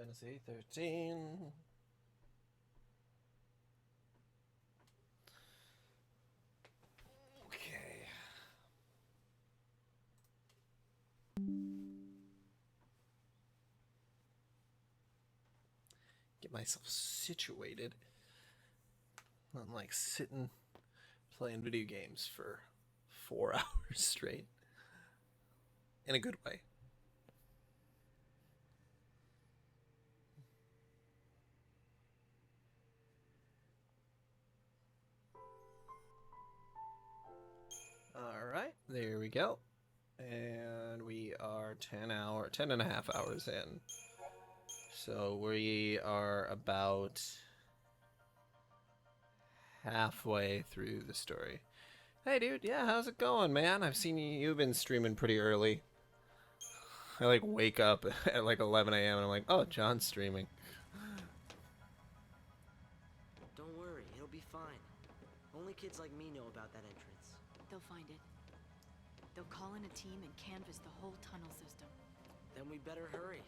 Fantasy 13. Okay. Get myself situated. Not like sitting playing video games for 4 hours straight. In a good way. Alright, there we go. And we are 10 and a half hours in. So we are about halfway through the story. Hey dude, yeah, how's it going, man? I've seen you've been streaming pretty early. I like wake up at like 11 a.m. and I'm like, oh, John's streaming. Don't worry, it'll be fine. Only kids like me know about that entrance. They'll find it. They'll call in a team and canvass the whole tunnel system. Then we better hurry.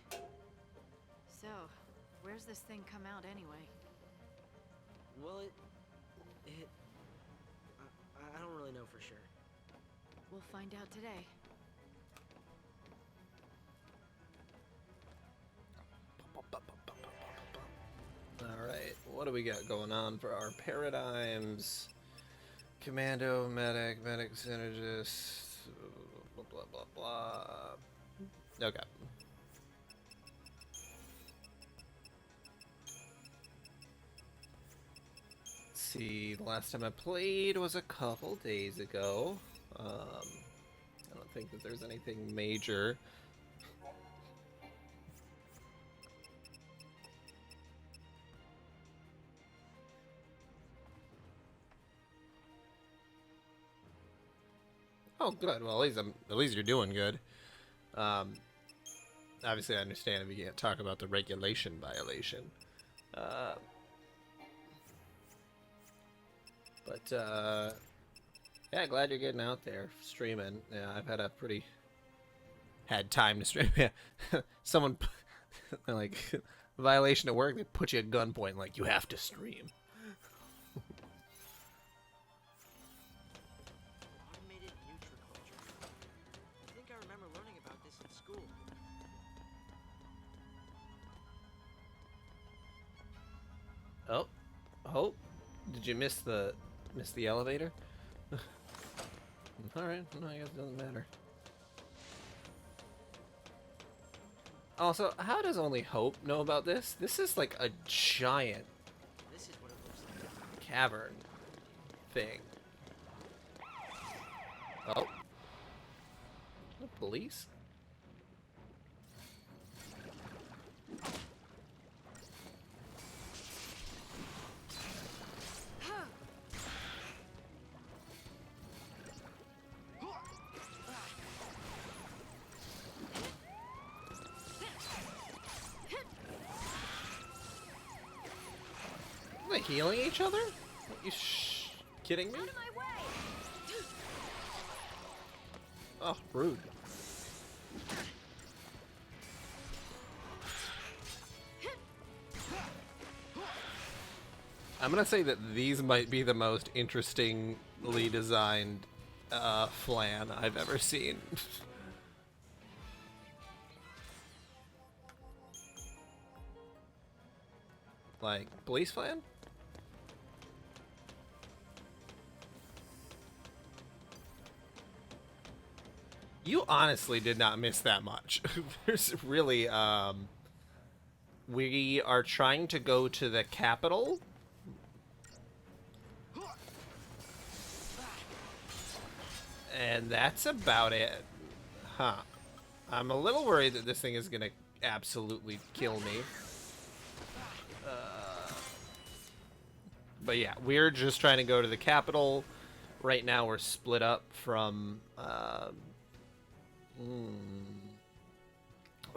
So, where's this thing come out anyway? Well, I don't really know for sure. We'll find out today. Alright, what do we got going on for our paradigms? Commando, medic, synergist, blah blah blah blah. Okay. Let's see, the last time I played was a couple days ago. I don't think that there's anything major. Oh, good. Well, at least you're doing good. Obviously, I understand if you can't talk about the regulation violation. Yeah, glad you're getting out there streaming. Yeah, I've had time to stream. Yeah, someone like violation at work. They put you at gunpoint, like you have to stream. Automated nutriculture. I think I remember learning about this in school. Oh, did you miss the elevator? All right, no, I guess it doesn't matter. Also, how does only Hope know about this? This is like a giant This is what it looks like. cavern thing. Oh. The police? Are they healing each other? Are you kidding me? Oh, rude. I'm gonna say that these might be the most interestingly designed flan I've ever seen. Like, police flan? You honestly did not miss that much. There's really, we are trying to go to the capital. And that's about it. Huh. I'm a little worried that this thing is gonna absolutely kill me. But yeah, we're just trying to go to the capital. Right now we're split up from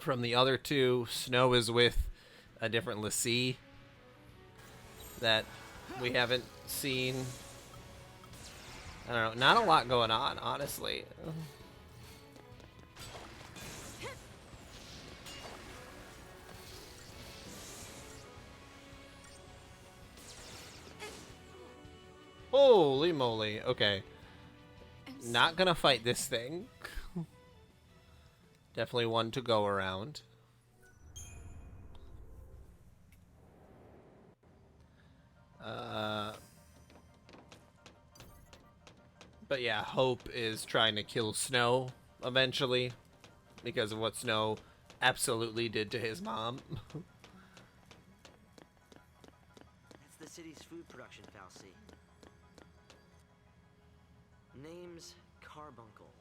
the other two. Snow is with a different lessee that we haven't seen. I don't know, not a lot going on, honestly. Holy moly. Okay. I'm Not so gonna fight this thing. Definitely one to go around. But yeah, Hope is trying to kill Snow eventually because of what Snow absolutely did to his mom. That's the city's food production fallacy. Name's Carbuncle.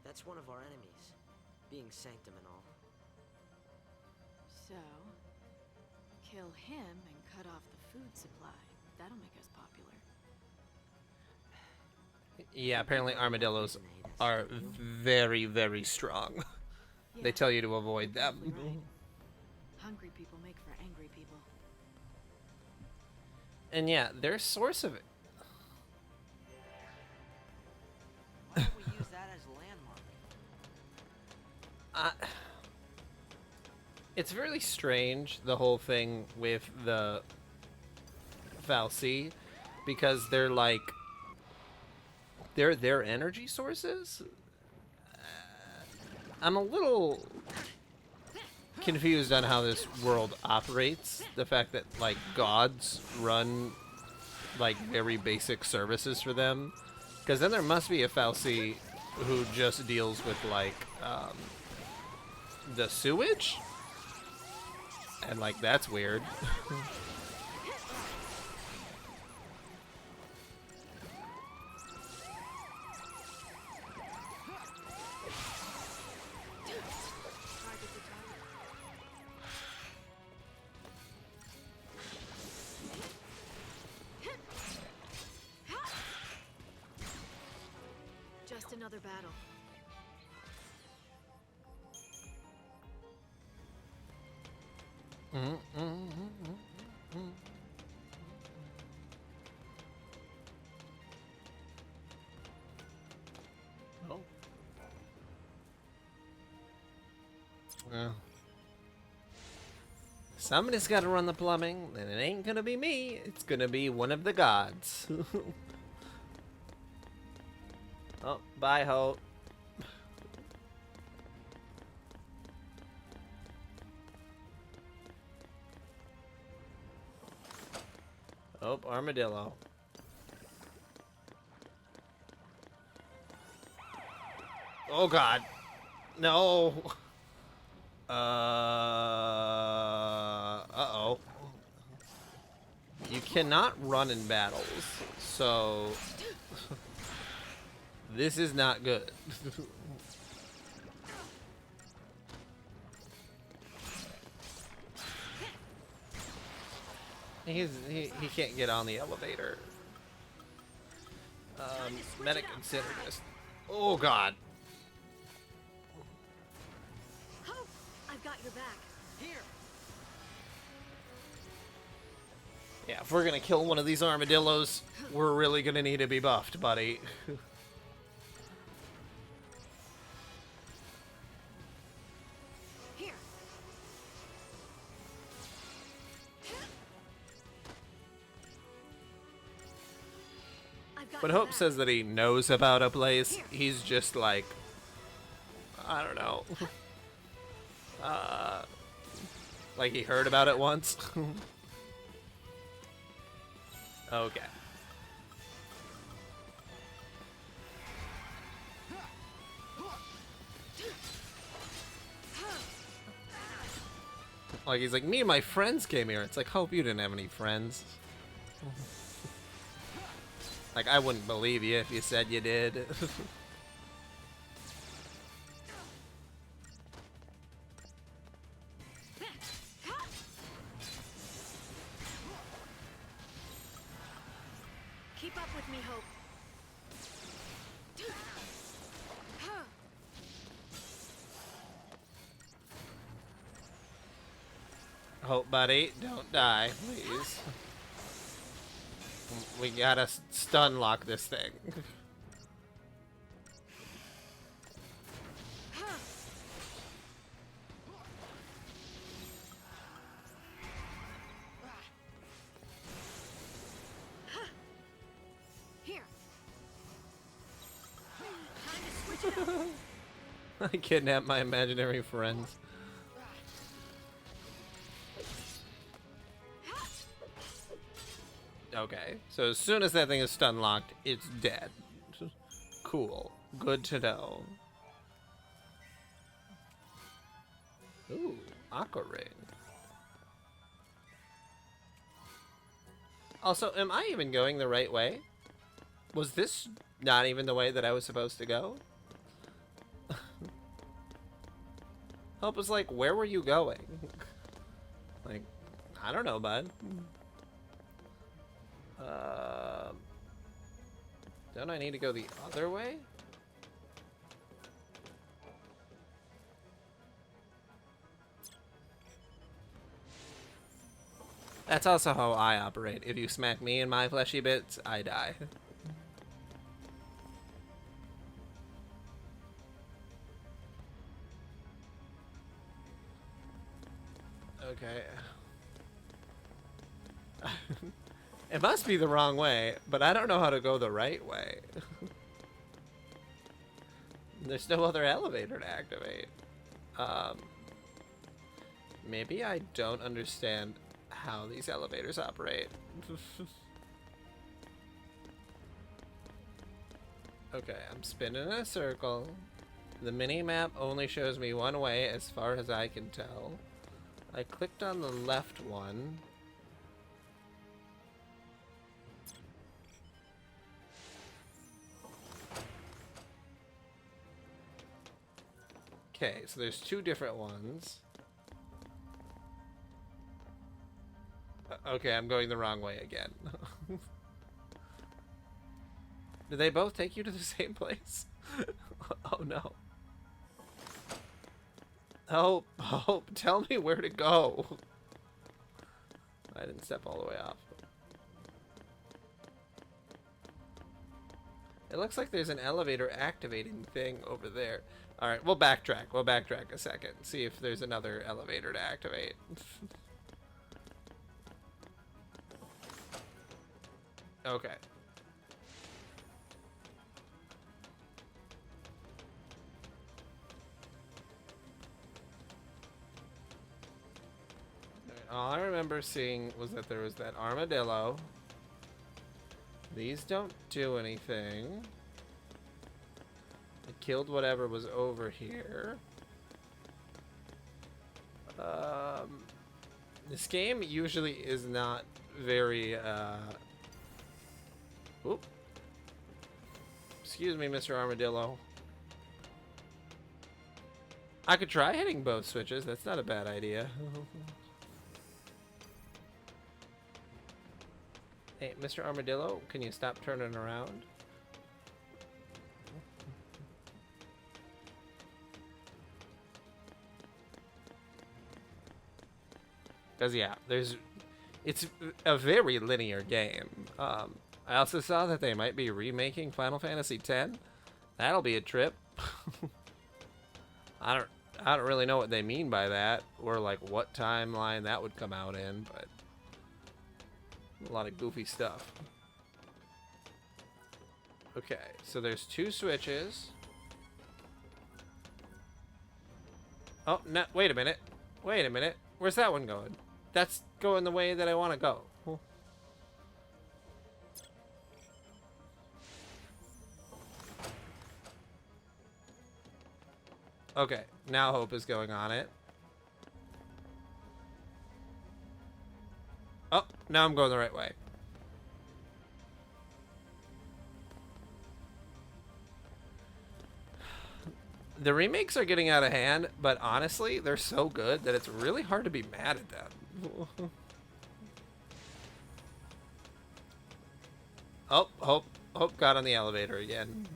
That's one of our enemies, being Sanctum and all. So, kill him and cut off the food supply. That'll make us popular. Yeah, apparently armadillos are very, very strong. They Yeah, tell you to avoid you're them. probably right. Hungry people make for angry people. And yeah, their source of it. Why don't we use that as a landmark? It's really strange, the whole thing with the Valsea, because they're like, they're their energy sources? I'm a little confused on how this world operates. The fact that, like, gods run, like, very basic services for them. Because then there must be a Fal'Cie who just deals with, like, the sewage? And, like, that's weird. Just another battle. Oh. Well. Somebody's got to run the plumbing, and it ain't gonna be me. It's gonna be one of the gods. Oh, bye, Hope. Oh, armadillo. Oh, God. No. Uh-oh. You cannot run in battles, so this is not good. he can't get on the elevator. Medic consider this. Oh, God. Hope! I've got your back. Here! Yeah, if we're gonna kill one of these armadillos, we're really gonna need to be buffed, buddy. Here. I've got When your Hope back. says that he knows about a place, he's just like, I don't know. Like he heard about it once. Okay. Like he's like, me and my friends came here. It's like, Hope, you didn't have any friends. Like, I wouldn't believe you if you said you did. Keep up with me, Hope. Hope, buddy, don't die, please. We gotta stun lock this thing. I kidnapped my imaginary friends. Okay, so as soon as that thing is stun locked, it's dead. Cool. Good to know. Ooh, Aqua Ring. Also, am I even going the right way? Was this not even the way that I was supposed to go? Hope was like, where were you going? Like, I don't know, bud. Don't I need to go the other way? That's also how I operate. If you smack me in my fleshy bits, I die. Okay. It must be the wrong way, but I don't know how to go the right way. There's no other elevator to activate. Maybe I don't understand how these elevators operate. Okay, I'm spinning in a circle. The mini-map only shows me one way as far as I can tell. I clicked on the left one. Okay, so there's two different ones. Okay, I'm going the wrong way again. Do they both take you to the same place? Oh no. Help, help, tell me where to go. I didn't step all the way off. It looks like there's an elevator activating thing over there. Alright, we'll backtrack. We'll backtrack a second. See if there's another elevator to activate. Okay. All I remember seeing was that there was that armadillo. These don't do anything. I killed whatever was over here. This game usually is not very, Oop. Excuse me, Mr. Armadillo. I could try hitting both switches. That's not a bad idea. Hey, Mr. Armadillo, can you stop turning around? Because, yeah, it's a very linear game. I also saw that they might be remaking Final Fantasy X. That'll be a trip. I don't really know what they mean by that, or like what timeline that would come out in, but a lot of goofy stuff. Okay, so there's two switches. Oh, no, wait a minute. Wait a minute. Where's that one going? That's going the way that I want to go. Okay, now Hope is going on it. Oh, now I'm going the right way. The remakes are getting out of hand, but honestly, they're so good that it's really hard to be mad at them. Oh, Hope got on the elevator again.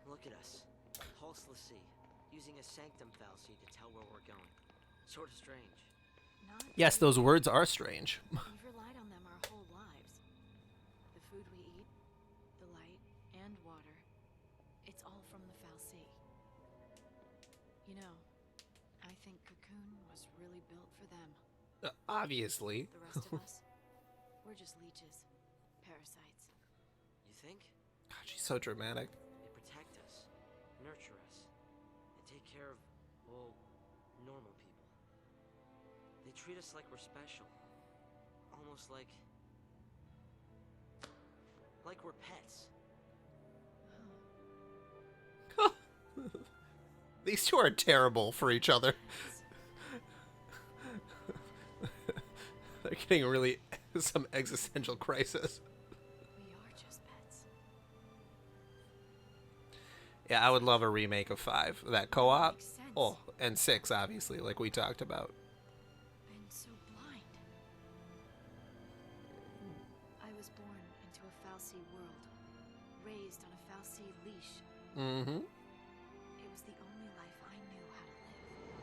Look at us. Pulseless sea. Using a sanctum fallacy to tell where we're going. Sort of strange. Not Yes, those really. words are strange. We've relied on them our whole lives. The food we eat, the light, and water. It's all from the Fal'Cie. You know, I think Cocoon was really built for them. Obviously. The rest of us, we're just leeches. parasites. You think? God, she's so dramatic. They protect us, nurture us, and take care of, well, normal people. They treat us like we're special. Almost like we're pets. These two are terrible for each other. They're getting really some existential crisis. We are just pets. Yeah, I would love a remake of 5. That co-op. Makes sense. Oh, and 6, obviously, like we talked about. Been so blind. I was born into a Fal'Cie world, raised on a Fal'Cie leash. Mm-hmm. It was the only life I knew how to live.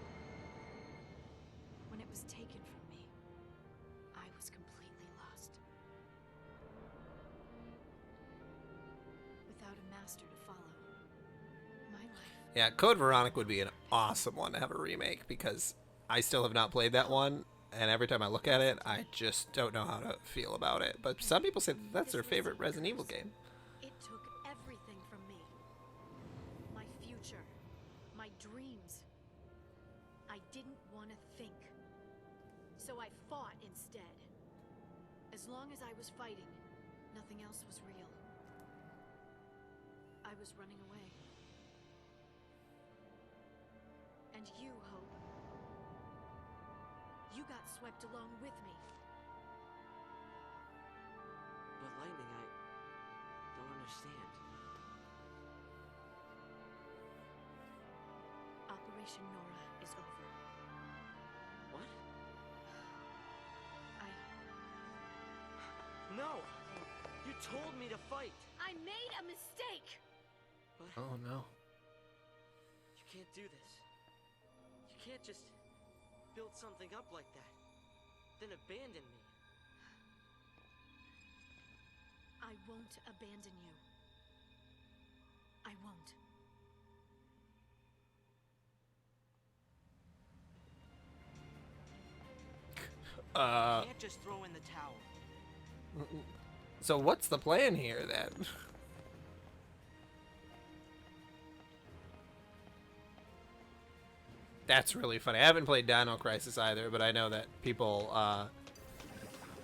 When it was taken from me, I was completely lost. Without a master to follow, my life. Yeah, Code Veronica would be an awesome one to have a remake because I still have not played that one, and every time I look at it, I just don't know how to feel about it. But some people say that that's their favorite Resident Evil game. It took everything from me. My future, my dreams. I didn't want to think. So I fought instead. As long as I was fighting, nothing else was real. I was running away. And you, Hope. You got swept along with me. But Lightning, I don't understand. Operation Nora is over. What? I... No! You told me to fight! I made a mistake! But Oh no. you can't do this. You can't just build something up like that, then abandon me. I won't abandon you. I won't. You can't just throw in the towel. So what's the plan here then? That's really funny. I haven't played Dino Crisis either, but I know that people How am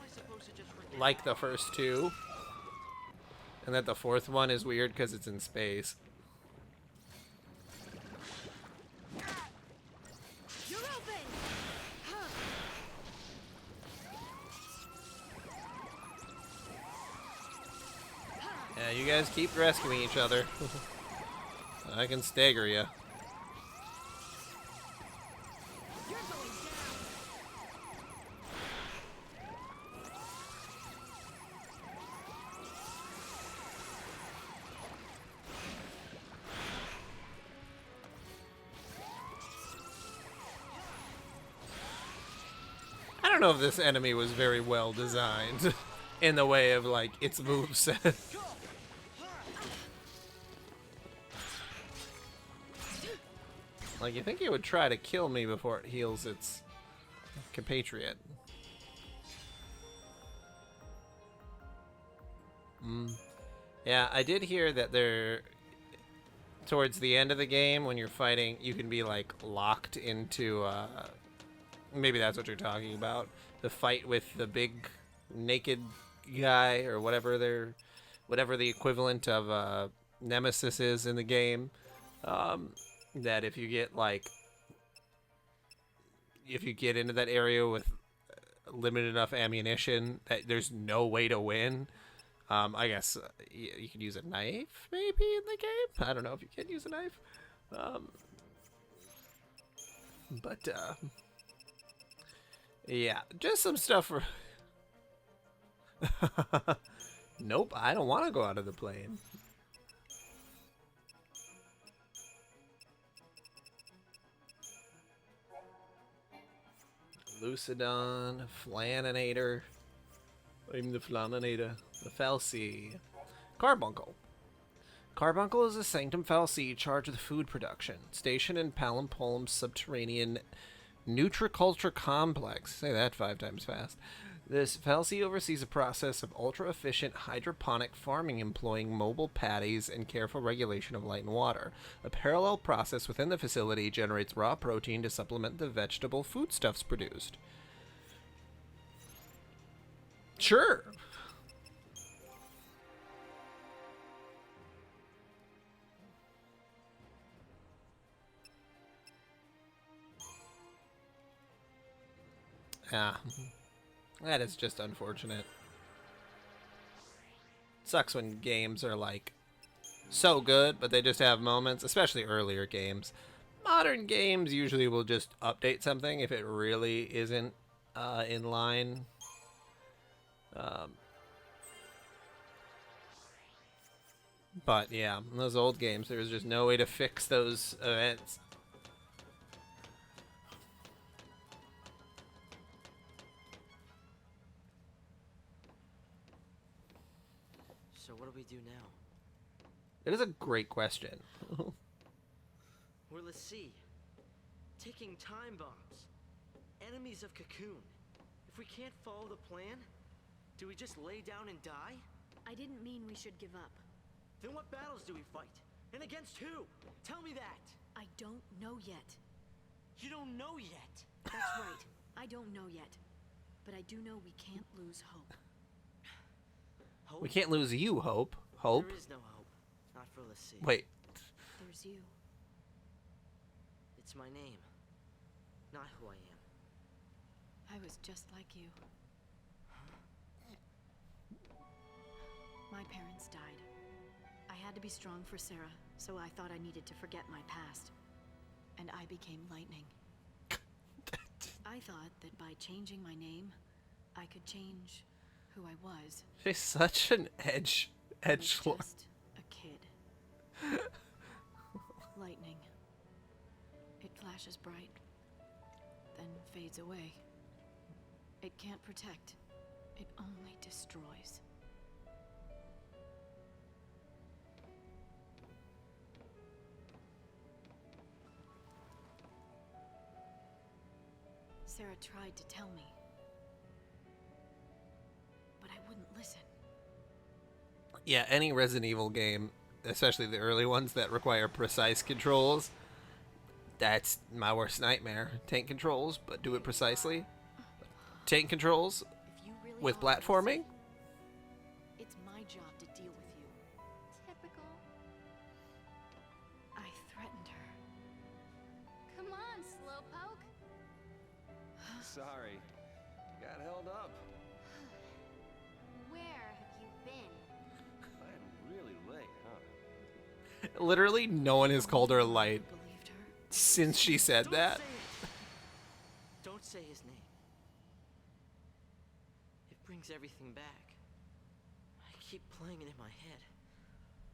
I supposed to just forget? like the first 2, and that the 4th one is weird because it's in space. You're open! Yeah, you guys keep rescuing each other. I can stagger you. You're going down! I don't know if this enemy was very well designed in the way of like its moveset. Like, you think it would try to kill me before it heals its compatriot. Yeah, I did hear that they're towards the end of the game when you're fighting, you can be like locked into maybe that's what you're talking about. The fight with the big naked guy or whatever the equivalent of Nemesis is in the game. That if you get into that area with limited enough ammunition, that there's no way to win. I guess you could use a knife maybe in the game. I don't know if you can use a knife. But yeah, just some stuff for. Nope, I don't want to go out of the plane. Lucidon, Flaninator. I'm the Flaninator. The Fal'Cie. Carbuncle. Carbuncle is a Sanctum Fal'Cie charged with food production, stationed in Palimpolum's subterranean Nutriculture Complex. Say that 5 times fast. This fallacy oversees a process of ultra-efficient hydroponic farming employing mobile paddies and careful regulation of light and water. A parallel process within the facility generates raw protein to supplement the vegetable foodstuffs produced. Sure. Yeah. That is just unfortunate. Sucks when games are like so good, but they just have moments, especially earlier games. Modern games usually will just update something if it really isn't in line. But yeah, in those old games, there was just no way to fix those events. So what do we do now? It is a great question. We're Lassie, taking time bombs, enemies of Cocoon. If we can't follow the plan, do we just lay down and die? I didn't mean we should give up. Then what battles do we fight? And against who? Tell me that! I don't know yet. You don't know yet! That's right. I don't know yet. But I do know we can't lose hope. Hope? We can't lose you, Hope. Hope? There is no hope. Not for Lassie. Wait. There's you. It's my name. Not who I am. I was just like you. My parents died. I had to be strong for Sarah, so I thought I needed to forget my past. And I became Lightning. I thought that by changing my name, I could change who I was. She's such an edgelord. Just a kid. Lightning. It flashes bright, then fades away. It can't protect. It only destroys. Sarah tried to tell me, but I wouldn't listen. Yeah, any Resident Evil game, especially the early ones that require precise controls, that's my worst nightmare. Tank controls, but do it precisely. Tank controls If you really with are platforming. Lassie, it's my job to deal with you. Typical. I threatened her. Come on, Slowpoke. Sorry, you got held up. Where have you been? I'm really late, huh? Literally, no one has called her light Believed her. since she said Don't that. say it. Don't say his name. It brings everything back. I keep playing it in my head.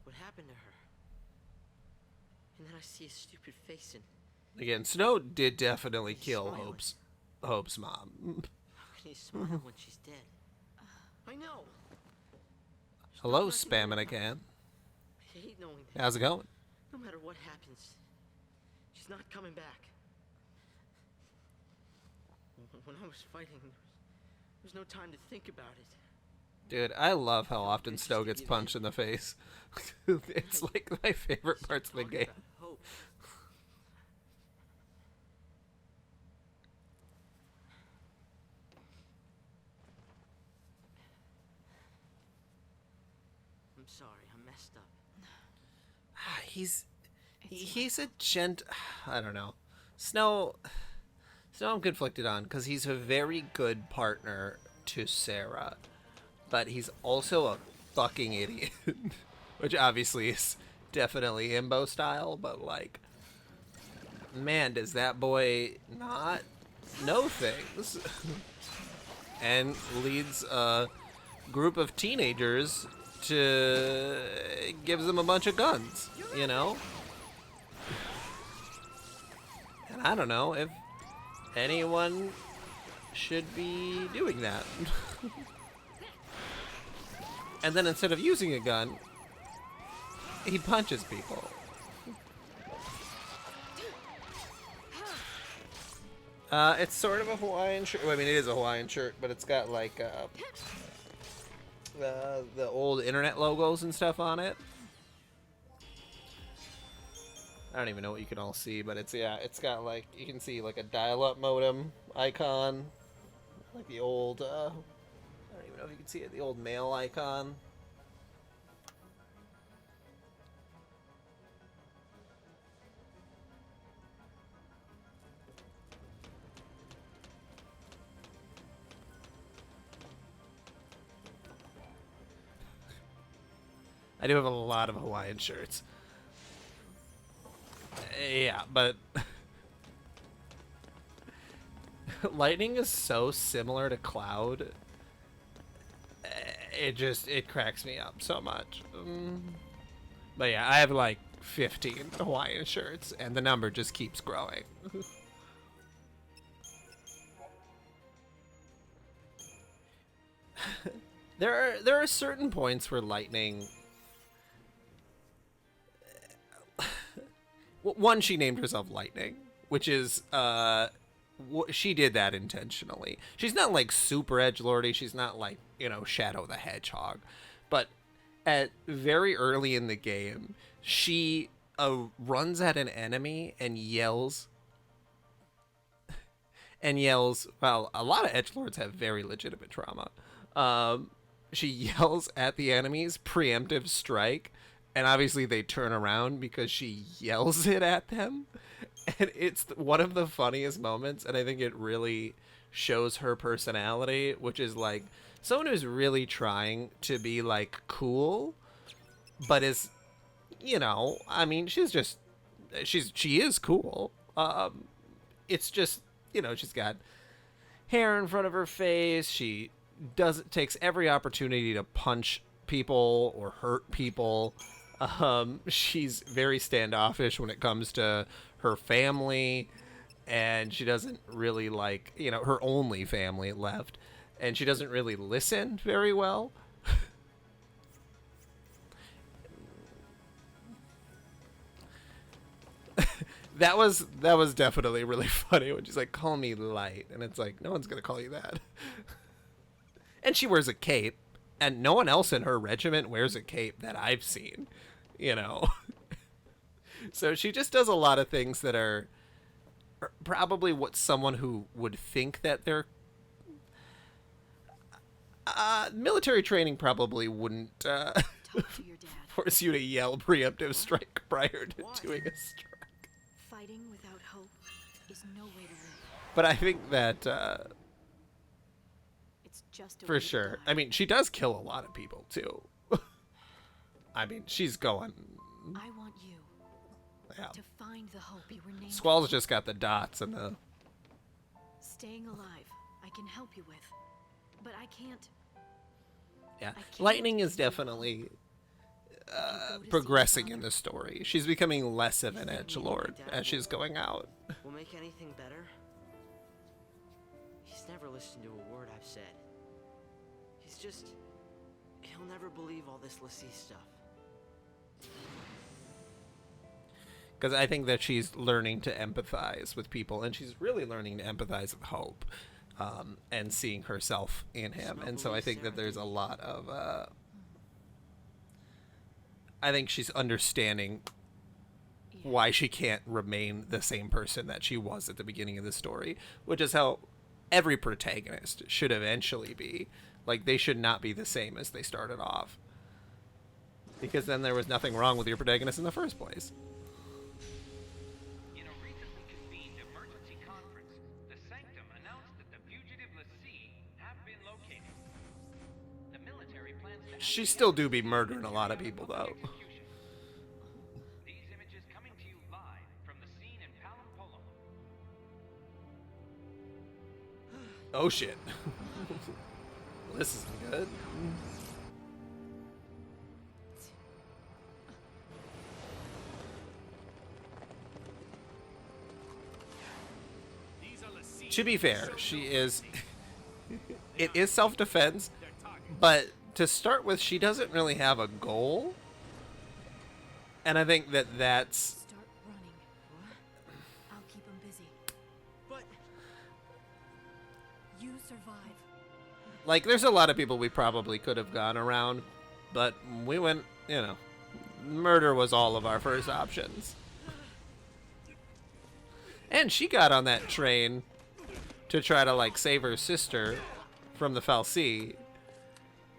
What happened to her? And then I see his stupid face and Again, Snow did definitely kill Smiling. Hope's mom. how can he smile when she's dead? I know. Hello, Stop messing spamming with me. again. I hate knowing that. How's it going? No matter what happens, she's not coming back. When I was fighting, there was no time to think about it. Dude, I love how often Snow gets punched in the face. It's like my favorite parts of the Talking game. about hope. I'm sorry, I messed up. He's It's he's a I don't know. Snow I'm conflicted on because he's a very good partner to Sarah, but he's also a fucking idiot, which obviously is definitely Imbo style. But like, man, does that boy not know things? And leads a group of teenagers to gives them a bunch of guns, you know? And I don't know if anyone should be doing that. And then instead of using a gun, he punches people. It's sort of a Hawaiian shirt. Well, I mean, it is a Hawaiian shirt, but it's got like the old internet logos and stuff on it. I don't even know what you can all see, but it's it's got like you can see like a dial-up modem icon, like the old. I don't even know if you can see it. The old mail icon. I do have a lot of Hawaiian shirts. Yeah, but Lightning is so similar to Cloud. It cracks me up so much. But yeah, I have like 15 Hawaiian shirts, and the number just keeps growing. There are certain points where Lightning. One, she named herself Lightning, which is she did that intentionally. She's not like super edgelordy. She's not like Shadow the Hedgehog, but at very early in the game, she runs at an enemy and yells. Well, a lot of edgelords have very legitimate trauma. She yells at the enemies, preemptive strike. And obviously they turn around because she yells it at them. And it's one of the funniest moments. And I think it really shows her personality, which is like someone who's really trying to be like cool, but is, I mean, she is cool. It's just, she's got hair in front of her face. She takes every opportunity to punch people or hurt people. She's very standoffish when it comes to her family, and she doesn't really like, her only family left, and she doesn't really listen very well. That was definitely really funny when she's like, "Call me Light," and it's like, no one's gonna call you that. And she wears a cape, and no one else in her regiment wears a cape that I've seen. So she just does a lot of things that are probably what someone who would think that they're military training probably wouldn't Talk to your dad. force you to yell preemptive strike prior to doing a strike. Fighting without hope is no way to live. But I think that It's just a way for to sure. die. I mean, she does kill a lot of people too. I mean, she's going. I want you Yeah. to find the hope you were named. Squall's just got the dots and the. Staying alive, I can help you with, but I can't. Yeah, I can't Lightning is give you definitely go to see progressing your in father. the story. She's becoming less of an You think me and edgelord my dad as she's going out. Will make anything better? He's never listened to a word I've said. He'll never believe all this Lassie stuff. Because I think that she's learning to empathize with people, and she's really learning to empathize with Hope, and seeing herself in him. And so I think that there's a lot of. I think she's understanding why she can't remain the same person that she was at the beginning of the story, which is how every protagonist should eventually be. Like, they should not be the same as they started off. Because then there was nothing wrong with your protagonist in the first place. In a recently convened emergency conference, the Sanctum announced that the fugitive Lassie have been located. The military plans to She still do be murdering a lot of people, though. execution. These images coming to you live from the scene in Palampolo. Oh, shit. Well, this isn't good. To be fair, she is. It is self-defense, but to start with, she doesn't really have a goal. And I think that that's. Start running. I'll keep him busy. But survive. Like, there's a lot of people we probably could have gone around, but we went, you know, murder was all of our first options. And she got on that train to try to, like, save her sister from the Fal'Cie.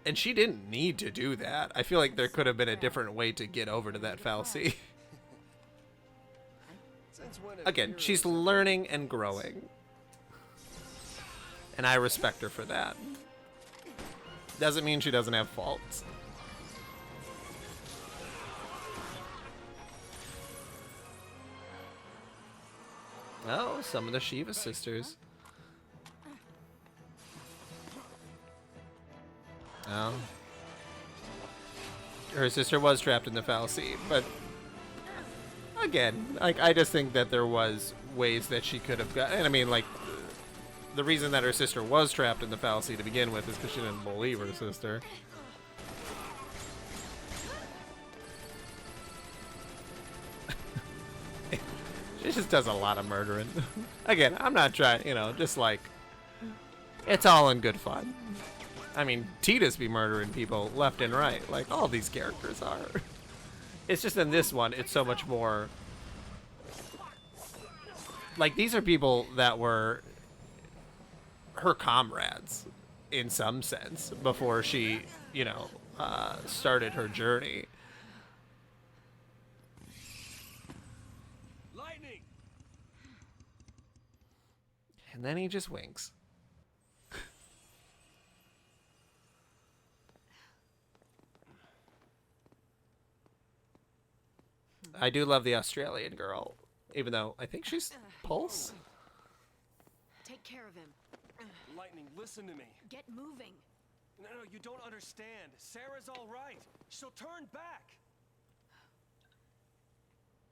And she didn't need to do that. I feel like there could have been a different way to get over to that Fal'Cie. Again, she's learning and growing. And I respect her for that. Doesn't mean she doesn't have faults. Oh, some of the Shiva sisters. Oh. Her sister was trapped in the Fal'Cie, but again, like, I just think that there was ways that she could have got. And I mean, like, the reason that her sister was trapped in the Fal'Cie to begin with is because she didn't believe her sister. She just does a lot of murdering. Again, I'm not trying, you know, just like, it's all in good fun. I mean, Tidus be murdering people left and right, like all these characters are. It's just in this one, it's so much more. Like, these are people that were her comrades in some sense before she, you know, started her journey. Lightning. And then he just winks. I do love the Australian girl, even though I think she's Pulse. Take care of him. Lightning, listen to me. Get moving. No, you don't understand. Sarah's all right. She'll turn back.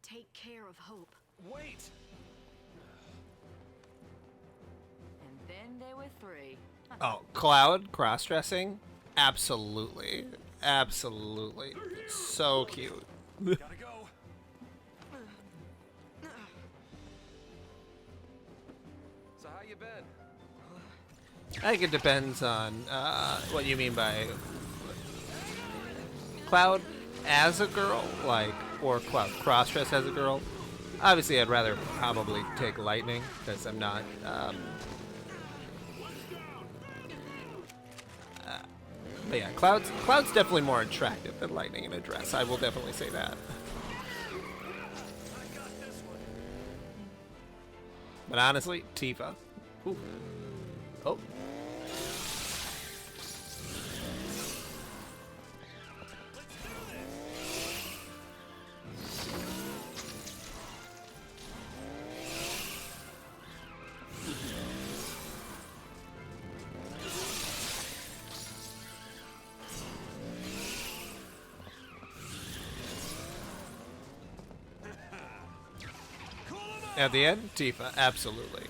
Take care of Hope. Wait. And then there were three. Oh, Cloud cross-dressing? Absolutely. Absolutely. So cute. Gotta go. So how you been? I think it depends on what you mean by Cloud as a girl, like, or Cloud cross-dress as a girl. Obviously, I'd rather probably take Lightning, because I'm not, but yeah, Cloud's definitely more attractive than Lightning in a dress. I will definitely say that. But honestly, Tifa. Ooh. Oh. At the end, Tifa, absolutely.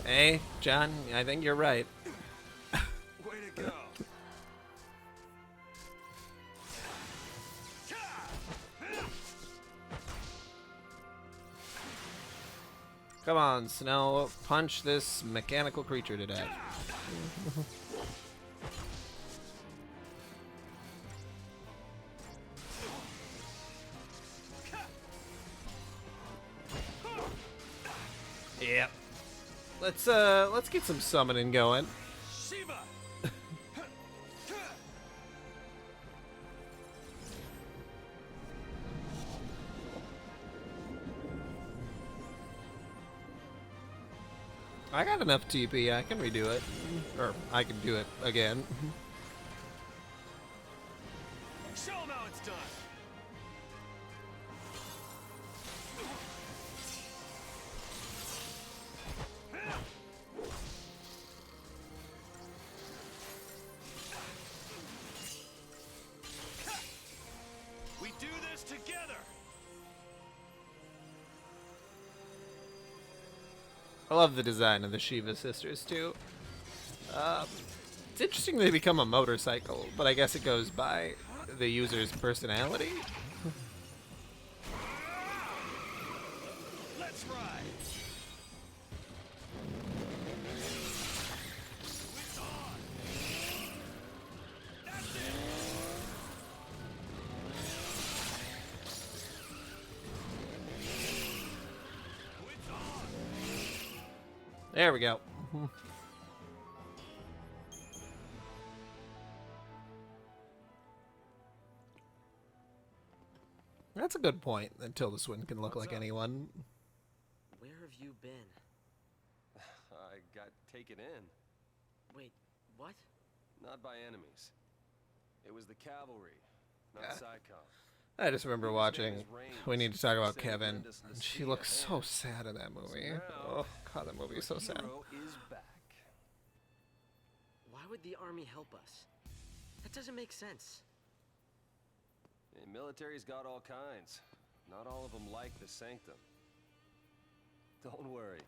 Hey, John, I think you're right. Way to go. Come on, Snow, punch this mechanical creature to death. Yep. Let's get some summoning going. Shiva. I got enough TP, I can redo it. Or I can do it again. Show 'em how it's done. We do this together. I love the design of the Shiva sisters too. It's interesting they become a motorcycle, but I guess it goes by the user's personality. There we go. That's a good point, that Tilda Swinton can look What's like up? anyone. Where have you been? I got taken in. Wait, what? Not by enemies. It was the cavalry, not Yeah. SciComm. I just remember His name watching. is Raines. We need to talk about Said he Kevin. lent us the And she sea looks so hand. sad in that movie. now, Oh god, that movie is so Your sad. hero is back. Why would the army help us? That doesn't make sense. The military's got all kinds. Not all of them like the Sanctum. Don't worry.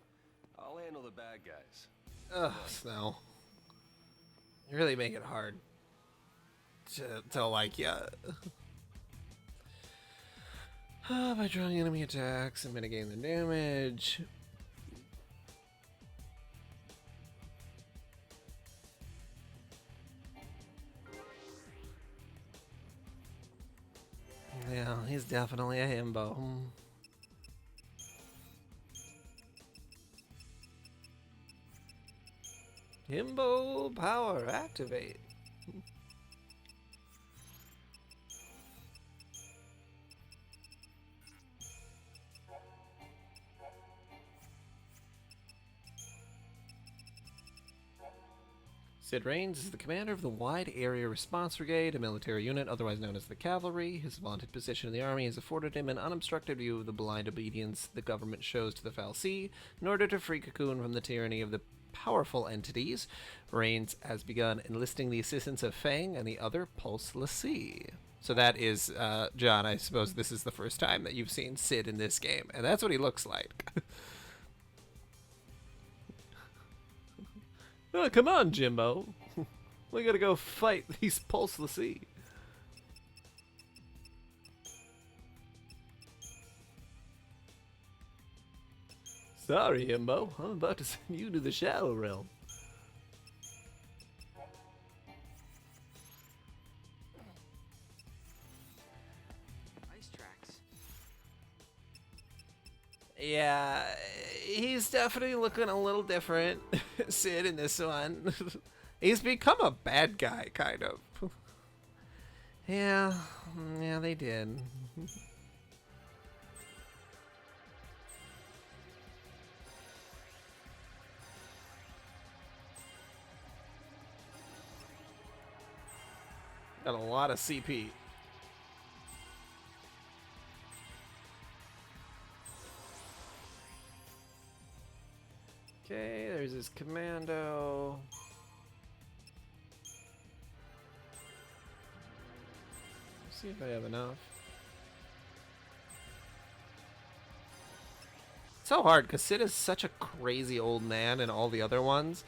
I'll handle the bad guys. Ugh, Snow. You really make it hard to like ya. By drawing enemy attacks and mitigating the damage. Yeah, he's definitely a himbo. Himbo power activate. Sid Raines is the commander of the Wide Area Response Brigade, a military unit otherwise known as the Cavalry. His vaunted position in the army has afforded him an unobstructed view of the blind obedience the government shows to the Fal'Cie in order to free Cocoon from the tyranny of the powerful entities. Raines has begun enlisting the assistance of Fang and the other Pulse l'Cie. So that is, John, I suppose this is the first time that you've seen Sid in this game, and that's what he looks like. Oh, come on, Jimbo. We gotta go fight these Pulse l'Cie. Sorry, Himbo. I'm about to send you to the Shadow Realm. Ice tracks. Yeah, he's definitely looking a little different, Sid, in this one. He's become a bad guy, kind of. Yeah, they did. Got a lot of CP. Okay, there's his commando. Let's see if I have enough. It's so hard because Sid is such a crazy old man in all the other ones,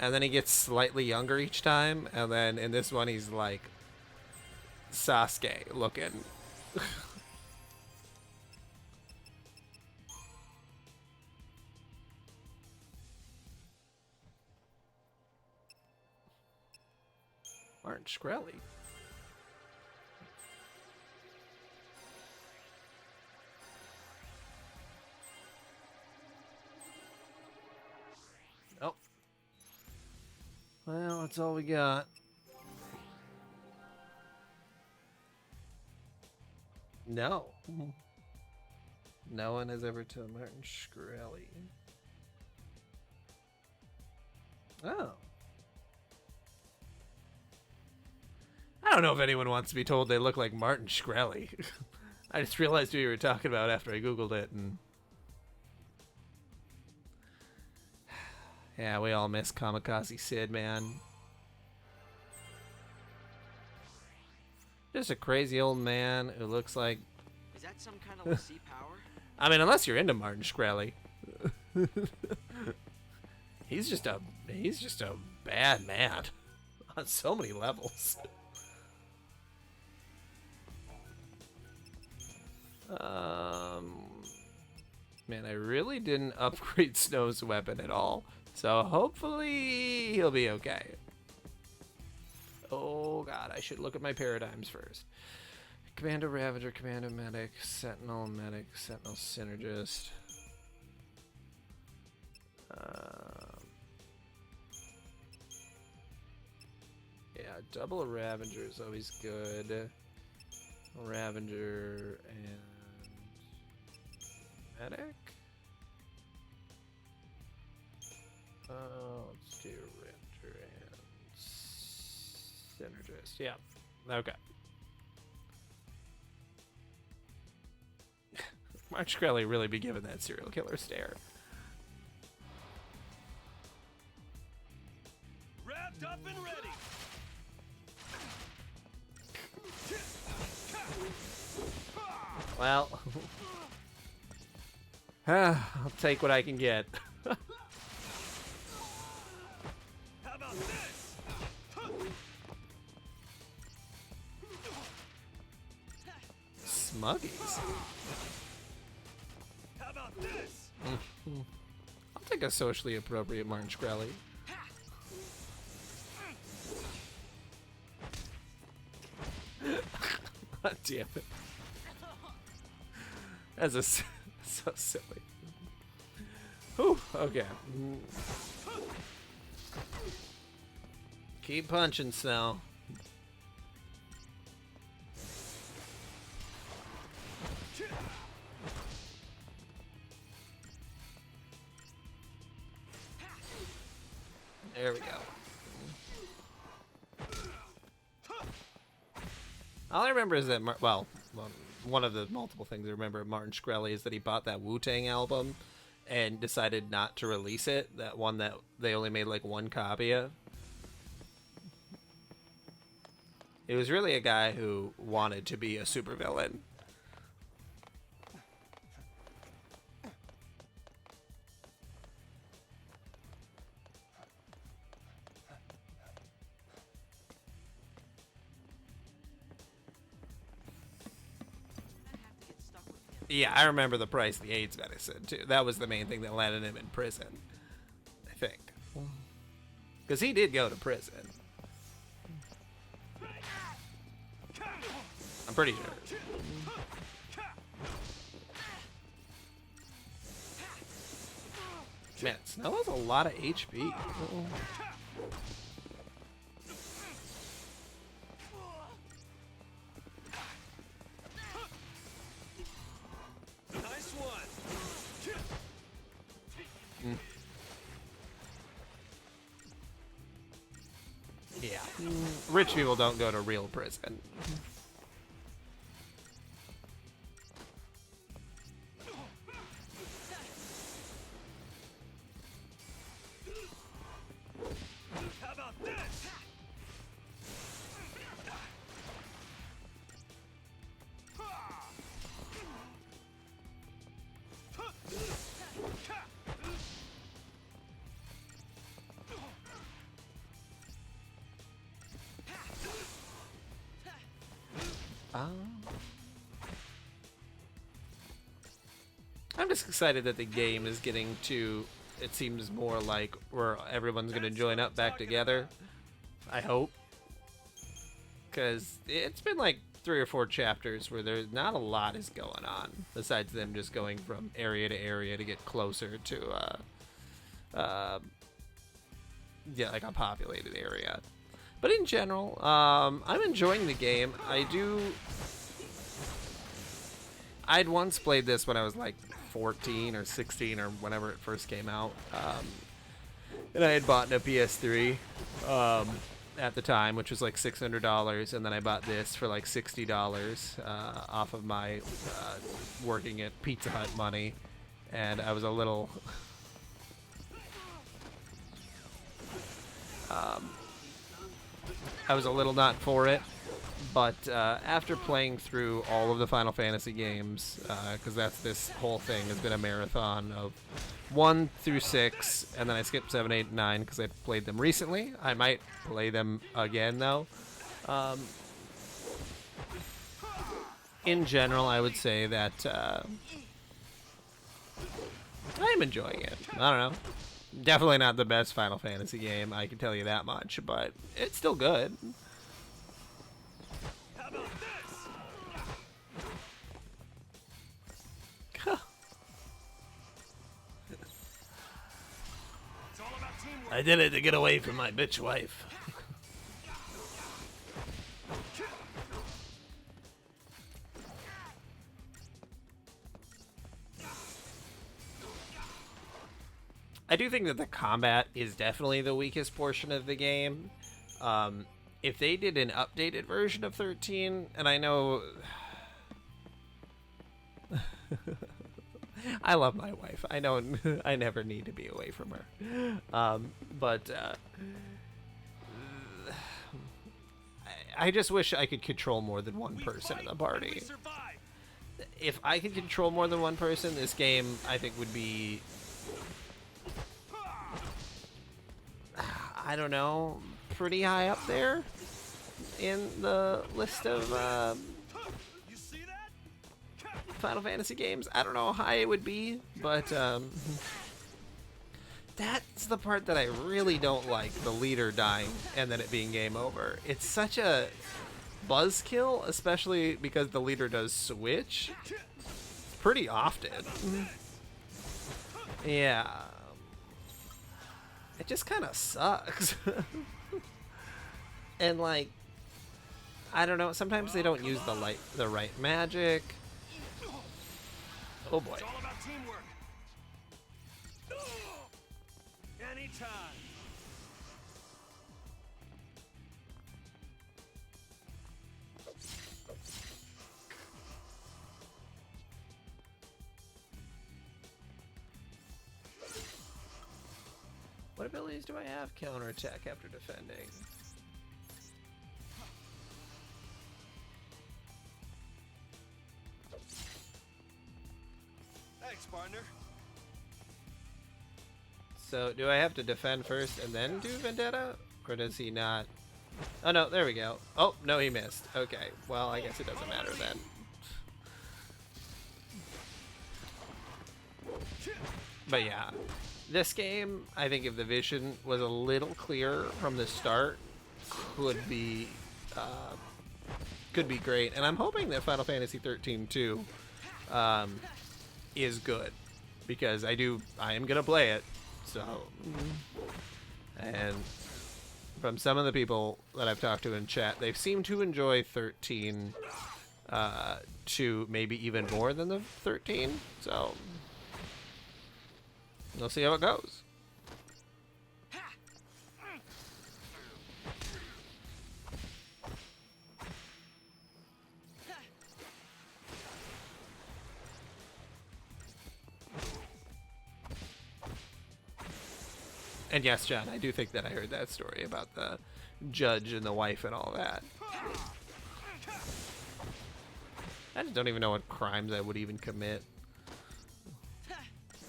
and then he gets slightly younger each time, and then in this one he's like Sasuke looking. Martin Shkreli. Oh. Well, that's all we got. No. No one has ever told Martin Shkreli. Oh. I don't know if anyone wants to be told they look like Martin Shkreli. I just realized who you were talking about after I googled it, and yeah, we all miss Kamikaze Sid, man. Just a crazy old man who looks like. Is that some kind of l'Cie power? I mean, unless you're into Martin Shkreli. he's just a bad man on so many levels. Man, I really didn't upgrade Snow's weapon at all, so hopefully he'll be okay. Oh god, I should look at my paradigms first. Commando Ravager, Commando Medic, Sentinel Medic, Sentinel Synergist. Yeah, double Ravager is always good. Ravager and Medic. Let's do Ravager and Synergist. Yeah. Okay. March Crowley really be giving that serial killer stare. Wrapped up and ready. Well, I'll take what I can get. How about this? Smuggies. How about this? I'll take a socially appropriate Martin Shkreli. God damn it. That's so silly. Whew, okay. Keep punching, Snow. There we go. All I remember is that, one of the multiple things I remember of Martin Shkreli is that he bought that Wu-Tang album and decided not to release it. That one that they only made like one copy of. It was really a guy who wanted to be a supervillain. Yeah, I remember the price of the AIDS medicine, too. That was the main thing that landed him in prison, I think. Because he did go to prison. I'm pretty sure. Man, Snow has a lot of HP. Nice one. Yeah. Rich people don't go to real prison. How about this? I'm just excited that the game is getting to, it seems more like where everyone's going to join up back together. I hope. Because it's been like 3 or 4 chapters where there's not a lot is going on, besides them just going from area to area to get closer to, yeah, like a populated area. But in general, I'm enjoying the game. I'd once played this when I was like 14 or 16 or whenever it first came out. And I had bought a PS3 at the time, which was like $600. And then I bought this for like $60 off of my working at Pizza Hut money. And I was a little... I was a little not for it. But after playing through all of the Final Fantasy games, because this whole thing has been a marathon of 1 through 6, and then I skipped 7, 8, 9 because I played them recently. I might play them again, though. In general, I would say that I'm enjoying it. I don't know. Definitely not the best Final Fantasy game, I can tell you that much, but it's still good. How about this? It's all about teamwork. I did it to get away from my bitch wife. I do think that the combat is definitely the weakest portion of the game. If they did an updated version of 13, and I know I love my wife. I know I never need to be away from her. But I just wish I could control more than one person in the party. If I could control more than one person, this game, I think, would be... I don't know, pretty high up there in the list of Final Fantasy games. I don't know how high it would be, but that's the part that I really don't like, the leader dying and then it being game over. It's such a buzzkill, especially because the leader does switch pretty often. Yeah. It just kind of sucks. And like, I don't know, sometimes they don't use the right magic. Oh boy. It's all about teamwork. Anytime. What abilities do I have? Counterattack after defending. Thanks, partner. So, do I have to defend first and then do Vendetta? Or does he not? Oh no, there we go. Oh, no, he missed. Okay, well, I guess it doesn't matter then. But yeah, this game, I think if the vision was a little clearer from the start, could be great. And I'm hoping that Final Fantasy 13 too is good, because I am gonna play it. So, and from some of the people that I've talked to in chat, they seem to enjoy 13 to maybe even more than the 13. So we'll see how it goes. And yes, John, I do think that I heard that story about the judge and the wife and all that. I just don't even know what crimes I would even commit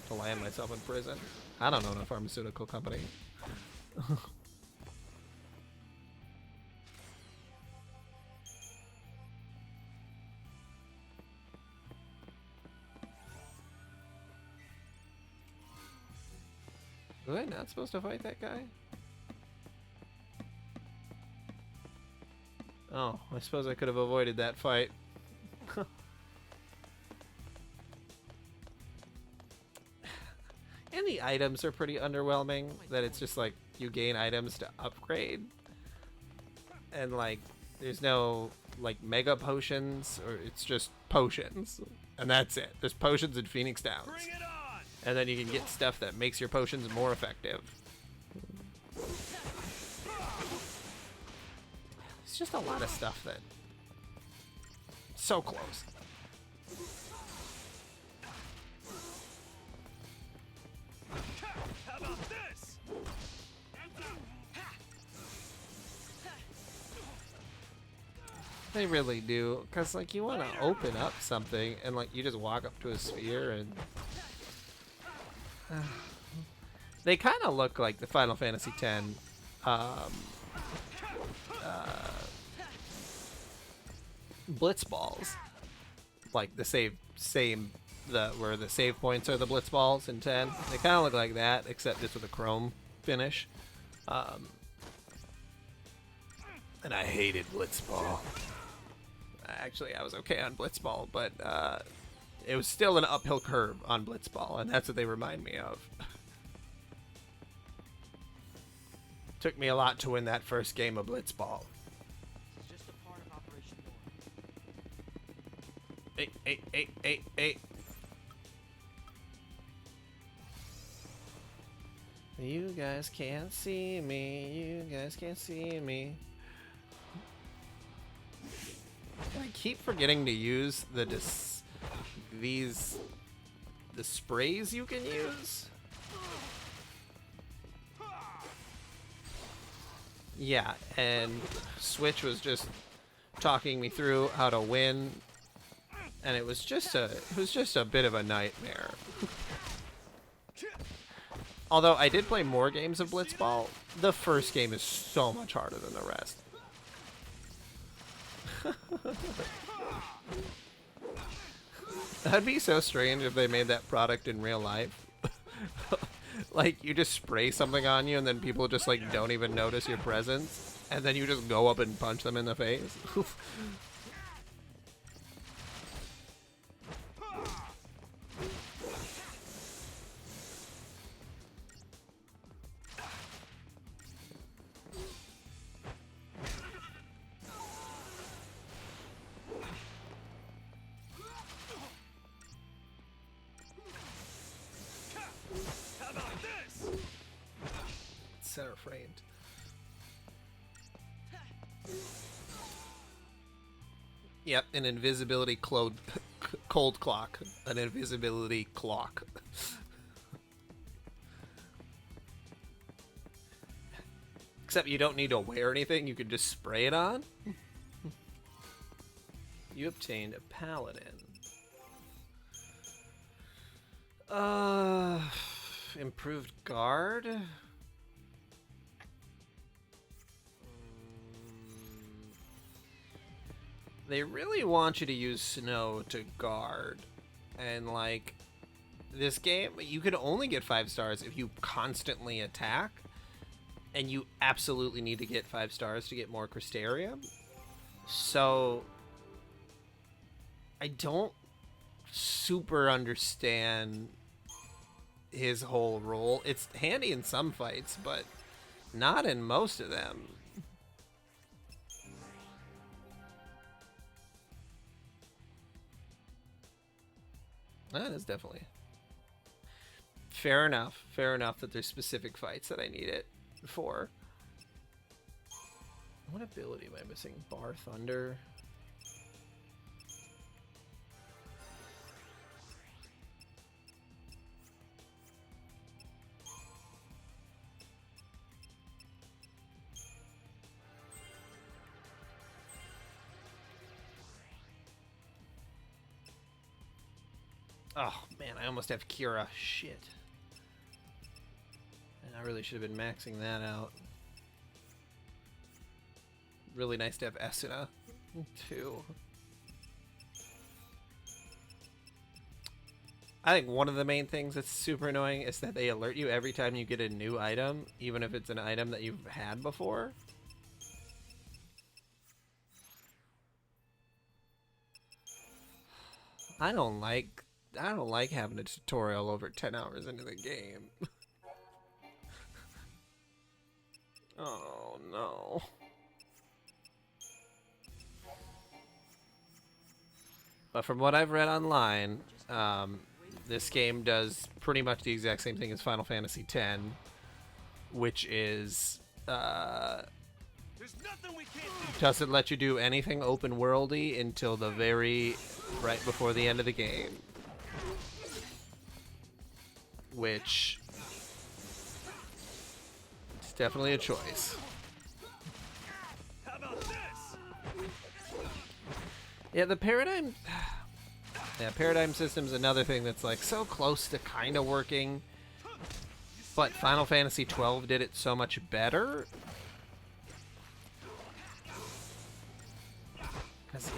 to land myself in prison. I don't own a pharmaceutical company. Was I not supposed to fight that guy? Oh, I suppose I could have avoided that fight. And the items are pretty underwhelming, that it's just like you gain items to upgrade. And like, there's no like mega potions, or it's just potions. And that's it. There's potions in Phoenix Downs. Bring it on! And then you can get stuff that makes your potions more effective. It's just a lot of stuff that... So close. How about this? They really do. Because, like, you want to open up something, and, like, you just walk up to a sphere, and... they kind of look like the Final Fantasy X blitz balls, like the where the save points are the blitz balls in 10. They kind of look like that, except just with a chrome finish. And I hated blitzball. Actually, I was okay on blitzball, but it was still an uphill curve on blitzball, and that's what they remind me of. Took me a lot to win that first game of blitzball. It's just a part of Operation North. Hey. You guys can't see me. You guys can't see me. I keep forgetting to use the sprays you can use. Yeah, and Switch was just talking me through how to win, and it was just a bit of a nightmare. Although I did play more games of Blitzball, the first game is so much harder than the rest. That'd be so strange if they made that product in real life. Like, you just spray something on you and then people just, like, don't even notice your presence. And then you just go up and punch them in the face. Center framed. Yep, an invisibility cold clock. An invisibility clock. Except you don't need to wear anything, you can just spray it on. You obtained a paladin. Improved guard? They really want you to use snow to guard. And, like, this game, you could only get 5 stars if you constantly attack. And you absolutely need to get 5 stars to get more Crystarium. So, I don't super understand his whole role. It's handy in some fights, but not in most of them. That is definitely fair enough. Fair enough that there's specific fights that I need it for. What ability am I missing? Bar Thunder? Oh, man, I almost have Kira. Shit. And I really should have been maxing that out. Really nice to have Esuna, too. I think one of the main things that's super annoying is that they alert you every time you get a new item, even if it's an item that you've had before. I don't like having a tutorial over 10 hours into the game. Oh no. But from what I've read online, this game does pretty much the exact same thing as Final Fantasy X, which is doesn't let you do anything open worldy until the right before the end of the game, which is definitely a choice. How about this? Yeah, the paradigm system's another thing that's like so close to kind of working, but Final Fantasy XII did it so much better.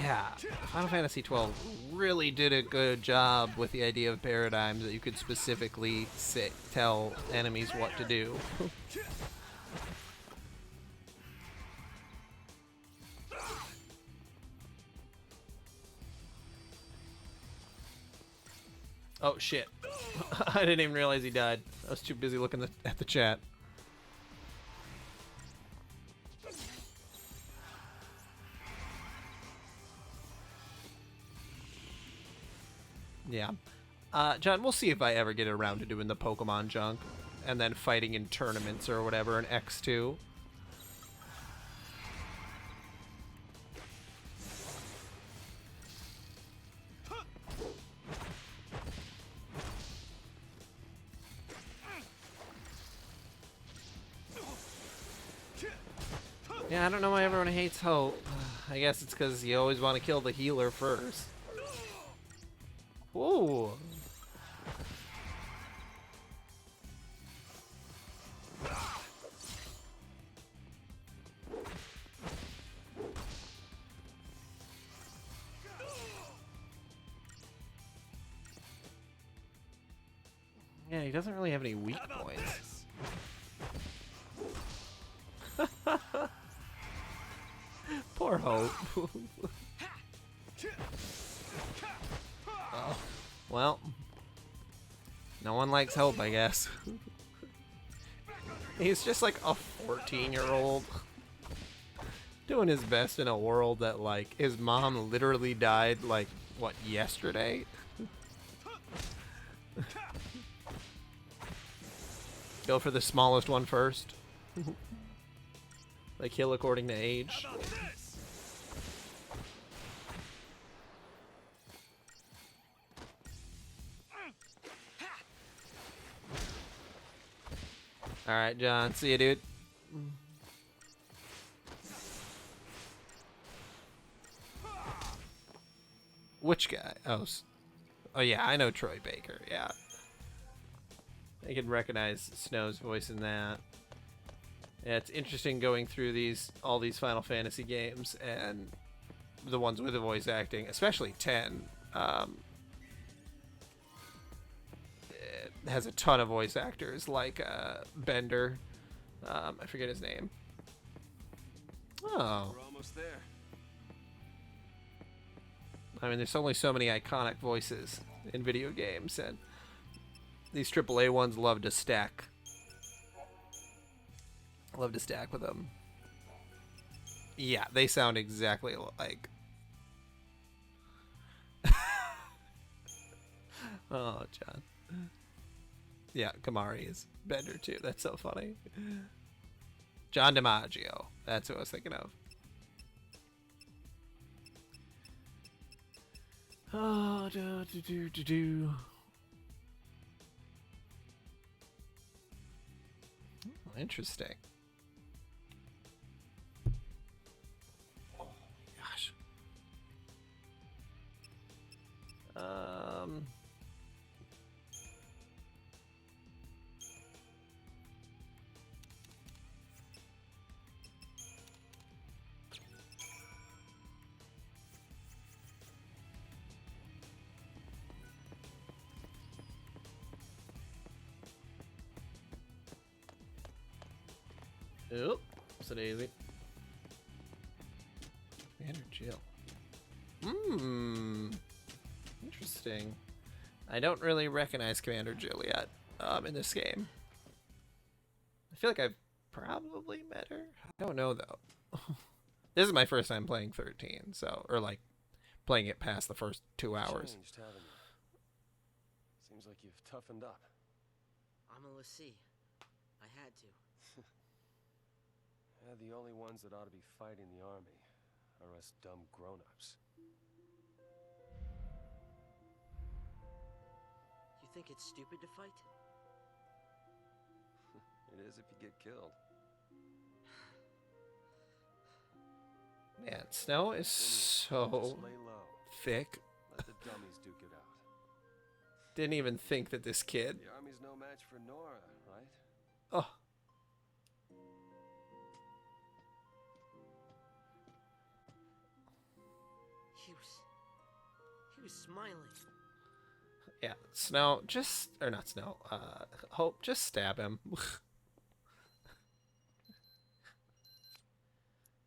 Yeah, Final Fantasy XII really did a good job with the idea of paradigms that you could specifically tell enemies what to do. Oh shit. I didn't even realize he died. I was too busy looking at the chat. Yeah. John, we'll see if I ever get around to doing the Pokemon junk and then fighting in tournaments or whatever in X2. Yeah, I don't know why everyone hates Hope. I guess it's because you always want to kill the healer first. Whoa. Yeah, he doesn't really have any weak points. Poor Hope. Oh, well, no one likes Hope, I guess. He's just like a 14-year-old doing his best in a world that, like, his mom literally died, like, what, yesterday? Go for the smallest one first. Like, heal according to age. Alright, John. See you, dude. Which guy? Oh yeah, I know Troy Baker. Yeah. I can recognize Snow's voice in that. Yeah, it's interesting going through all these Final Fantasy games and the ones with the voice acting, especially 10. It has a ton of voice actors like Bender. I forget his name. Oh. We're almost there. I mean, there's only so many iconic voices in video games, and these AAA ones love to stack. Love to stack with them. Yeah, they sound exactly like. Oh, John. Yeah, Kamari is Bender too. That's so funny. John DiMaggio. That's who I was thinking of. Oh, do. Oh, interesting. Oh, gosh. Oh, so daisy. Commander Jill. Interesting. I don't really recognize Commander Jill yet in this game. I feel like I've probably met her. I don't know though. This is my first time playing 13, so or like playing it past the first 2 hours. Changed, haven't you? Seems like you've toughened up. I'm a Lassie. I had to. The only ones that ought to be fighting the army are us dumb grown-ups. You think it's stupid to fight? It is if you get killed. Man, Snow is so Just lay low. thick. Let the dummies duke it out. Didn't even think that this kid. The army's no match for Nora, right? Oh. He was smiling. Yeah, Snow, or not Snow, Hope, just stab him.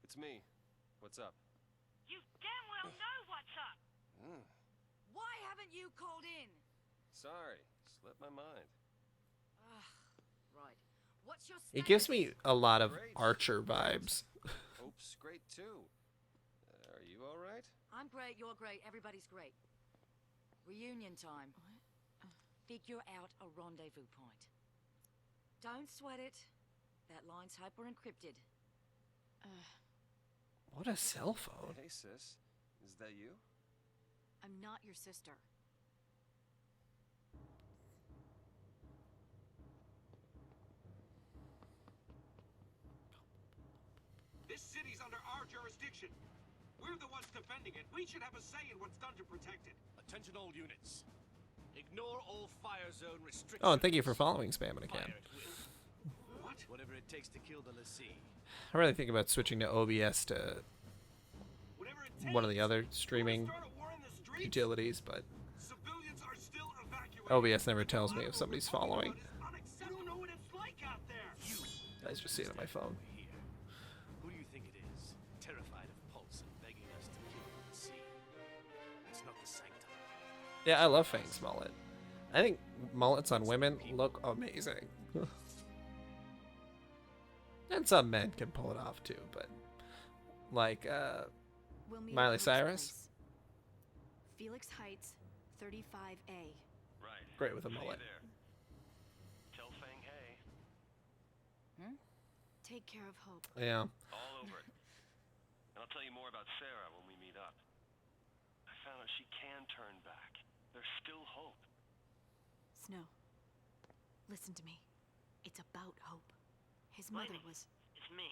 It's me. What's up? You damn well know what's up. Why haven't you called in? Sorry, slipped my mind. Right. What's your It gives status? me a lot of Great. Archer vibes. Hope's great too. Are you all right? I'm great, you're great, everybody's great. Reunion time. Figure out a rendezvous point. Don't sweat it. That line's hyper encrypted. What a cell phone. Hey, sis. Is that you? I'm not your sister. This city's under our jurisdiction. We're the ones defending it. We should have a say in what's done to protect it. Attention all units. Ignore all fire zone restrictions. Oh, and thank you for following Spamming again. Fire at will. What? Whatever it takes to kill the Lassie. I really think about switching to OBS to Whatever it takes. one of the other streaming Start a war in the streets. utilities, but Civilians are still evacuating. OBS never tells me if somebody's following. You don't know what it's like out there. I just see it on my phone. Here. Who do you think it is? Terrified of Pulse and begging us to kill the Lassie. It's not the Sanctum. Yeah, I love Fang's mullet. I think mullets on women look amazing. And some men can pull it off too, but like We'll meet Miley at Hope's Cyrus? place. Felix Heights, 35A. Right. Great with a See you mullet. there. Tell Fang hey. Take care of Hope. Yeah. All over it. And I'll tell you more about Sarah when we meet up. I found out she can turn back. There's still hope. Snow, listen to me. It's about Hope. His mother was... It's me.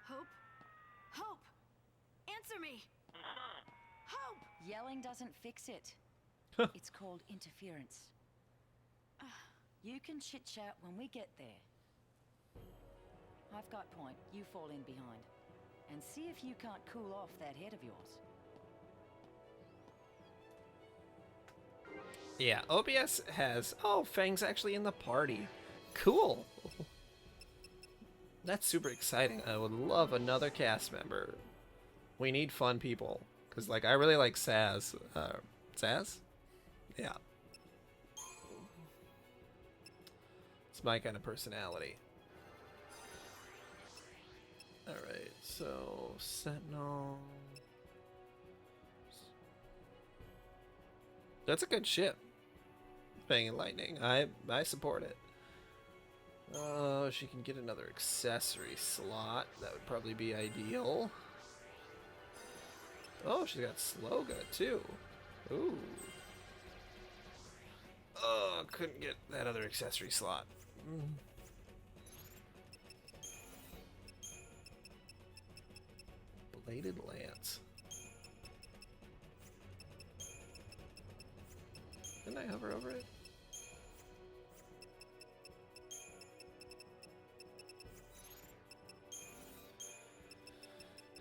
Hope? Hope! Answer me! Hope! Yelling doesn't fix it. It's called interference. You can chit-chat when we get there. I've got point. You fall in behind. And see if you can't cool off that head of yours. Yeah, OBS has... Oh, Fang's actually in the party. Cool. That's super exciting. I would love another cast member. We need fun people. Because, like, I really like Saz. Saz? Yeah. It's my kind of personality. Alright, so... Sentinel... That's a good ship. Fang and Lightning. I support it. Oh, she can get another accessory slot. That would probably be ideal. Oh, she's got Sloga too. Ooh. Oh, couldn't get that other accessory slot. Bladed Lance. Didn't I hover over it?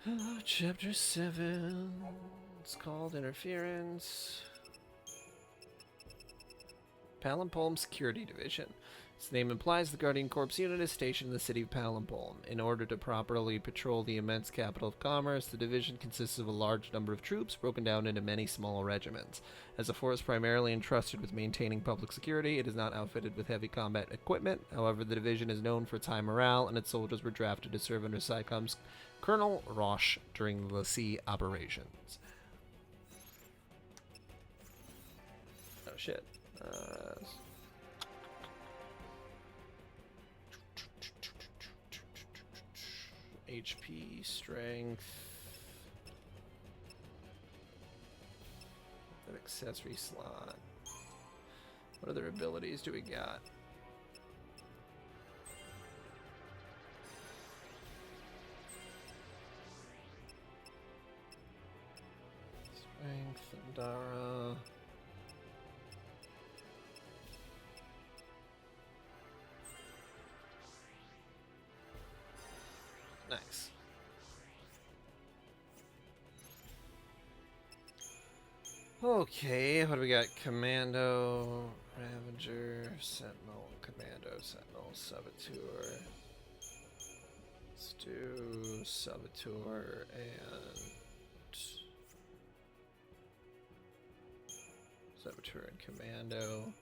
Oh, Chapter 7. It's called Interference. Palimpolm Security Division. Its name implies the Guardian Corps unit is stationed in the city of Palimpolm. In order to properly patrol the immense capital of commerce, the division consists of a large number of troops broken down into many small regiments. As a force primarily entrusted with maintaining public security, it is not outfitted with heavy combat equipment. However, the division is known for its high morale, and its soldiers were drafted to serve under SICOM's Colonel Roche during the Lassie operations. Oh shit. HP, strength. That accessory slot. What other abilities do we got? Strength, Andara. Nice. Okay, what do we got? Commando, Ravager, Sentinel, Commando, Sentinel, Saboteur. Let's do Saboteur and Saboteur and Commando.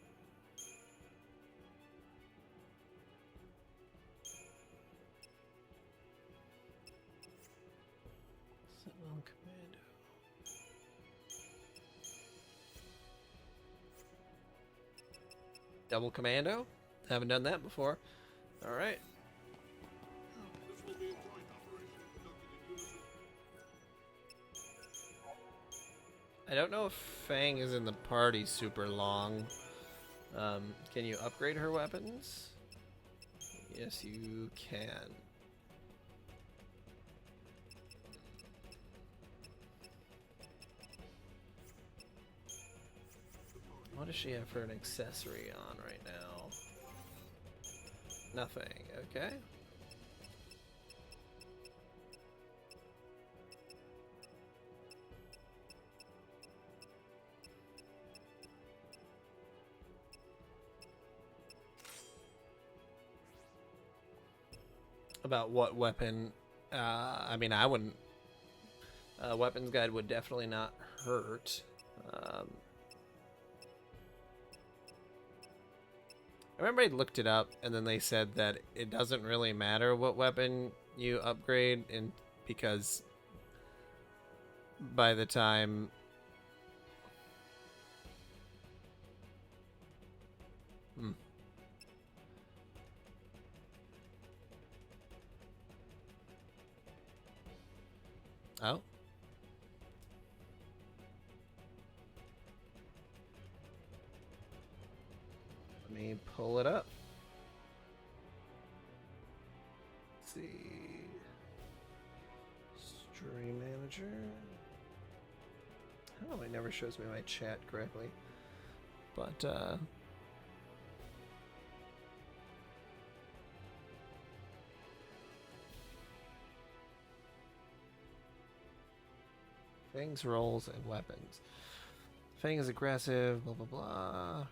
Sentinel, Commando. Double commando? Haven't done that before. Alright. I don't know if Fang is in the party super long. Can you upgrade her weapons? Yes, you can. What does she have for an accessory on right now? Nothing, okay. About what weapon? I mean, I wouldn't. Weapons guide would definitely not hurt. I remember I looked it up, and then they said that it doesn't really matter what weapon you upgrade, and because by the time Oh. Let me pull it up. Let's see. Stream manager. Oh, it never shows me my chat correctly. But, Fang's roles and weapons. Fang is aggressive, blah blah blah.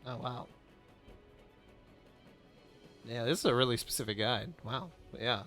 Oh wow. Yeah, this is a really specific guide. Wow. Yeah.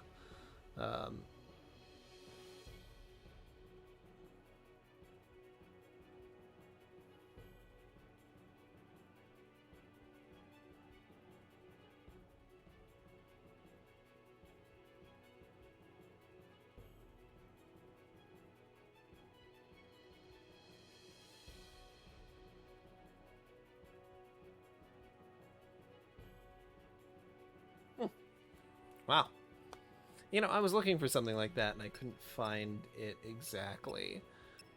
Wow. You know, I was looking for something like that and I couldn't find it exactly.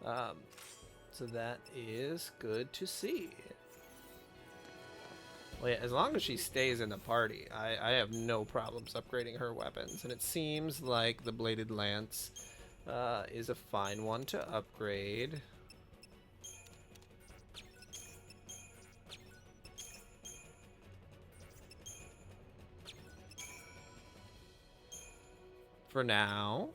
So that is good to see. Well, yeah, as long as she stays in the party, I have no problems upgrading her weapons. And it seems like the Bladed Lance is a fine one to upgrade. For now.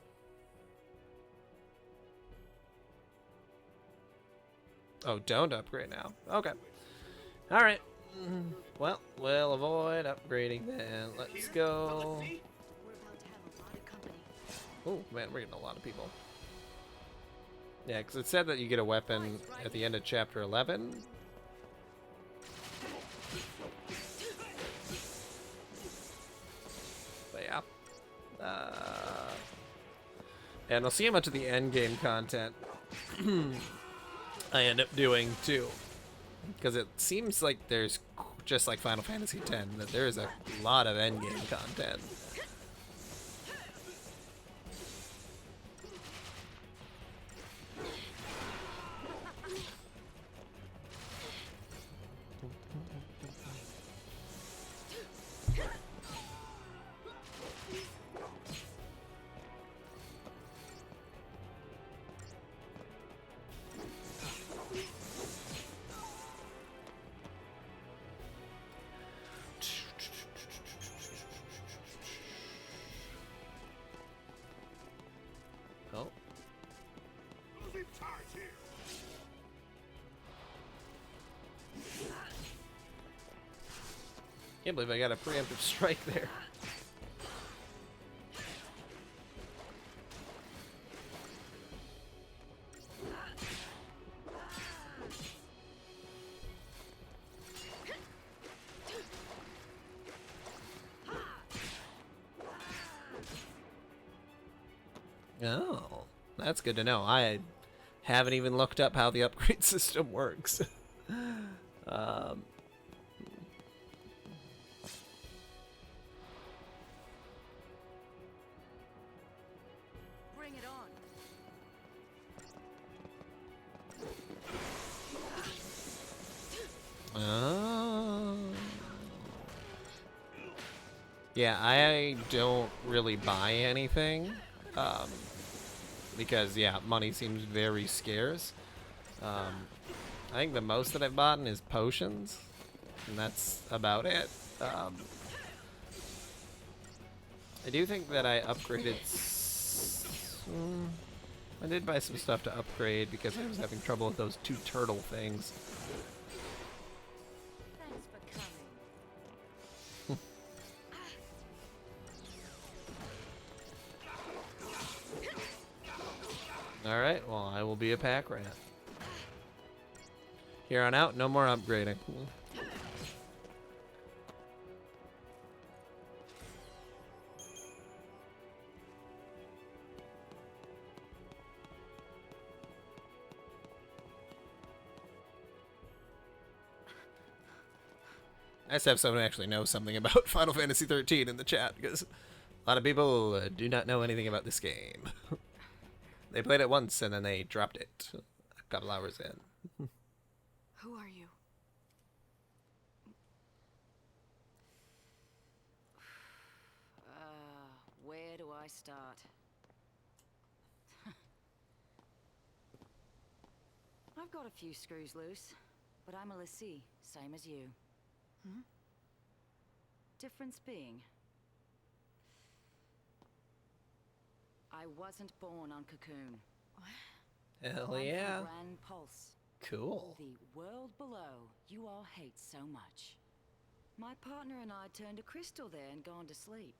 Oh, don't upgrade now. Okay. Alright. Well, we'll avoid upgrading then. Let's go. Oh, man, we're getting a lot of people. Yeah, because it said that you get a weapon at the end of Chapter 11. But yeah. And I'll see how much of the end game content I end up doing too, because it seems like there's, just like Final Fantasy X, that there is a lot of end game content. Oh. Can't believe I got a preemptive strike there. Oh, that's good to know. I Haven't even looked up how the upgrade system works. Bring it on. Yeah, I don't really buy anything, because, yeah, money seems very scarce. I think the most that I've bought is potions, and that's about it. I do think that I upgraded... I did buy some stuff to upgrade because I was having trouble with those 2 turtle things. Thanks for coming. Alright, well, I will be a pack rat. Here on out, no more upgrading. Nice to have someone who actually knows something about Final Fantasy XIII in the chat, because a lot of people do not know anything about this game. They played it once and then they dropped it a couple hours in. Who are you? Where do I start? I've got a few screws loose, but I'm a Lassie, same as you. Hmm? Difference being, I wasn't born on Cocoon. Hell I'm yeah. from Grand Pulse. Cool. The world below you all hate so much. My partner and I turned a crystal there and gone to sleep.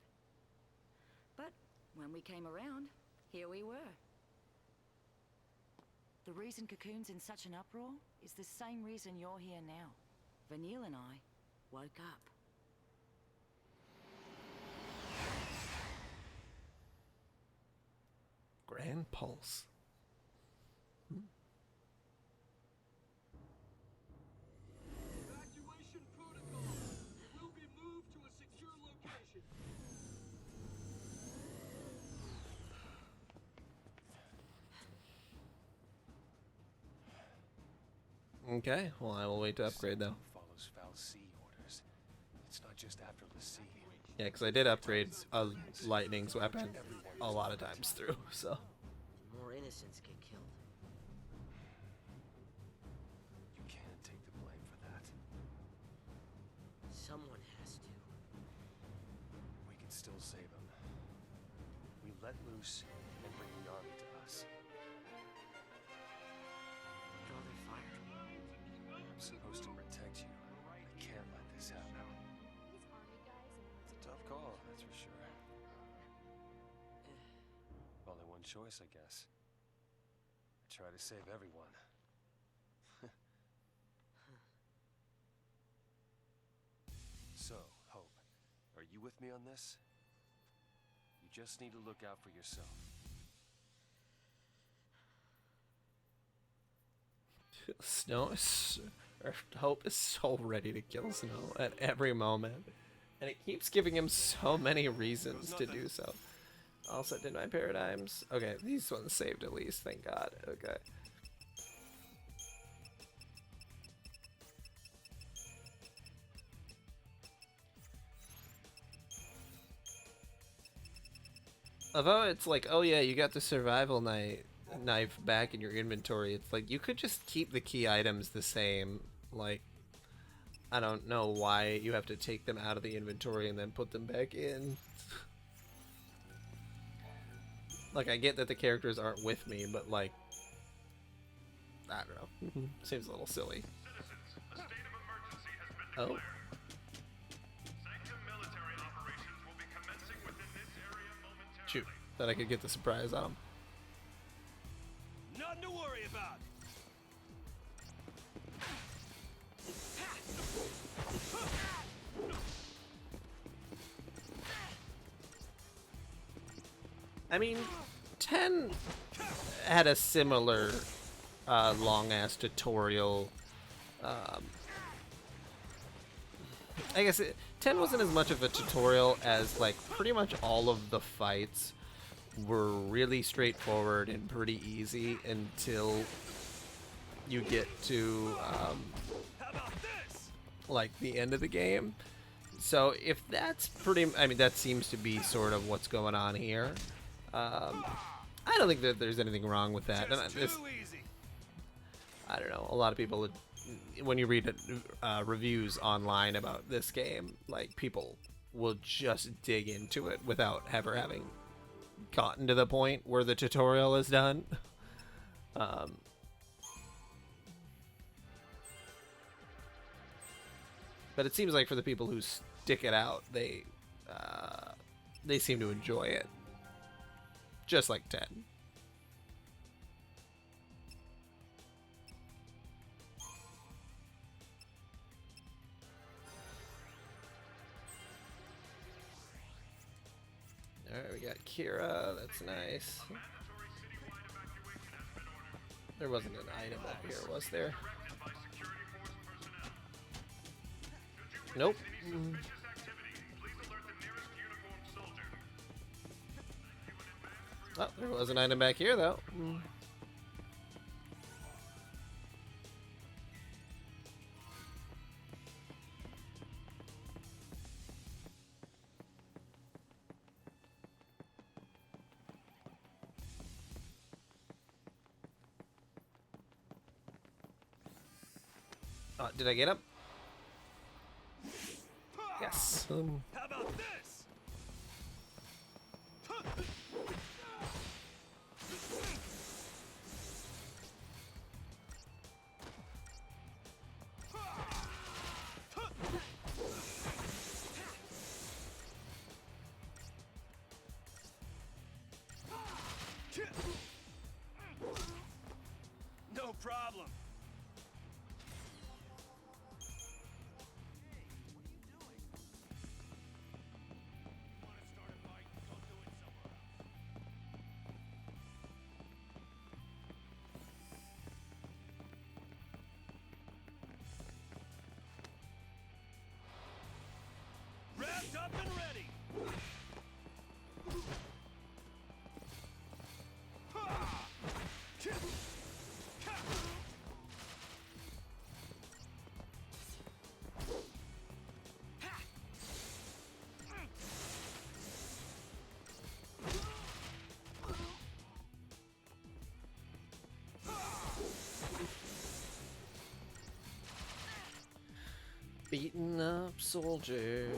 But when we came around, here we were. The reason Cocoon's in such an uproar is the same reason you're here now. Vanille and I woke up. Grand Pulse. Evacuation protocol. Will be moved to a secure location. Okay, well, I will wait to upgrade though. Follows Fal'Cie orders. It's not just after Lassie. Yeah, because I did upgrade a lightning's weapon a lot of times through, so. More innocents get killed. You can't take the blame for that. Someone has to. We can still save him. We let loose and bring the army to us. Draw their fire. I'm supposed to protect you. I can't let this happen. It's a tough call, that's for sure. Only one choice, I guess. I try to save everyone. So, Hope, are you with me on this? You just need to look out for yourself. Snow is, or Hope is so ready to kill Snow at every moment. And it keeps giving him so many reasons to do so. Also did my paradigms. Okay, these ones saved at least, thank God. Okay. Although it's like, oh yeah, you got the survival knife back in your inventory. It's like, you could just keep the key items the same. Like, I don't know why you have to take them out of the inventory and then put them back in. Like, I get that the characters aren't with me, but like, I don't know. Seems a little silly. Citizens, a state of emergency has been declared. Sanctum military operations will be commencing within this area momentarily. Shoot, thought I could get the surprise on him. Nothing to worry about. I mean, 10 had a similar long ass tutorial. I guess 10 wasn't as much of a tutorial as like pretty much all of the fights were really straightforward and pretty easy until you get to like the end of the game. So if that's pretty, I mean, that seems to be sort of what's going on here. I don't think that there's anything wrong with that. And I don't know. A lot of people, when you read reviews online about this game, like people will just dig into it without ever having gotten to the point where the tutorial is done. But it seems like for the people who stick it out, they seem to enjoy it, just like 10. Alright, we got Kira, that's nice. There wasn't an item up here, was there? Nope. Oh, there was an item back here, though. Did I get up? Yes. How about this? No problem. Wrapped up and ready. Beating up soldiers.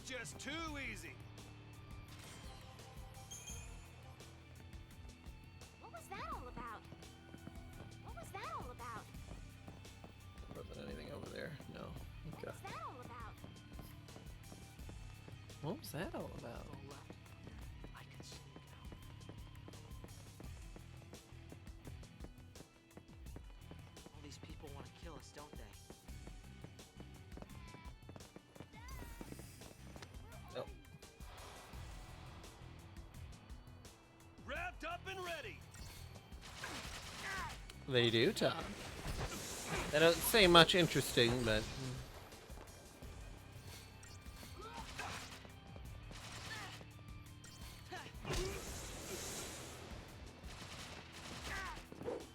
Just too easy. What was that all about? What was that all about? There wasn't anything over there. No. Okay. What was that all about? What was that all about? I can sneak out. All these people want to kill us, don't they? Nope. Wrapped up and ready. They do, Tom. They don't say much interesting, but...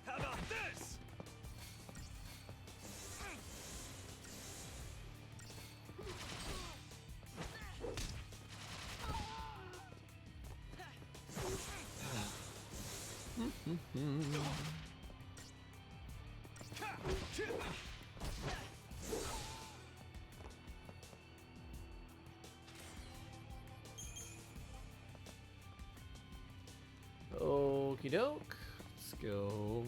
How about this? Okie doke. Let's go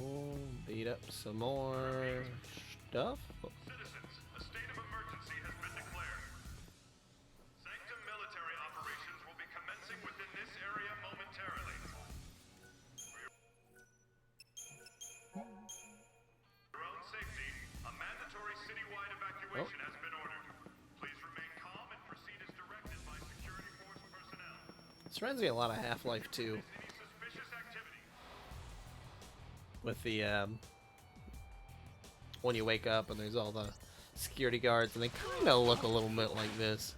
beat up some more stuff. Citizens, a state of emergency has been declared. Sanctum military operations will be commencing within this area momentarily. For your own safety, a mandatory citywide evacuation has been ordered. Please remain calm and proceed as directed by security force personnel. This reminds me a lot of Half-Life 2. Any suspicious activity? with the when you wake up and there's all the security guards, and they kind of look a little bit like this.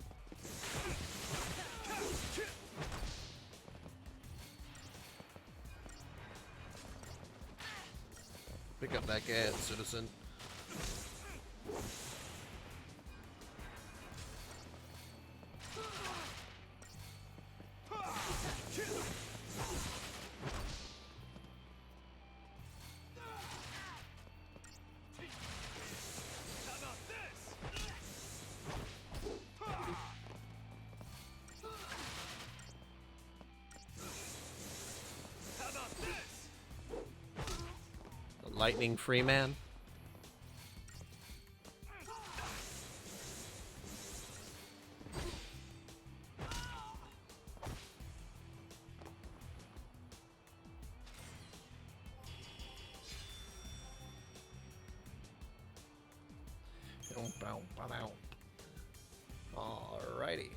Pick up that gas, citizen. Lightning free man. Alrighty.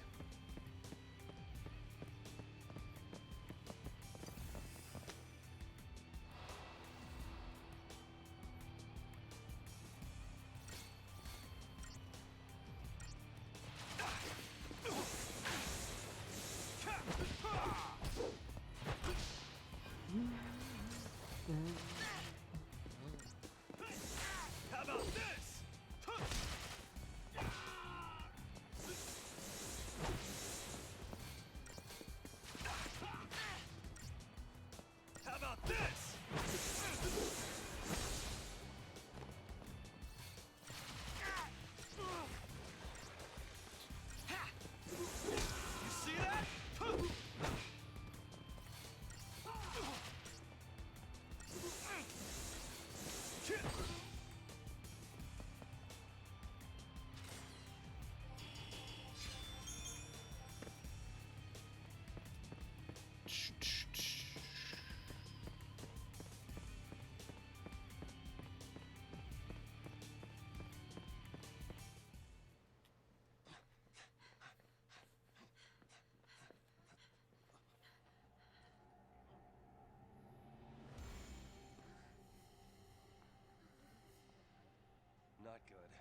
Not good.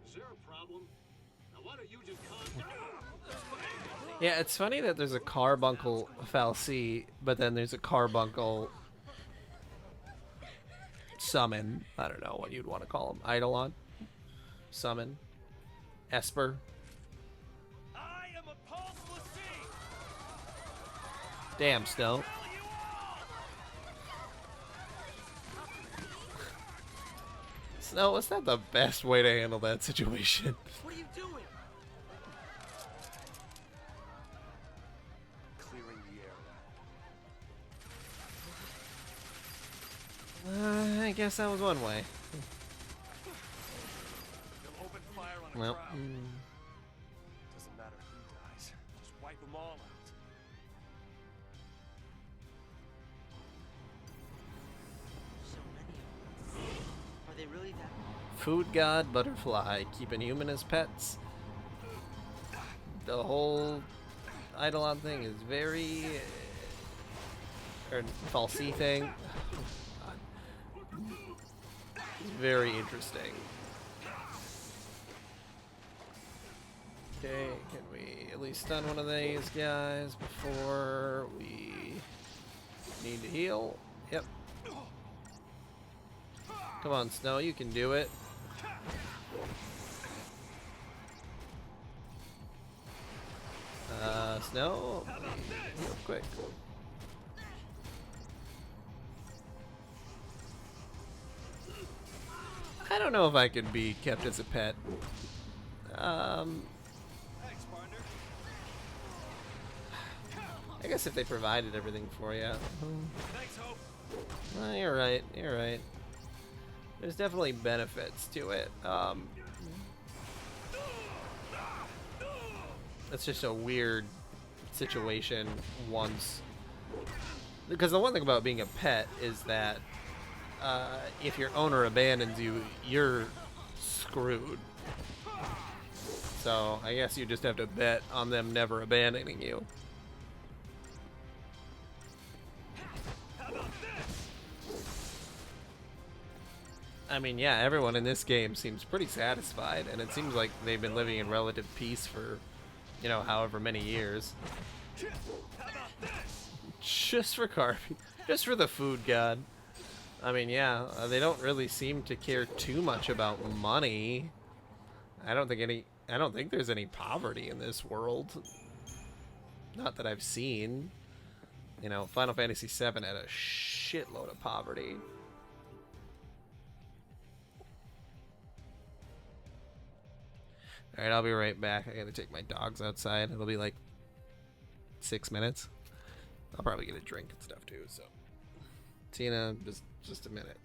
Is there a problem? Now why don't you just calm down? Yeah, it's funny that there's a carbuncle fal'Cie, but then there's a carbuncle summon. I don't know what you'd want to call him. Eidolon? Summon? Esper? I am a Pulse Lassie! Damn, Snow. Snow, was that the best way to handle that situation? What are you doing? Clearing the area. I guess that was one way. They'll open fire on a Well, crowd. Doesn't matter who dies. Just wipe them all out. So many of them. Are they really that? food god, butterfly, keeping human as pets. The whole Eidolon thing is very... or fal'Cie thing. Very interesting. Okay, can we at least stun one of these guys before we need to heal? Yep. Come on, Snow, you can do it. Snow, real quick. I don't know if I could be kept as a pet. I guess if they provided everything for you. Thanks, Hope. You're right. You're right. There's definitely benefits to it. It's just a weird situation once. Because the one thing about being a pet is that if your owner abandons you, you're screwed. So I guess you just have to bet on them never abandoning you. I mean, yeah, everyone in this game seems pretty satisfied, and it seems like they've been living in relative peace for, you know, however many years. Just for carving. Just for the food god. I mean, yeah, they don't really seem to care too much about money. I don't think there's any poverty in this world. Not that I've seen. You know, Final Fantasy VII had a shitload of poverty. Alright, I'll be right back. I gotta take my dogs outside. It'll be like 6 minutes. I'll probably get a drink and stuff too, so. Tina, just a minute.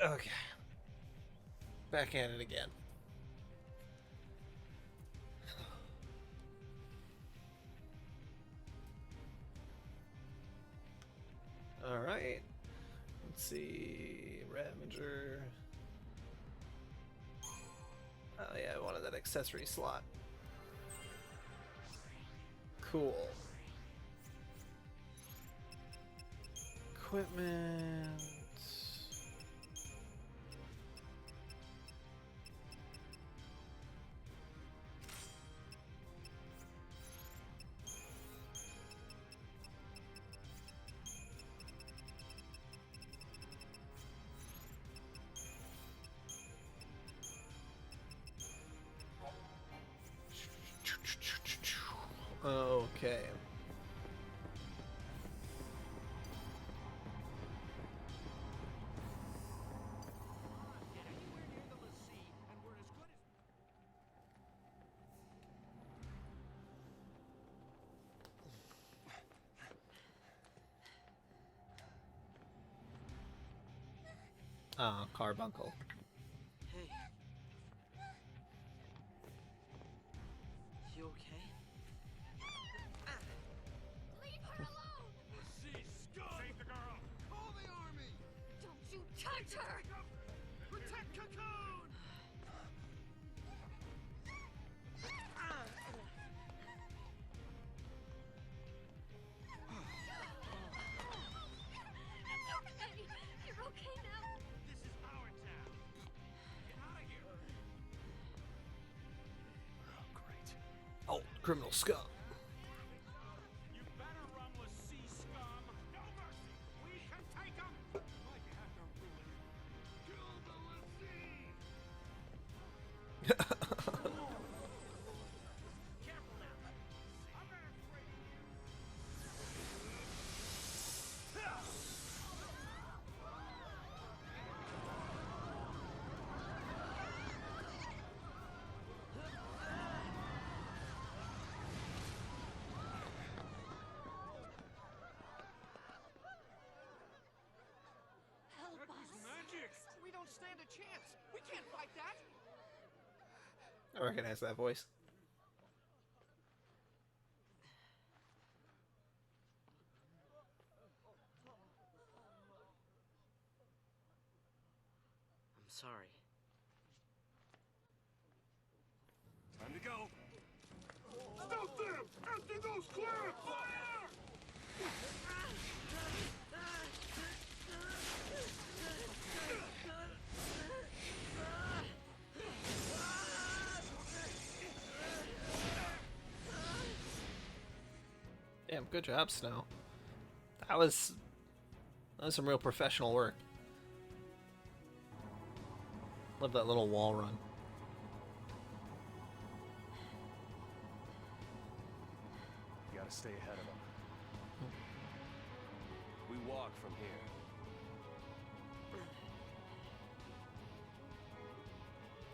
Okay. Back at it again. Alright. Let's see. Ravager. Oh yeah, I wanted that accessory slot. Cool. Equipment. Okay. Ah, carbuncle. Hey. You okay? Leave her alone! Save the girl! Call the army! Don't you touch her! Protect Cocoon! It's okay! You're okay now! This is our town. Get out of here! Oh, great. Oh, criminal scum. You better run, Lassie scum! No mercy! We can take them! Why'd you have to ruin it? Kill the Lassie! Careful now! I'm not afraid of you! Help That was us! magic! We don't stand a chance! We can't fight that! I recognize that voice. I'm sorry. Time to go. Stop them! Empty those clips! Fire! Damn, good job, Snow. That was some real professional work. Love that little wall run. You gotta stay ahead of them. We walk from here.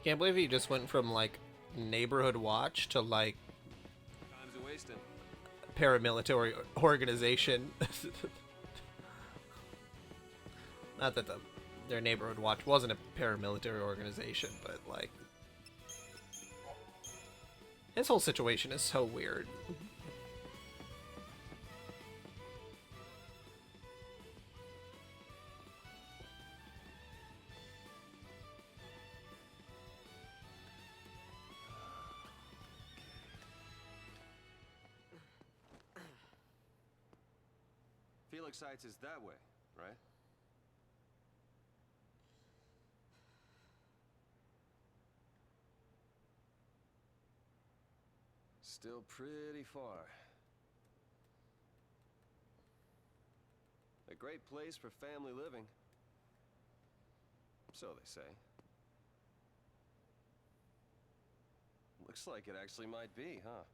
Can't believe he just went from like neighborhood watch to like Time's a wasting. paramilitary organization. Not that their neighborhood watch wasn't a paramilitary organization, but like his whole situation is so weird. Felix Heights is that way, right? Still pretty far. A great place for family living. So they say. Looks like it actually might be, huh?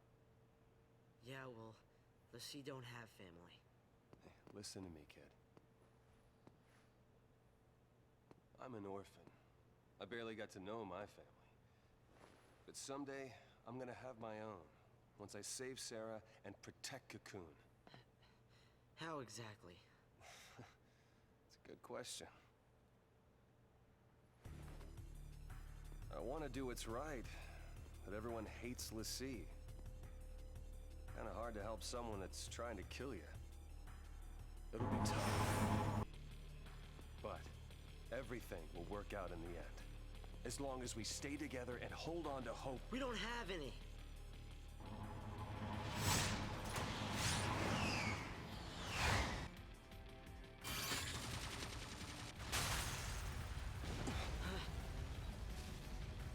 Yeah, well, Lassie don't have family. Hey, listen to me, kid. I'm an orphan. I barely got to know my family. But someday, I'm gonna have my own. Once I save Sarah and protect Cocoon. How exactly? It's a good question. I want to do what's right, but everyone hates l'Cie. Kind of hard to help someone that's trying to kill you. It'll be tough. But everything will work out in the end. As long as we stay together and hold on to hope. We don't have any.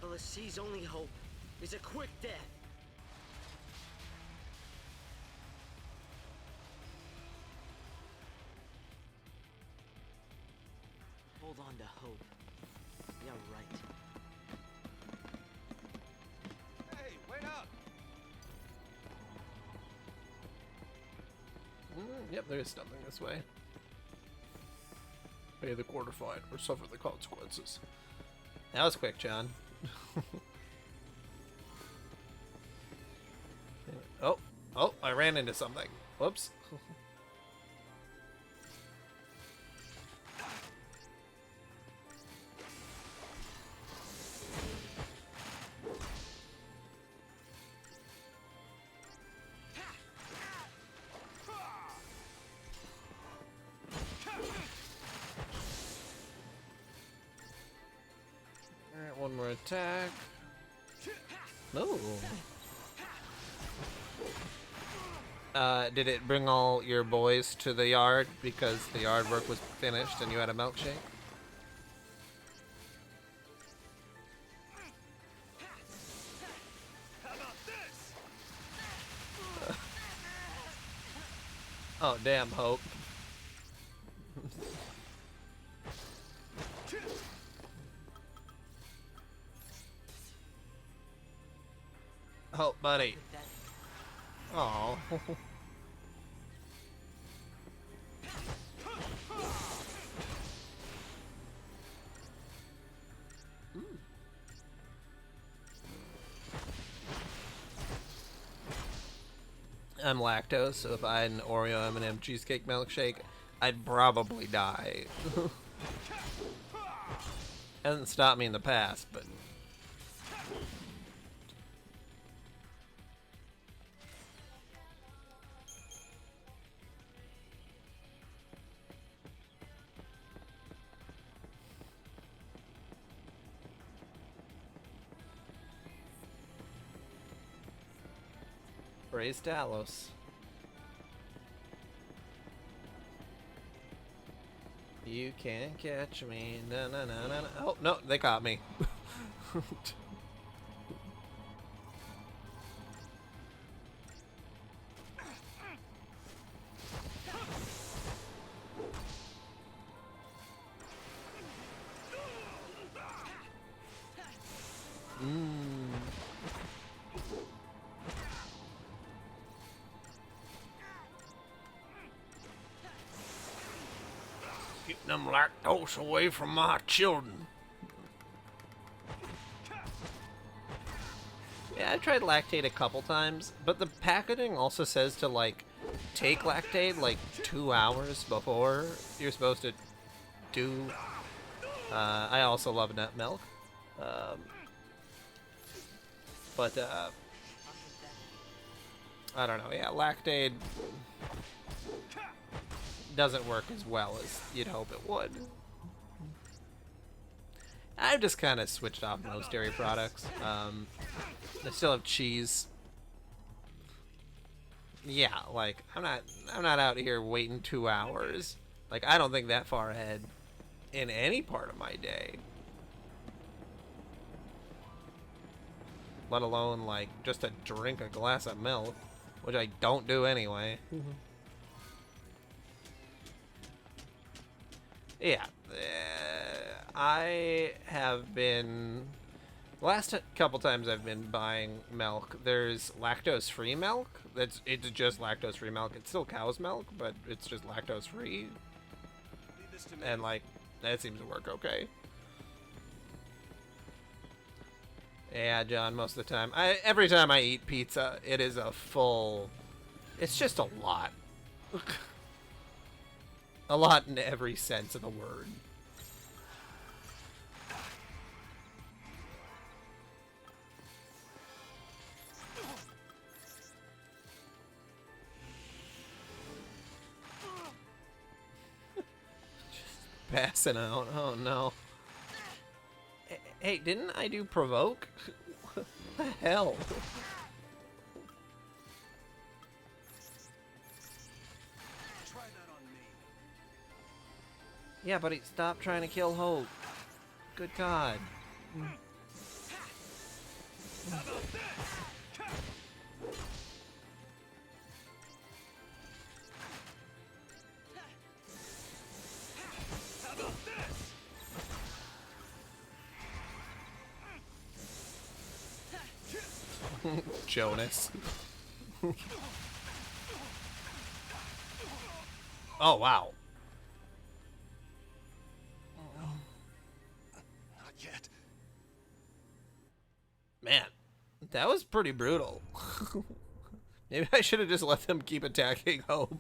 The l'Cie's only hope is a quick death. Hold on to hope. Yeah, right. Hey, wait up! Yep, there is something this way. Pay the quarter fine or suffer the consequences. That was quick, John. Oh, I ran into something. Whoops. Alright, one more attack. No. Did it bring all your boys to the yard because the yard work was finished and you had a milkshake? How about this? Oh, damn, Hope. Oh, buddy. Oh. I'm lactose, so if I had an Oreo M&M cheesecake milkshake, I'd probably die. Hasn't stopped me in the past, but praise Talos. You can't catch me. Na na na na. Oh no, they caught me. Keep them lactose away from my children. Yeah, I tried lactate a couple times, but the packaging also says to like take lactate like 2 hours before you're supposed to do. I also love nut milk, but I don't know. Yeah, lactate doesn't work as well as you'd hope it would. I've just kind of switched off most dairy products. I still have cheese. Yeah, like I'm not out here waiting 2 hours. Like I don't think that far ahead in any part of my day. Let alone like just to drink a glass of milk, which I don't do anyway. Yeah, I have been. The last couple times I've been buying milk, there's lactose-free milk. It's just lactose-free milk. It's still cow's milk, but it's just lactose-free. And like that seems to work okay. Yeah, John. Most of the time, every time I eat pizza, it is a full. It's just a lot. A lot in every sense of the word. passing out. Oh no. Hey, didn't I do provoke? What the hell? Try that on me. Yeah, buddy, stop trying to kill Hope. Good God. How about this? How about this? Jonas. Oh, wow. Not yet. Man, that was pretty brutal. Maybe I should have just let them keep attacking Hope.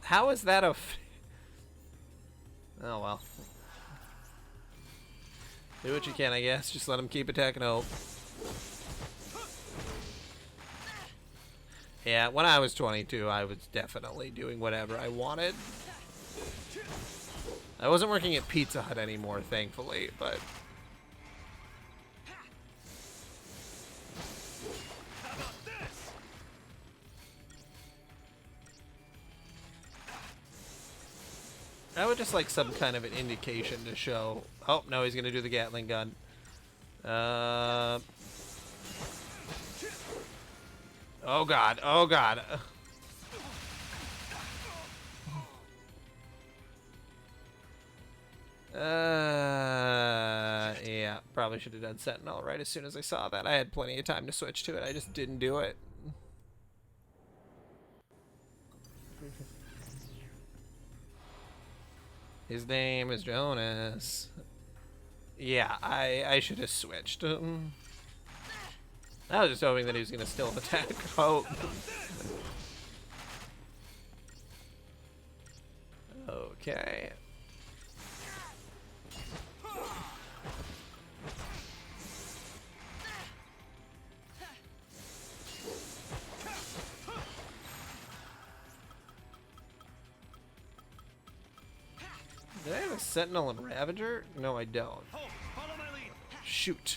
How is that a... Oh, well. Do what you can, I guess. Just let them keep attacking Hope. Yeah, when I was 22, I was definitely doing whatever I wanted. I wasn't working at Pizza Hut anymore, thankfully, but... How about this? I would just like some kind of an indication to show... Oh, no, he's gonna do the Gatling gun. Oh god, oh god. Yeah, probably should have done Sentinel right as soon as I saw that. I had plenty of time to switch to it, I just didn't do it. His name is Jonas. Yeah, I should have switched. I was just hoping that he was gonna still attack Hope. Okay. Did I have a Sentinel and Ravager? No, I don't. Follow my lead. Shoot.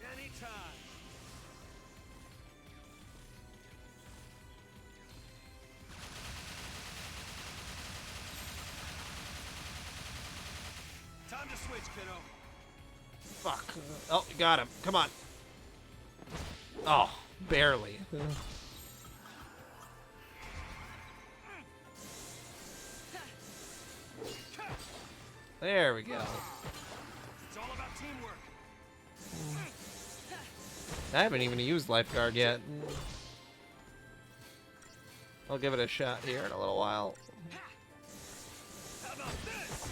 Anytime. Time to switch, kiddo. Fuck. Oh, you got him. Come on. Oh, barely. There we go. It's all about teamwork. I haven't even used Lifeguard yet. I'll give it a shot here in a little while. How about this?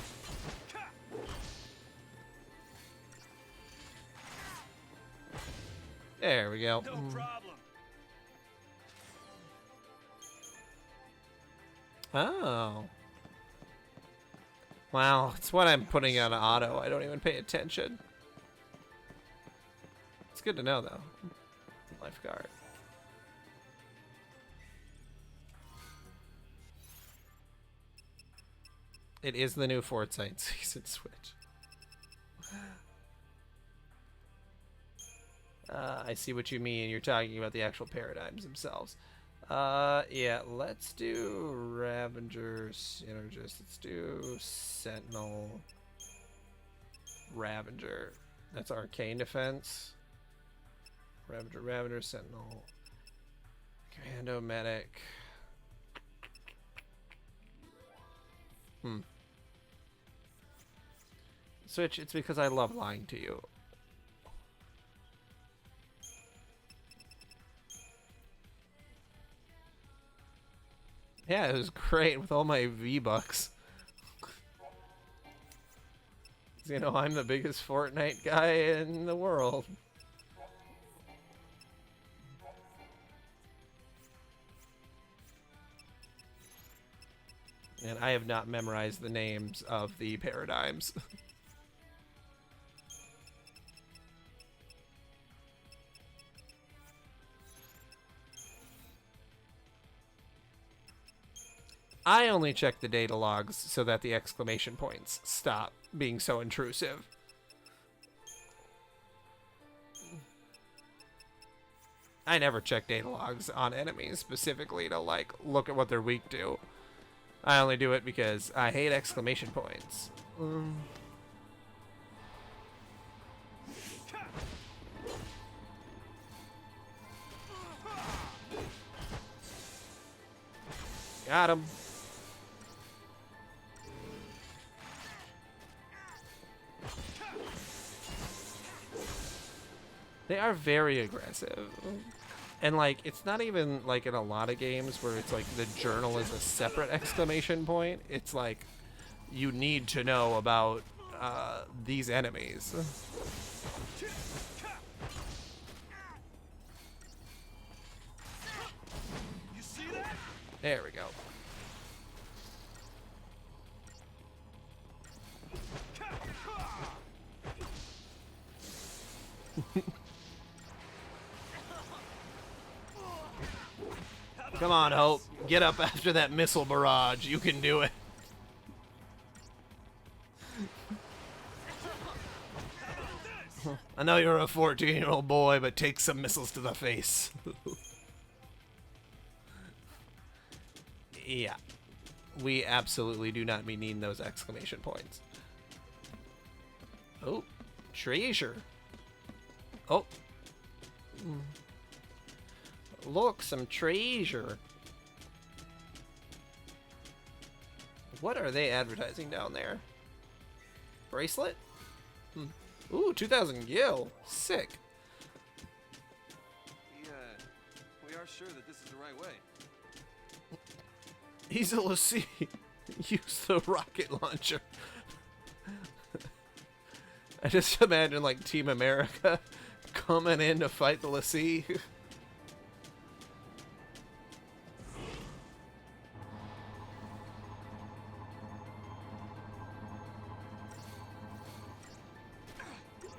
There we go. No problem. Oh. Wow, it's what I'm putting on auto. I don't even pay attention. It's good to know, though. Lifeguard. It is the new Fortnite season switch. I see what you mean. You're talking about the actual paradigms themselves. Yeah, let's do Ravager, Synergist. Let's do Sentinel, Ravager. That's Arcane Defense. Ravager, Sentinel, Commando, Medic. Switch, it's because I love lying to you. Yeah, it was great with all my V-Bucks. You know, I'm the biggest Fortnite guy in the world. And I have not memorized the names of the paradigms. I only check the data logs so that the exclamation points stop being so intrusive. I never check data logs on enemies specifically to, like, look at what they're weak to. I only do it because I hate exclamation points. Got him. They are very aggressive. And, like, it's not even, like, in a lot of games where it's, like, the journal is a separate exclamation point. It's, like, you need to know about these enemies. You see that? There we go. Come on, Hope. Get up after that missile barrage. You can do it. I know you're a 14-year-old boy, but take some missiles to the face. Yeah. We absolutely do not be needing those exclamation points. Oh, treasure. Oh. Look, some treasure. What are they advertising down there? Bracelet? Ooh, 2,000 gil. Sick. We are sure that this is the right way. Easy to see. Use the rocket launcher. I just imagine, like, Team America coming in to fight the Lassie.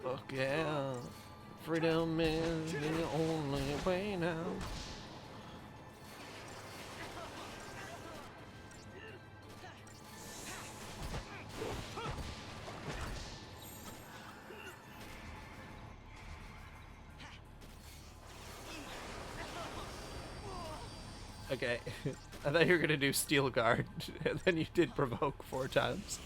Fuck yeah. Freedom is the only way now. Okay, I thought you were gonna do Steel Guard, and then you did Provoke 4 times.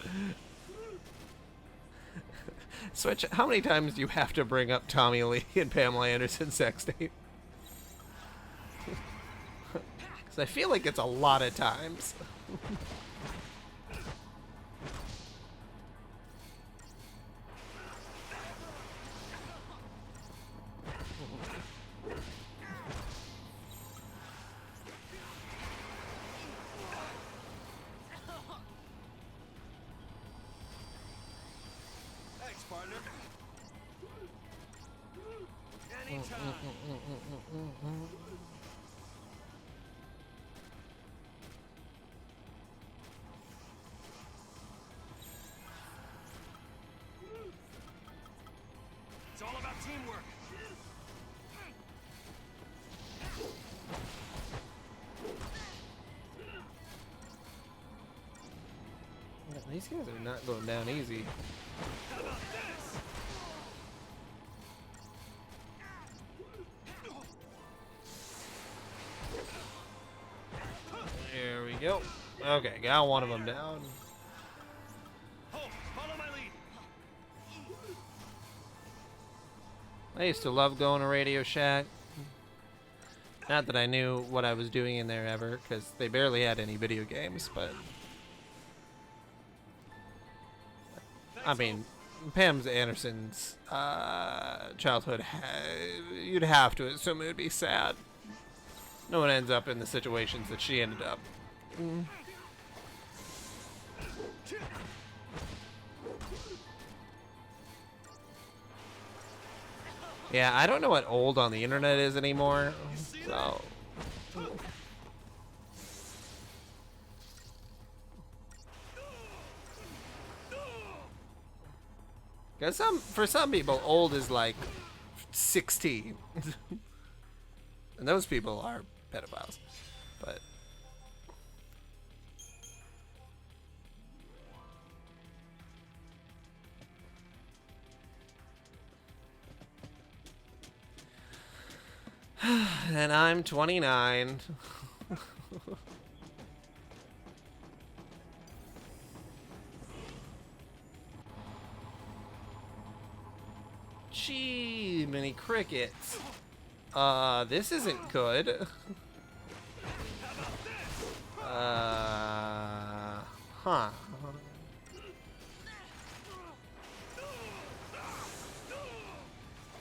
Switch, how many times do you have to bring up Tommy Lee and Pamela Anderson's sex tape? Because I feel like it's a lot of times. Thanks, partner. Anytime. It's all about teamwork. These guys are not going down easy. How about this? There we go. Okay, got one of them down. Hope, follow my lead. I used to love going to Radio Shack. Not that I knew what I was doing in there ever, because they barely had any video games, but... I mean, Pam Anderson's childhood, you'd have to assume it would be sad. No one ends up in the situations that she ended up. Yeah, I don't know what old on the internet is anymore, so... Cause for some people, old is like 16, and those people are pedophiles. But And I'm 29. Gee, many crickets. This isn't good. Huh.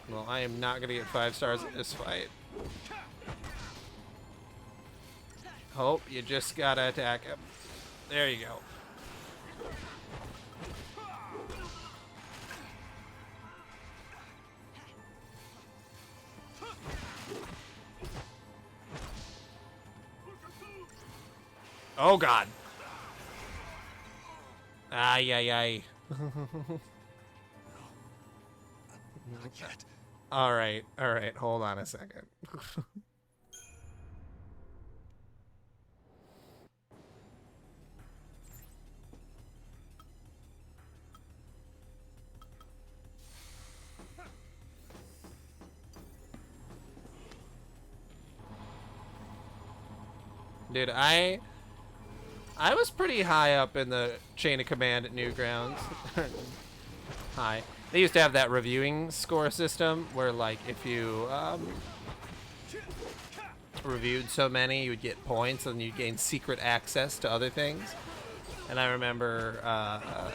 Well, I am not gonna get 5 stars in this fight. Hope you just gotta attack him. There you go. Oh god. Ay, ay, ay. Not yet. Alright, hold on a second. Dude, I was pretty high up in the chain of command at Newgrounds. Hi. They used to have that reviewing score system where, like, if you reviewed so many, you would get points and you'd gain secret access to other things. And I remember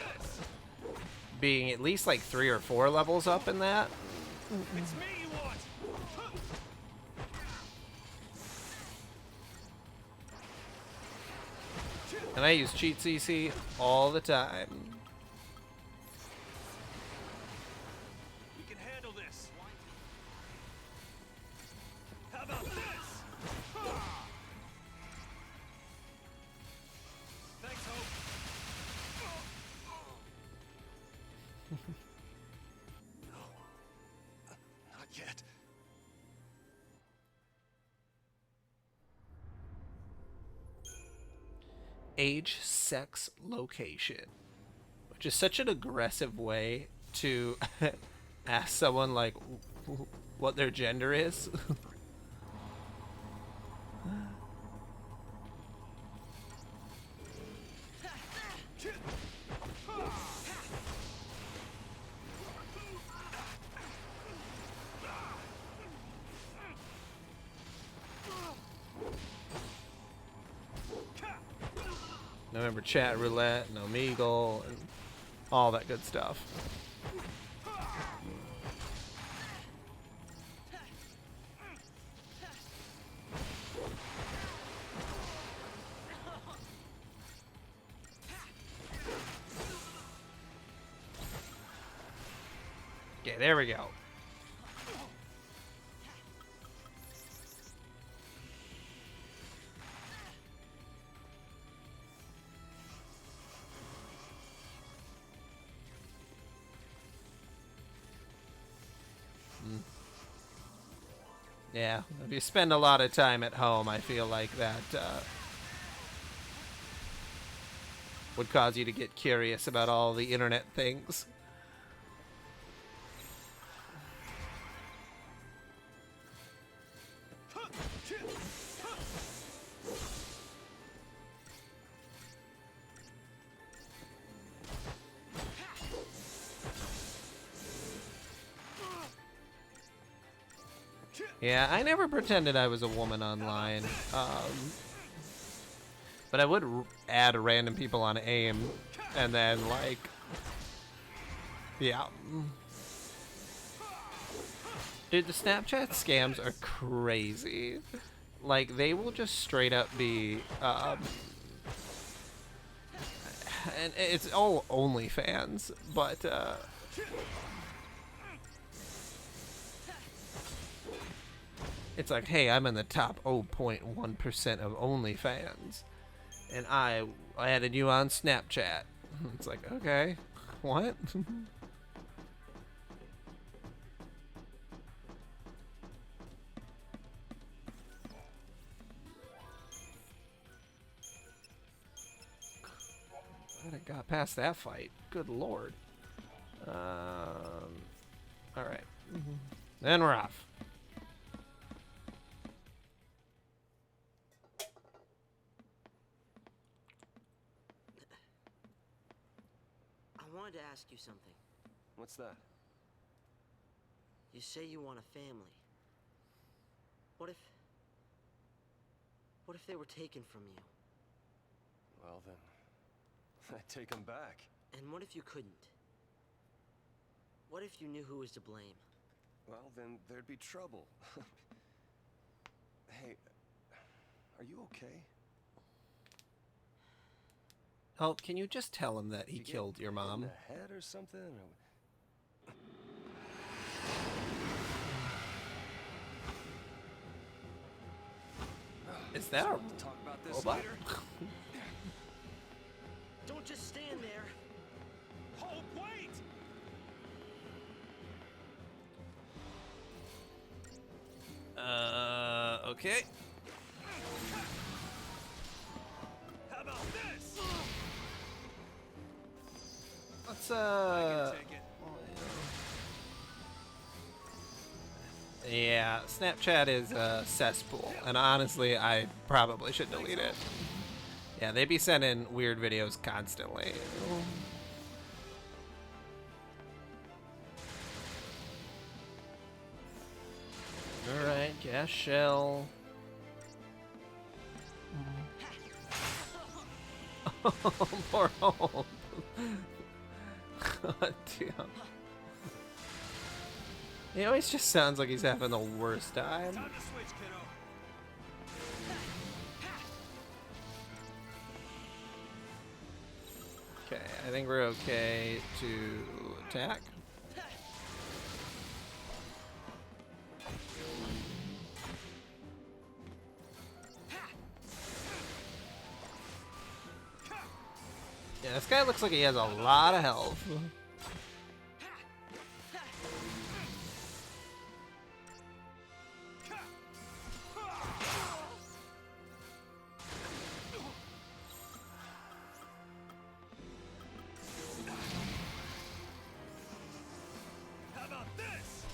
being at least like 3 or 4 levels up in that. It's me you want. And I use cheat CC all the time. We can handle this. How about this? Thanks, Hope. Not yet. Age, sex, location. Which is such an aggressive way to ask someone, like, what their gender is. Remember chat roulette, no Omegle, and all that good stuff. Okay, there we go. Yeah, if you spend a lot of time at home, I feel like that would cause you to get curious about all the internet things. Yeah, I never pretended I was a woman online. But I would add random people on AIM, and then, like, yeah. Dude, the Snapchat scams are crazy. Like, they will just straight up be, and it's all OnlyFans, but, it's like, hey, I'm in the top 0.1% of OnlyFans, and I added you on Snapchat. It's like, okay, what? I got past that fight. Good lord. All right. Then we're off. wanted to ask you something. What's that? You say you want a family. What if they were taken from you? Well, then, I'd take them back. And what if you couldn't? What if you knew who was to blame? Well, then there'd be trouble. Hey, are you okay? Oh, can you just tell him that he You get killed your hit in mom? the head or something? Is that a We'll talk about this robot? later. Don't just stand there. Hold, wait! Okay. How about this? Let's, Take it. Yeah, Snapchat is a cesspool, and honestly, I probably should delete it. Yeah, they be sending weird videos constantly. Alright, gas shell. Oh, poor Hope. God damn. He always just sounds like he's having the worst time. Time to switch, kiddo. Okay, I think we're okay to attack. Yeah, this guy looks like he has a lot of health. How about this?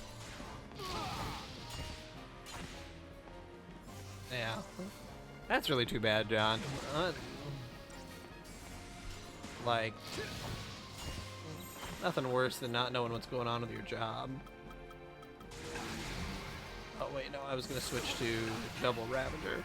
Yeah. That's really too bad, John. Like, nothing worse than not knowing what's going on with your job. Oh wait, no, I was gonna switch to double Ravager.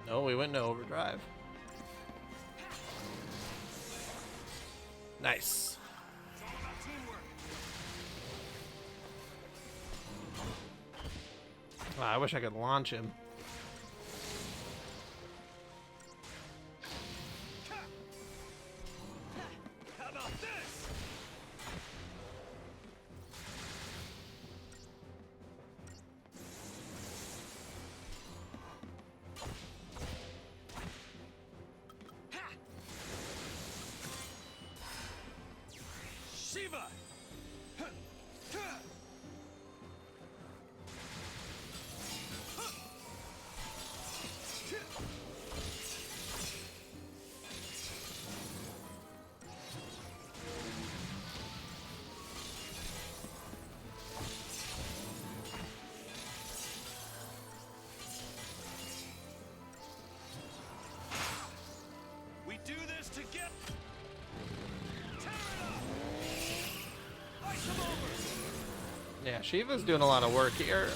No, we went into overdrive. Nice. It's all about teamwork. I wish I could launch him. How about this? Shiva! We do this together. Tear it up. Ice them over. Yeah, Shiva's doing a lot of work here.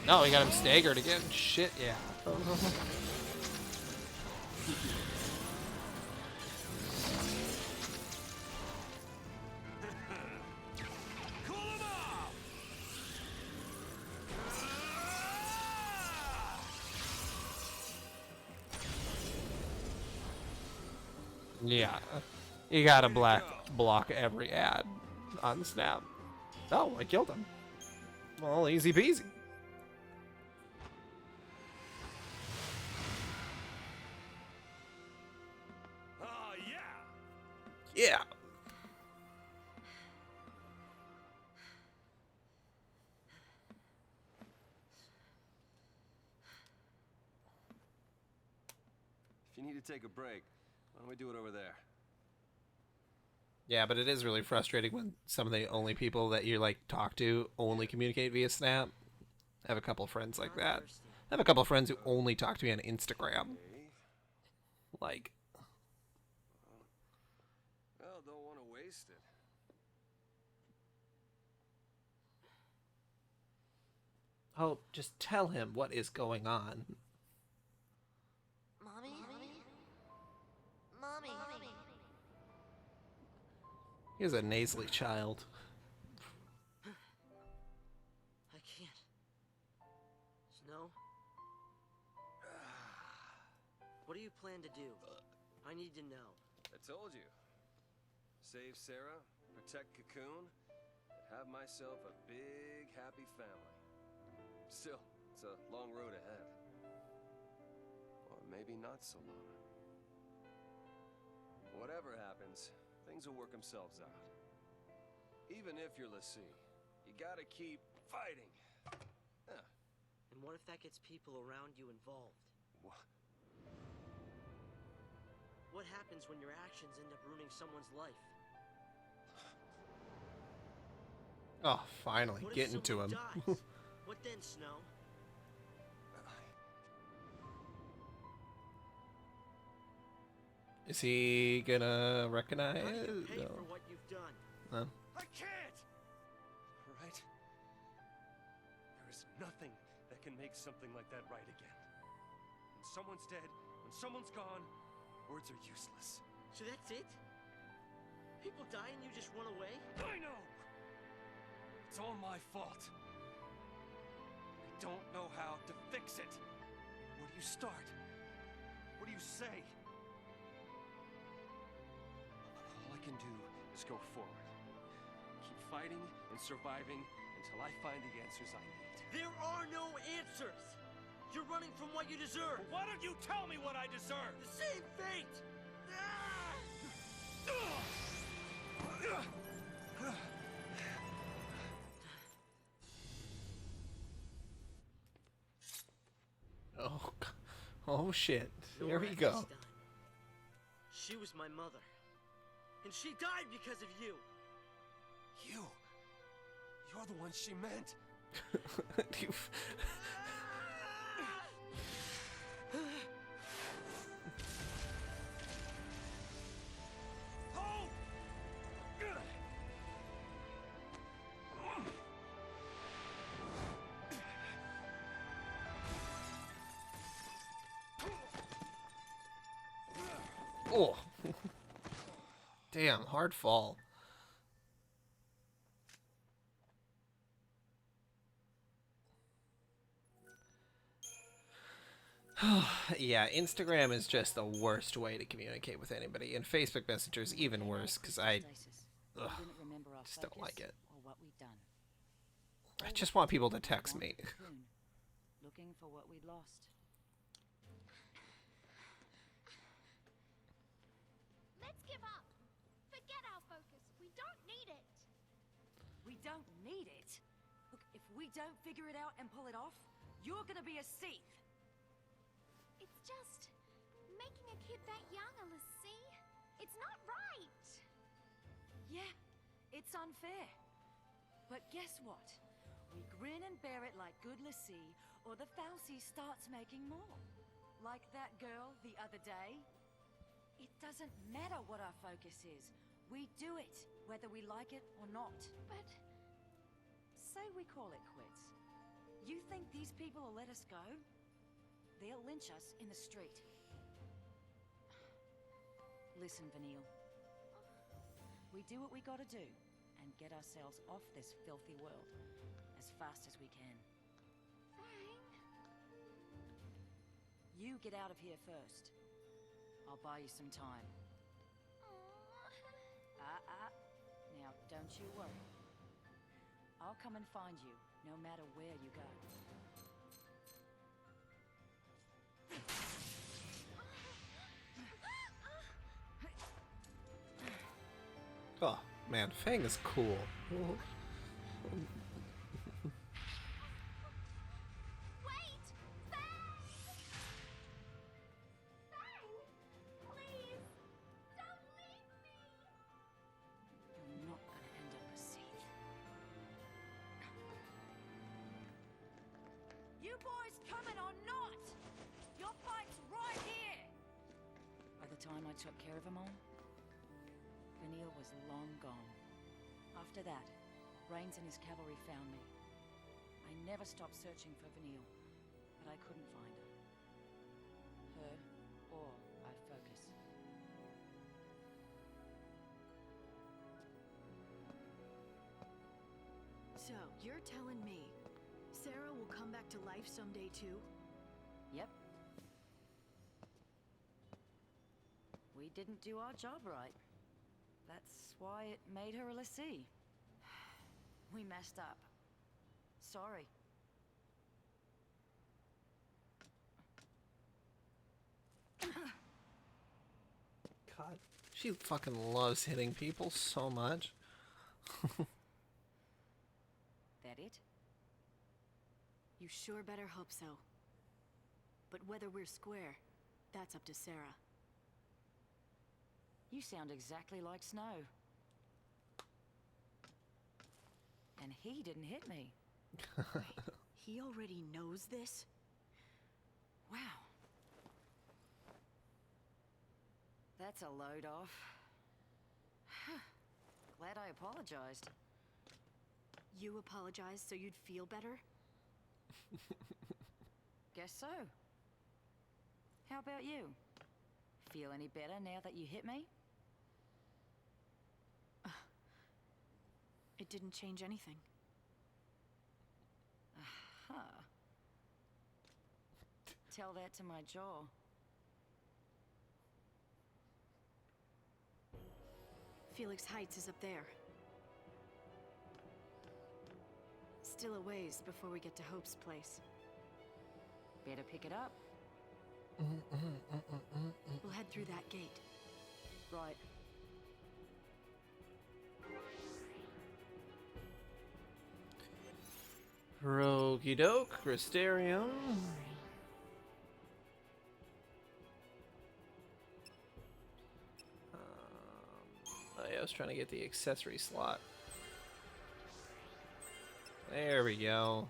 No, we got him staggered again. Shit, yeah. Cool 'em off. Yeah. You gotta block every ad on Snap. Oh, I killed him. Well, easy peasy. Oh, yeah. Yeah. you need to take a break, why don't we do it over there? Yeah, but it is really frustrating when some of the only people that you like talk to only communicate via Snap. I have a couple friends like that. I have a couple friends who only talk to me on Instagram. Okay. Like, Well, don't want to waste it. oh, just tell him what is going on. Mommy? Mommy? He is a nasally child. I can't. Snow? What do you plan to do? I need to know. I told you. Save Sarah, protect Cocoon, and have myself a big, happy family. Still, it's a long road ahead. Or maybe not so long. Whatever happens, things will work themselves out. Even if you're LaCie, you gotta keep fighting. Yeah. And what if that gets people around you involved? What? What happens when your actions end up ruining someone's life? Oh, finally, What if getting to someone him. dies? What then, Snow? Is he gonna recognize? How do you pay No. for what you've done? No. I can't! Right? There is nothing that can make something like that right again. When someone's dead, when someone's gone, words are useless. So that's it? People die and you just run away? I know! It's all my fault. I don't know how to fix it. Where do you start? What do you say? All I can do is go forward. Keep fighting and surviving until I find the answers I need. There are no answers! You're running from what you deserve! Well, why don't you tell me what I deserve? The same fate! Oh, oh shit. Here Nora we go. Einstein. She was my mother. And she died because of you! You're the one she meant. Oh. Damn, hard fall. Yeah, Instagram is just the worst way to communicate with anybody, and Facebook Messenger is even worse because I just don't like it. I just want people to text me. Looking for what we lost. Let's give up. Forget our focus. We don't need it. We don't need it? Look, if we don't figure it out and pull it off, you're gonna be a Seath. It's just making a kid that young, LaCie. It's not right. Yeah, it's unfair. But guess what? We grin and bear it like good LaCie, or the Falsey starts making more. Like that girl the other day. It doesn't matter what our focus is. We do it, whether we like it or not. But say we call it quits. You think these people will let us go? They'll lynch us in the street. Listen, Vanille. We do what we gotta do and get ourselves off this filthy world as fast as we can. Fang. You get out of here first. I'll buy you some time. Now, don't you worry. I'll come and find you, no matter where you go. Oh, man, Fang is cool. Wait! Fang! Fang! you boys coming or not? Your fight's right here! By the time I took care of them all, Vanille was long gone. After that, Rains and his cavalry found me. I never stopped searching for Vanille, but I couldn't find her. Her or our focus. So, you're telling me Sarah will come back to life someday too? Yep. We didn't do our job right. That's why it made her a lessee. We messed up. Sorry. God, she fucking loves hitting people so much. That it? You sure better hope so. But whether we're square, that's up to Sarah. You sound exactly like Snow. And he didn't hit me. Wait, he already knows this? Wow. That's a load off. Glad I apologized. You apologized so you'd feel better? Guess so. How about you? Feel any better now that you hit me? It didn't change anything. Huh. Tell that to my jaw. Felix Heights is up there. Still a ways before we get to Hope's place. Better pick it up. We'll head through that gate. Right. Roky doke, Crystarium. Oh yeah, I was trying to get the accessory slot. There we go.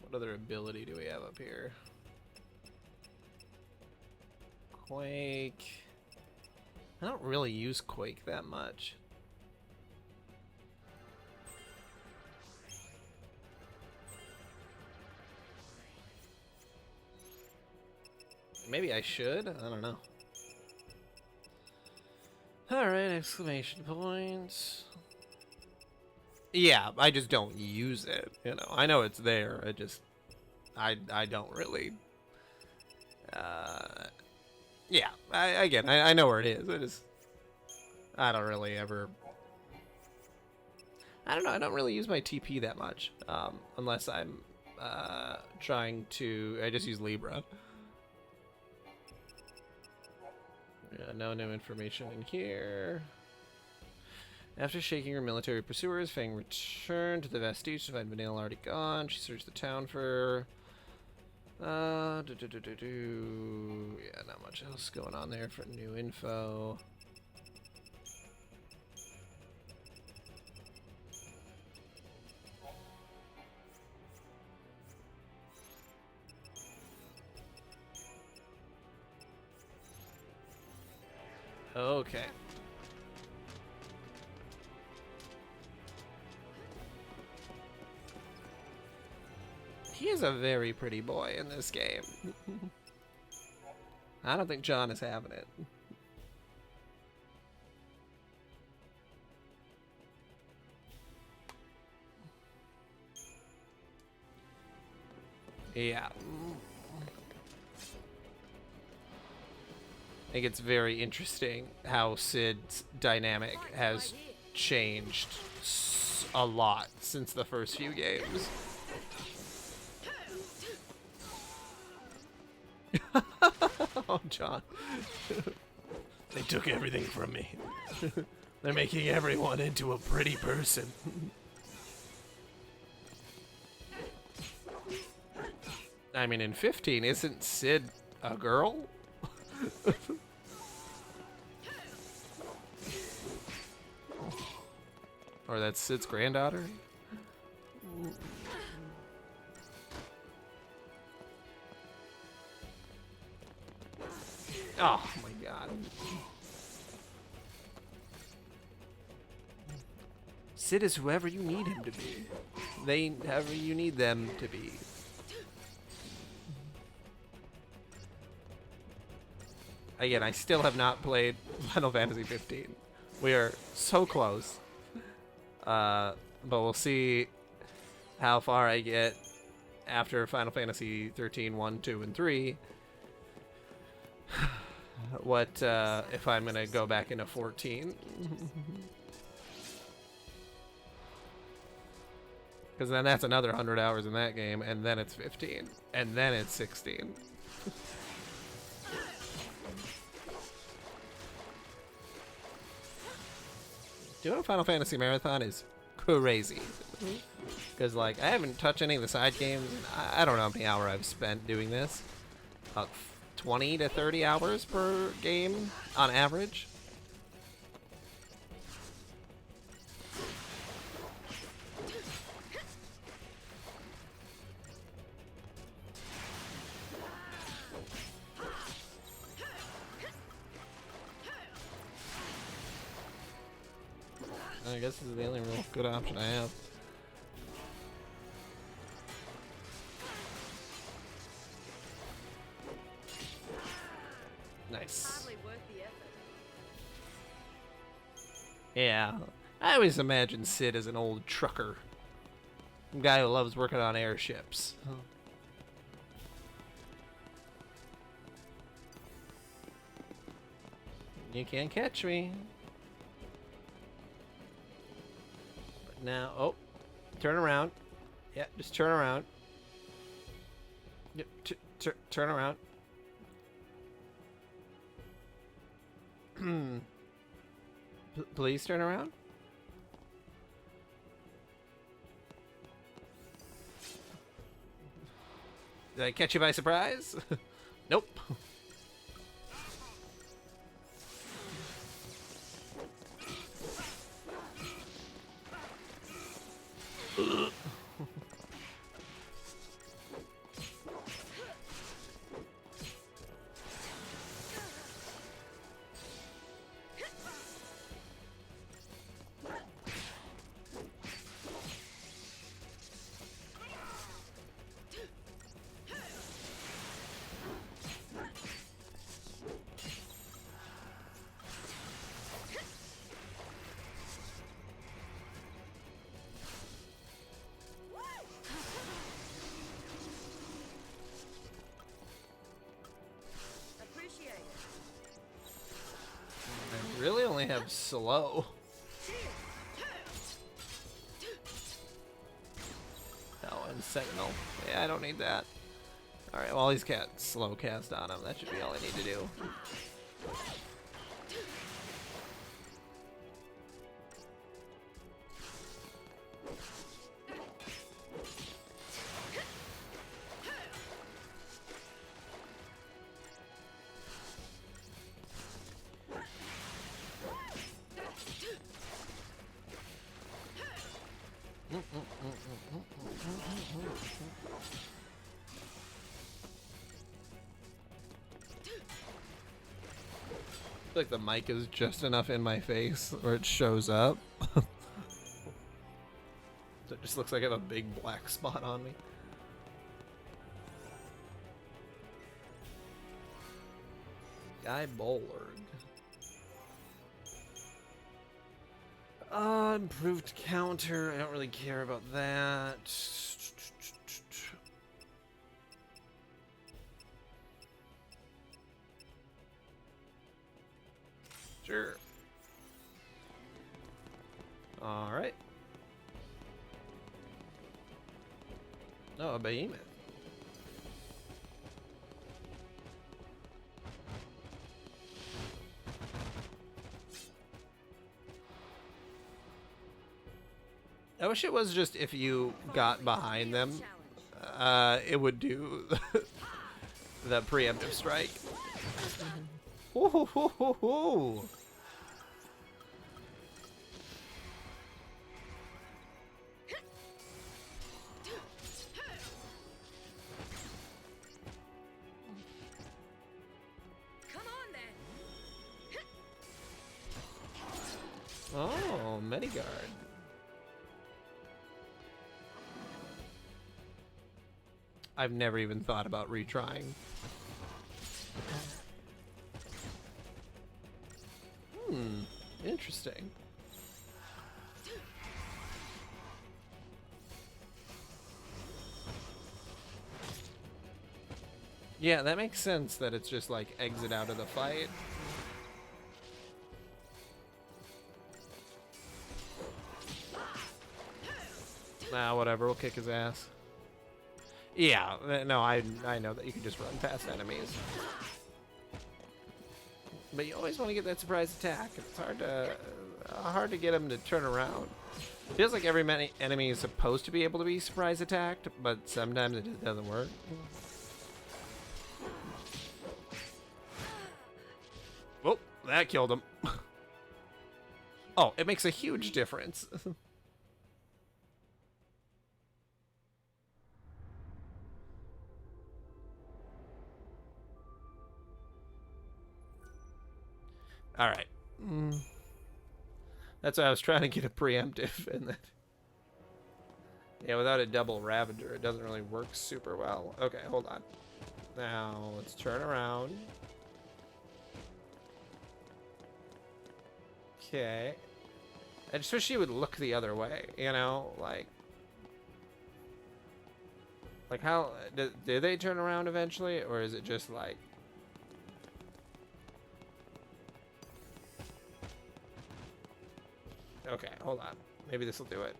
What other ability do we have up here? Quake. I don't really use Quake that much. Maybe I should? I don't know. Alright, exclamation points. Yeah, I just don't use it, you know. I know it's there, I just... I don't really... yeah, I know where it is, I don't really ever... I don't know, I don't really use my TP that much, unless I'm, trying to... I just use Libra. Yeah, no new information in here. After shaking her military pursuers, Fang returned to the Vestige to find Vanille already gone. She searched the town for... Yeah, not much else going on there for new info. Okay. He is a very pretty boy in this game. I don't think John is having it. Yeah. I think it's very interesting how Sid's dynamic has changed a lot since the first few games. Oh, John. They took everything from me. They're making everyone into a pretty person. I mean, in 15, isn't Sid a girl? Or that's Sid's granddaughter? Oh my god. Sid is whoever you need him to be. They, however you need them to be. Again, I still have not played Final Fantasy 15. We are so close. But we'll see how far I get after Final Fantasy 13, 1, 2, and 3. What, if I'm gonna go back into 14. Because then that's another 100 hours in that game, and then it's 15. And then it's 16. Doing a Final Fantasy marathon is crazy. Because, like, I haven't touched any of the side games. I don't know how many hours I've spent doing this. 20 to 30 hours per game on average. I guess this is the only real good option I have. Nice. Yeah, I always imagine Sid as an old trucker. Some guy who loves working on airships. You can't catch me. But now, oh, turn around. Yeah, just turn around. Yep, turn around. Please turn around. Did I catch you by surprise? Nope. I really only have slow. Oh, and Sentinel. Yeah, I don't need that. Alright, well, he's got slow cast on him. That should be all I need to do. I feel like the mic is just enough in my face where it shows up. So it just looks like I have a big black spot on me. Guy Bollerg. Improved counter. I don't really care about that. Sure. All right. Oh, a behemoth. I wish it was just if you got behind them, it would do the preemptive strike. Ooh. Oh, Mediguard. I've never even thought about retrying. Interesting. Yeah, that makes sense that it's just like exit out of the fight. Nah, whatever, we'll kick his ass. Yeah, no, I know that you can just run past enemies. But you always want to get that surprise attack. It's hard to get him to turn around. Feels like every enemy is supposed to be able to be surprise attacked, but sometimes it just doesn't work. Oh, that killed him. Oh, it makes a huge difference. All right. That's why I was trying to get a preemptive, and then yeah, without a double Ravager, it doesn't really work super well. Okay, hold on. Now let's turn around. Okay. I just wish she would look the other way. You know, like how do they turn around eventually, or is it just like? Okay, hold on. Maybe this will do it.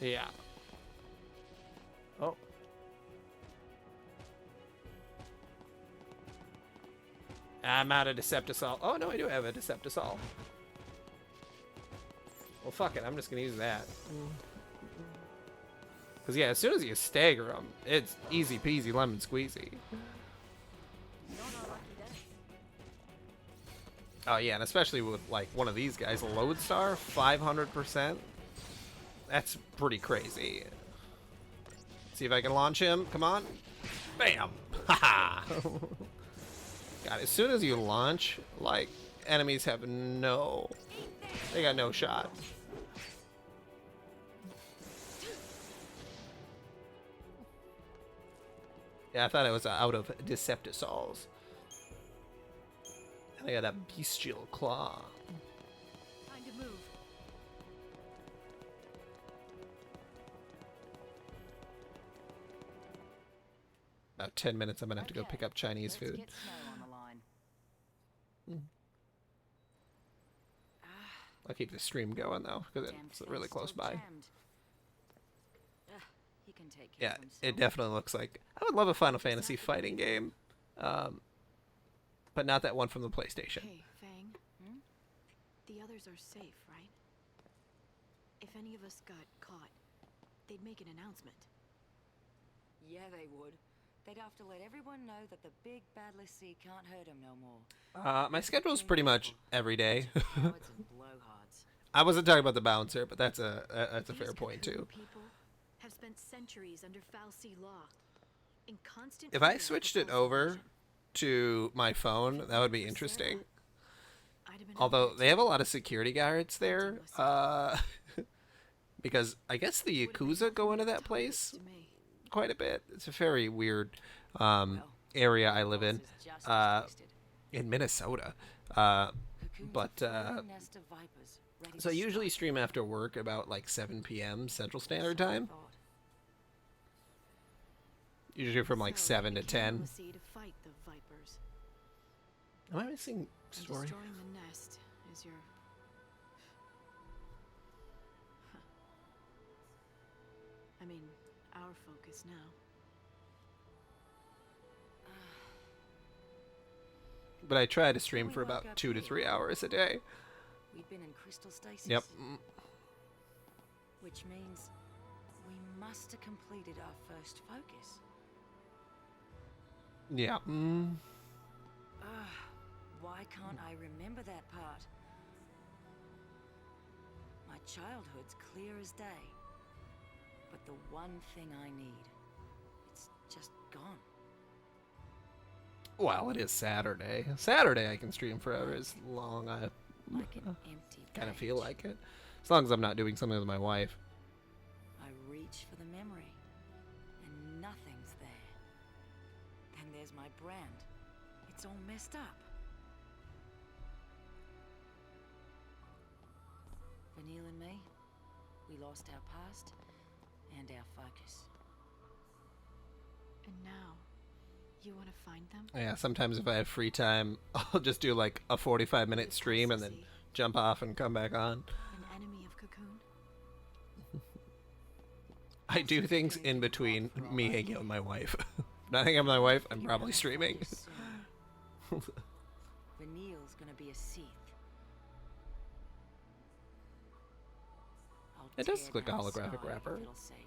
Yeah. Oh. I'm out of Deceptisol. Oh, no, I do have a Deceptisol. Well, fuck it. I'm just going to use that. Because, yeah, as soon as you stagger them, it's easy peasy lemon squeezy. Oh yeah, and especially with like one of these guys, Lodestar, 500%. That's pretty crazy. See if I can launch him. Come on. Bam. Haha. God, as soon as you launch, like enemies have they got no shot. Yeah, I thought it was out of Deceptisols. I got that bestial claw. Time to move. About 10 minutes, I'm gonna have to go pick up Chinese food. Get Snow on the line. I'll keep the stream going though, because it's really close by. He can take care Yeah, of himself. it definitely looks like. I would love a Final Fantasy fighting game, but not that one from the PlayStation. Hey, Fang. The others are safe, right? If any of us got caught, they'd make an announcement. Yeah, they would. They'd have to let everyone know that the big bad Lassie can't hurt him no more. My schedule's pretty much every day. Cowards and blowhards. I wasn't talking about the bouncer, but that's a fair point too. People have spent centuries under Fal'Cie law, in constant. If I switched it over to my phone, that would be interesting. Although they have a lot of security guards there, because I guess the Yakuza go into that place quite a bit. It's a very weird area I live in Minnesota. So I usually stream after work about like 7 p.m. Central Standard Time. Usually from like 7 to 10. Am I missing story? Destroying the nest is your... I mean, our focus now. But I try to stream for about 2 to 3 hours a day. We've been in crystal stasis. Yep. Which means We must have completed our first focus. Yeah. Why can't I remember that part? My childhood's clear as day. But the one thing I need, it's just gone. Well, it is Saturday. Saturday I can stream forever as long I Like an empty kind of page. feel like it. As long as I'm not doing something with my wife. I reach for the memory, and nothing's there. Then there's my brand. It's all messed up. Vanille and me, we lost our past and our focus. And now, you want to find them? Yeah, sometimes if I have free time, I'll just do like a 45-minute stream and then jump off and come back on. An enemy of Cocoon? I do things in between me hanging out with my wife. Not hanging out with my wife, I'm probably streaming. Vanille's gonna be a Sith. It does look like a holographic wrapper. It'll save her.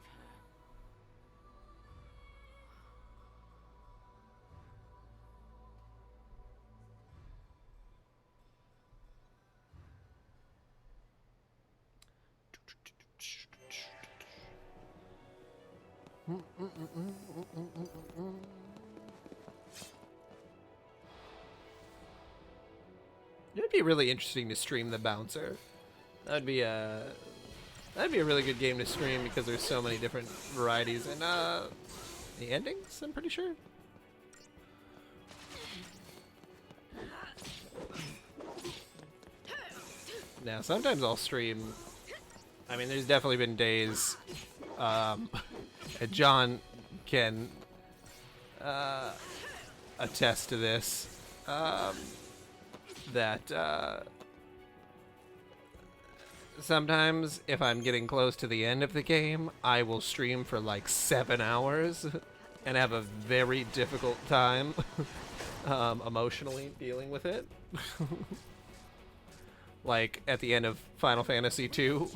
It would be really interesting to stream the bouncer. That'd be a really good game to stream because there's so many different varieties and the endings, I'm pretty sure. Now sometimes I'll stream. I mean, there's definitely been days. John can attest to this. That sometimes if I'm getting close to the end of the game, I will stream for like 7 hours and have a very difficult time emotionally dealing with it. Like at the end of Final Fantasy II,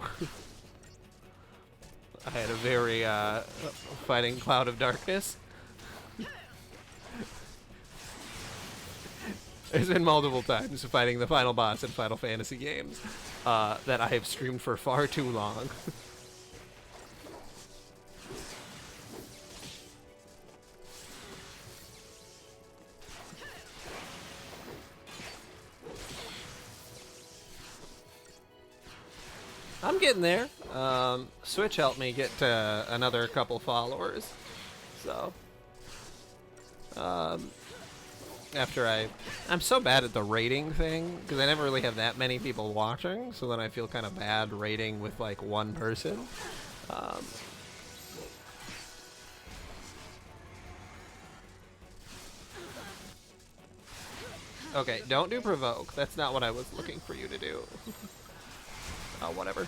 I had a very fighting Cloud of Darkness. There's been multiple times fighting the final boss in Final Fantasy games that I have streamed for far too long. I'm getting there. Switch helped me get another couple followers. So, after I'm so bad at the rating thing because I never really have that many people watching, so then I feel kind of bad rating with like one person. Okay, don't do provoke. That's not what I was looking for you to do. Oh, whatever.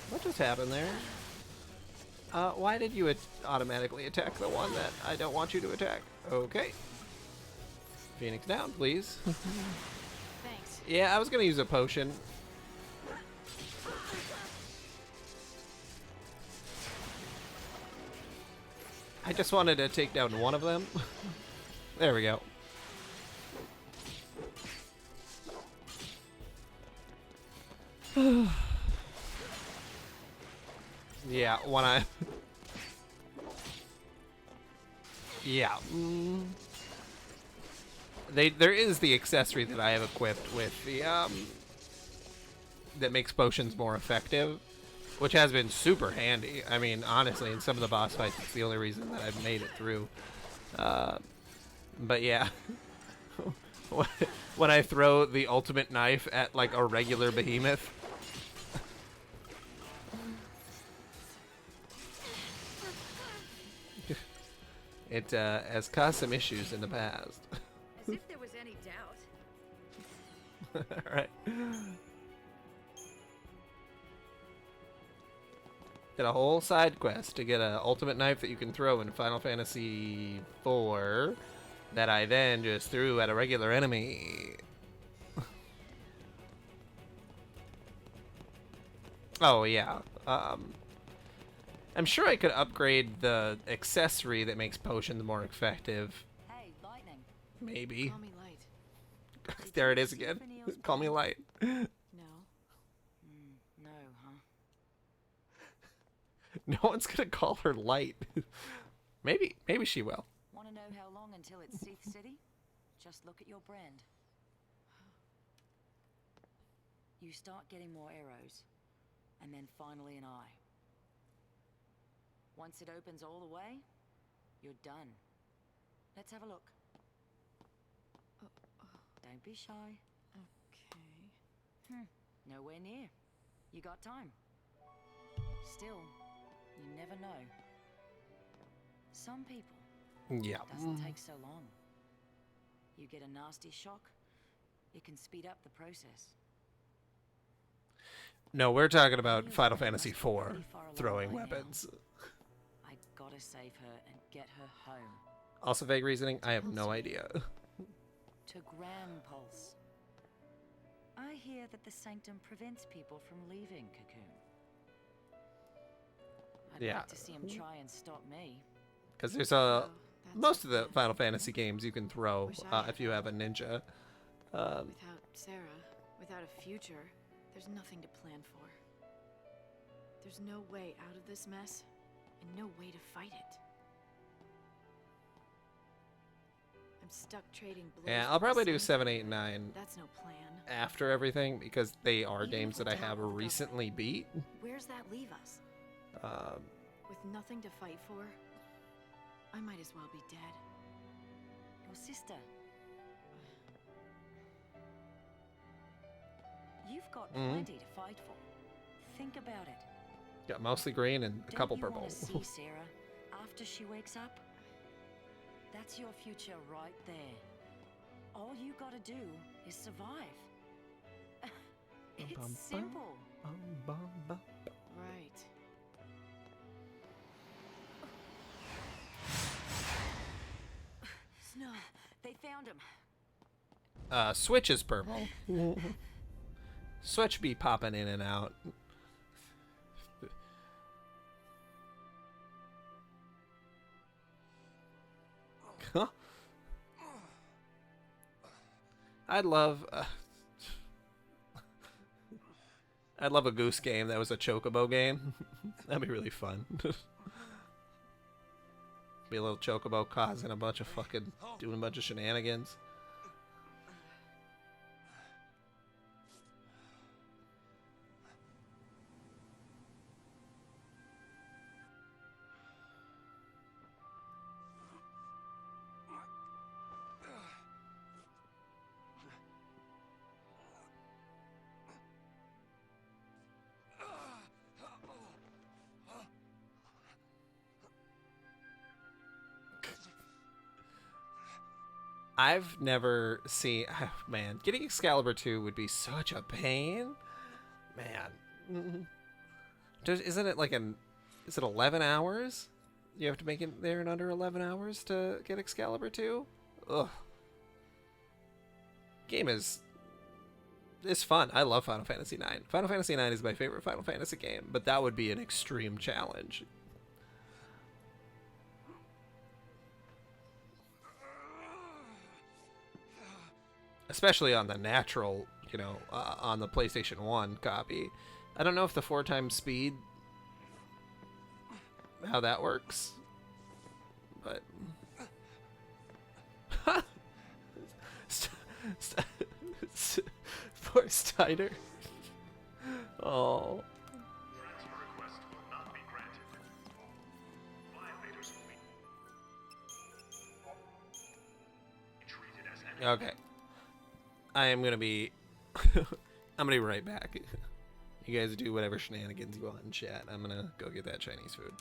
What just happened there? Why did you automatically attack the one that I don't want you to attack? Okay. Phoenix down, please. Thanks. Yeah, I was gonna use a potion. I just wanted to take down one of them. There we go. Yeah, when I... Yeah. There is the accessory that I have equipped with the, that makes potions more effective, which has been super handy. I mean, honestly, in some of the boss fights, it's the only reason that I've made it through. But yeah. When I throw the ultimate knife at, like, a regular behemoth... It has caused some issues in the past. As if there was any doubt. Alright. Did a whole side quest to get an ultimate knife that you can throw in Final Fantasy IV that I then just threw at a regular enemy. Oh, yeah. I'm sure I could upgrade the accessory that makes potions more effective. Hey, Lightning. Maybe. Call me Light. There it is again. Call me Light. No. No, huh? No one's gonna call her Light. Maybe she will. Want to know how long until it's Seath City? Just look at your brand. You start getting more arrows, and then finally an eye. Once it opens all the way, you're done. Let's have a look. Don't be shy. Okay. Nowhere near. You got time. Still, you never know. Some people, Yeah. doesn't take so long. You get a nasty shock, it can speed up the process. No, we're talking about Final Fantasy IV throwing weapons. I gotta save her and get her home. Also, vague reasoning. I have no idea. To Grand Pulse. I hear that the Sanctum prevents people from leaving Cocoon. I'd Yeah. like to see him try and stop me. Because there's most of the Final Fantasy games you can throw if you have a ninja. Without Sarah, without a future, there's nothing to plan for. There's no way out of this mess, and no way to fight it. I'm stuck trading blows. Yeah, I'll with the probably do Sanctum. 7, 8, and 9 That's no plan. after everything because they are Even games if that I we have don't look up, recently beat. Where's that leave us? With nothing to fight for, I might as well be dead. Your sister. You've got plenty to fight for. Think about it. Got mostly green and a couple Don't you purple. want to see Sarah after she wakes up? That's your future right there. All you gotta do is survive. It's simple. Right. Snow. They found him. Switch is purple. Switch be popping in and out. Huh? I'd love a goose game that was a chocobo game. That'd be really fun. Be a little chocobo causing a bunch of doing a bunch of shenanigans. I've never seen... man, getting Excalibur 2 would be such a pain. Man. Isn't it like is it 11 hours? You have to make it there in under 11 hours to get Excalibur 2? Ugh. Game is fun. I love Final Fantasy IX. Final Fantasy IX is my favorite Final Fantasy game, but that would be an extreme challenge. Especially on the natural, on the PlayStation 1 copy. I don't know if the 4x speed, how that works, but... Poor Steiner. Oh. Transfer request will not be granted. Violators will be treated as enemies. Okay. I am gonna be... I'm gonna be right back. You guys do whatever shenanigans you want in chat. I'm gonna go get that Chinese food.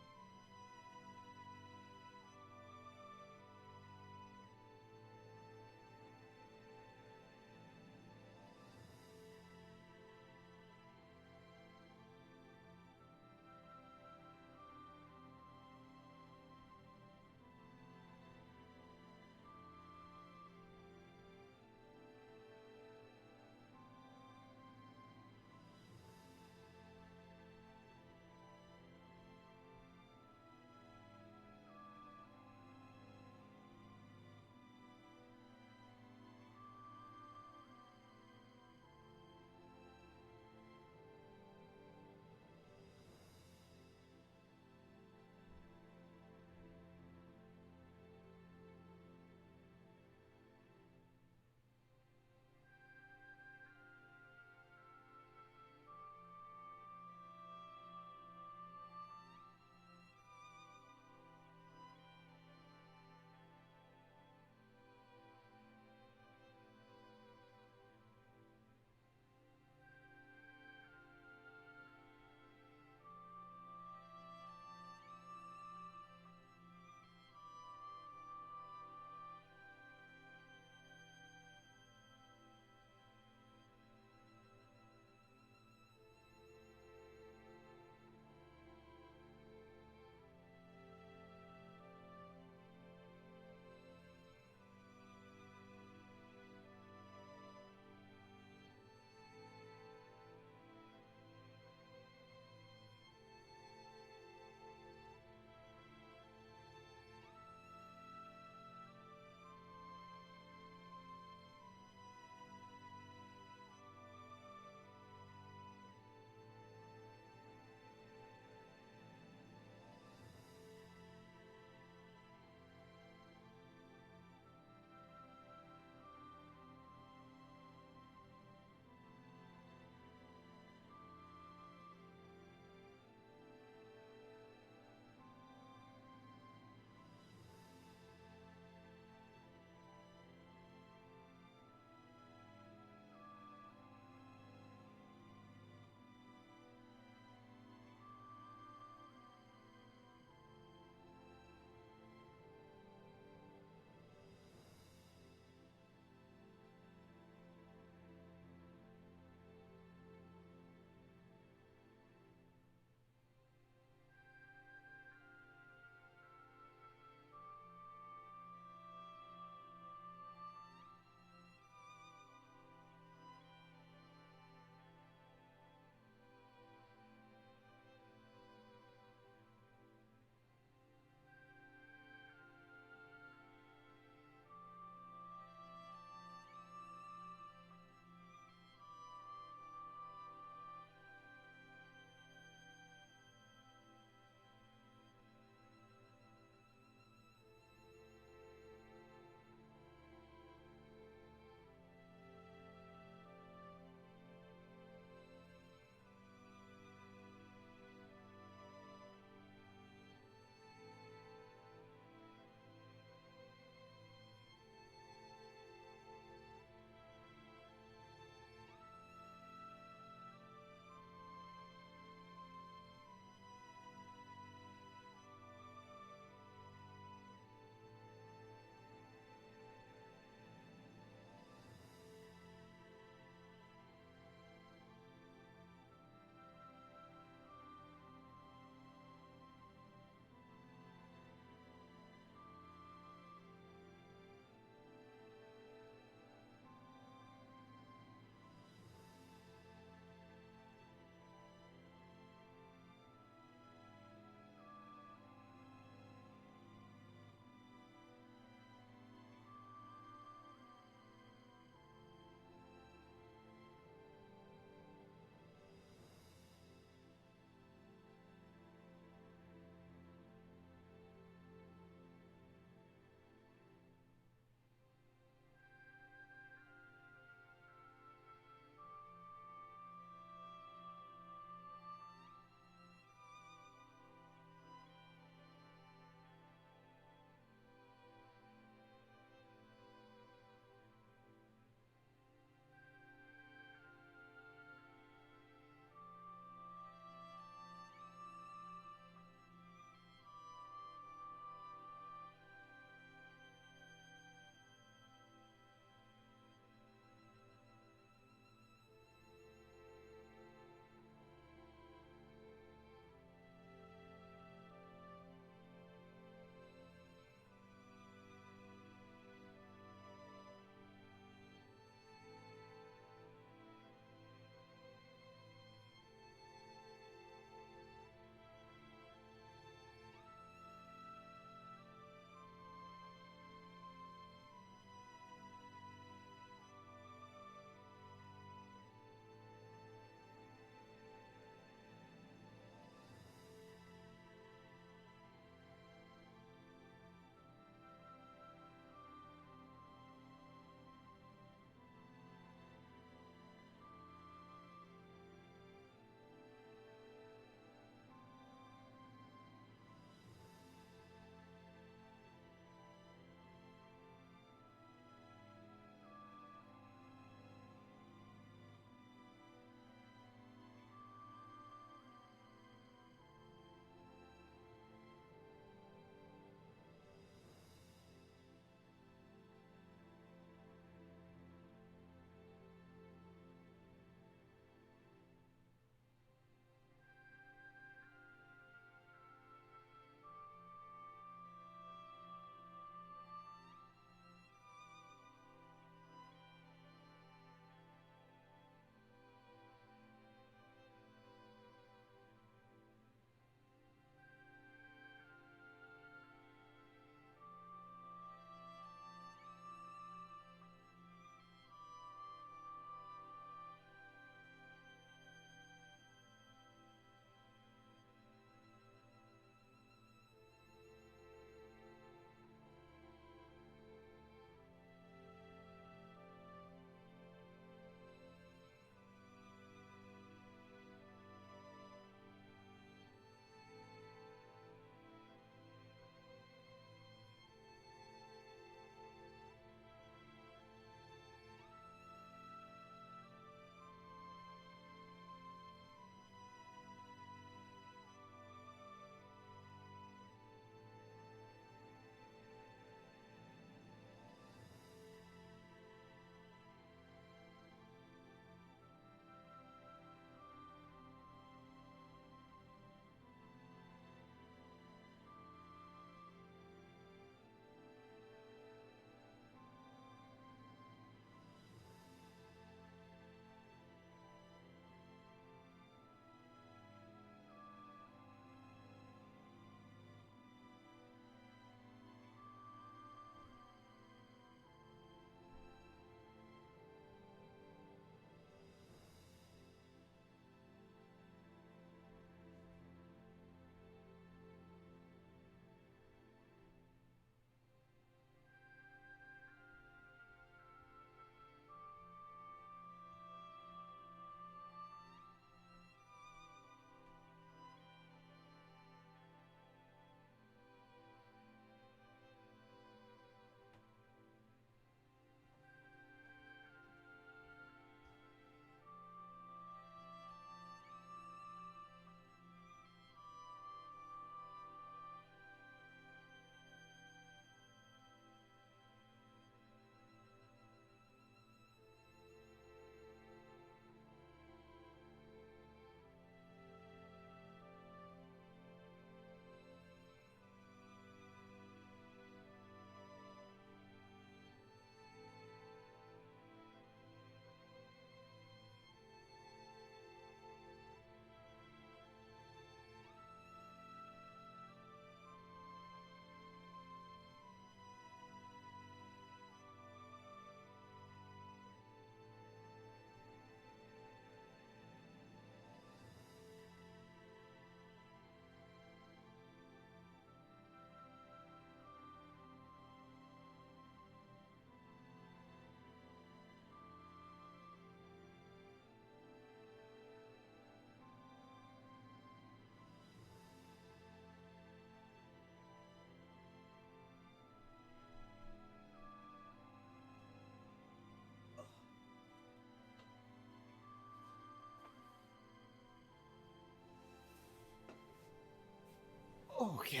Okay.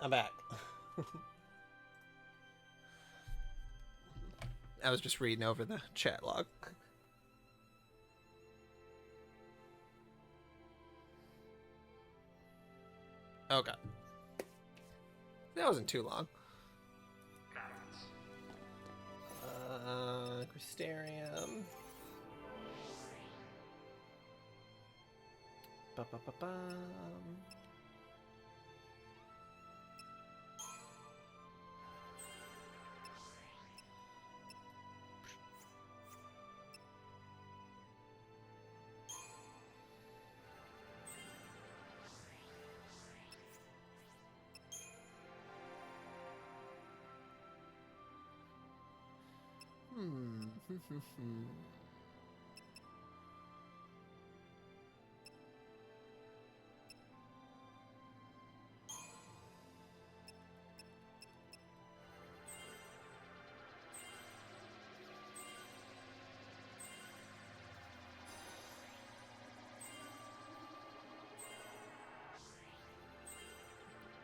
I'm back. I was just reading over the chat log. Okay. That wasn't too long. Crystarium. Ba-ba-ba-bum.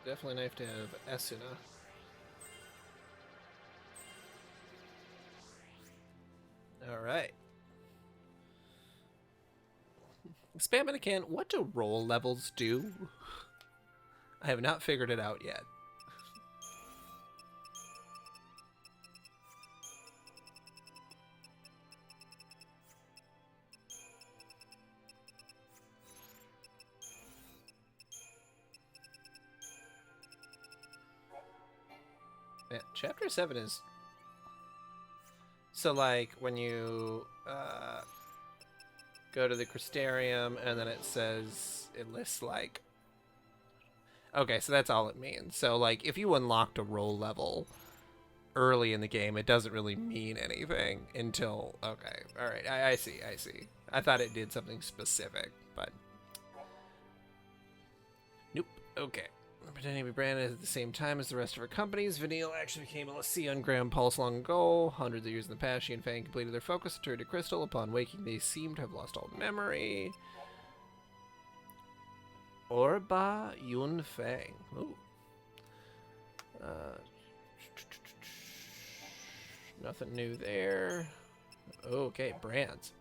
Definitely nice to have Esuna. Alright. Spam it again. What do roll levels do? I have not figured it out yet. Yeah, chapter 7 is... So, like, when you go to the Crystarium, and then it says... It lists, like... Okay, so that's all it means. So, like, if you unlocked a roll level early in the game, it doesn't really mean anything until... Okay, alright, I see, I see. I thought it did something specific, but... Nope, okay. Pretending to be branded at the same time as the rest of her companies, Vanille actually became a Lassie on Grand Pulse long ago. Hundreds of years in the past, she and Fang completed their focus, turned to crystal. Upon waking, they seemed to have lost all memory. Orba Yun Fang. Ooh. Nothing new there. Okay, brands.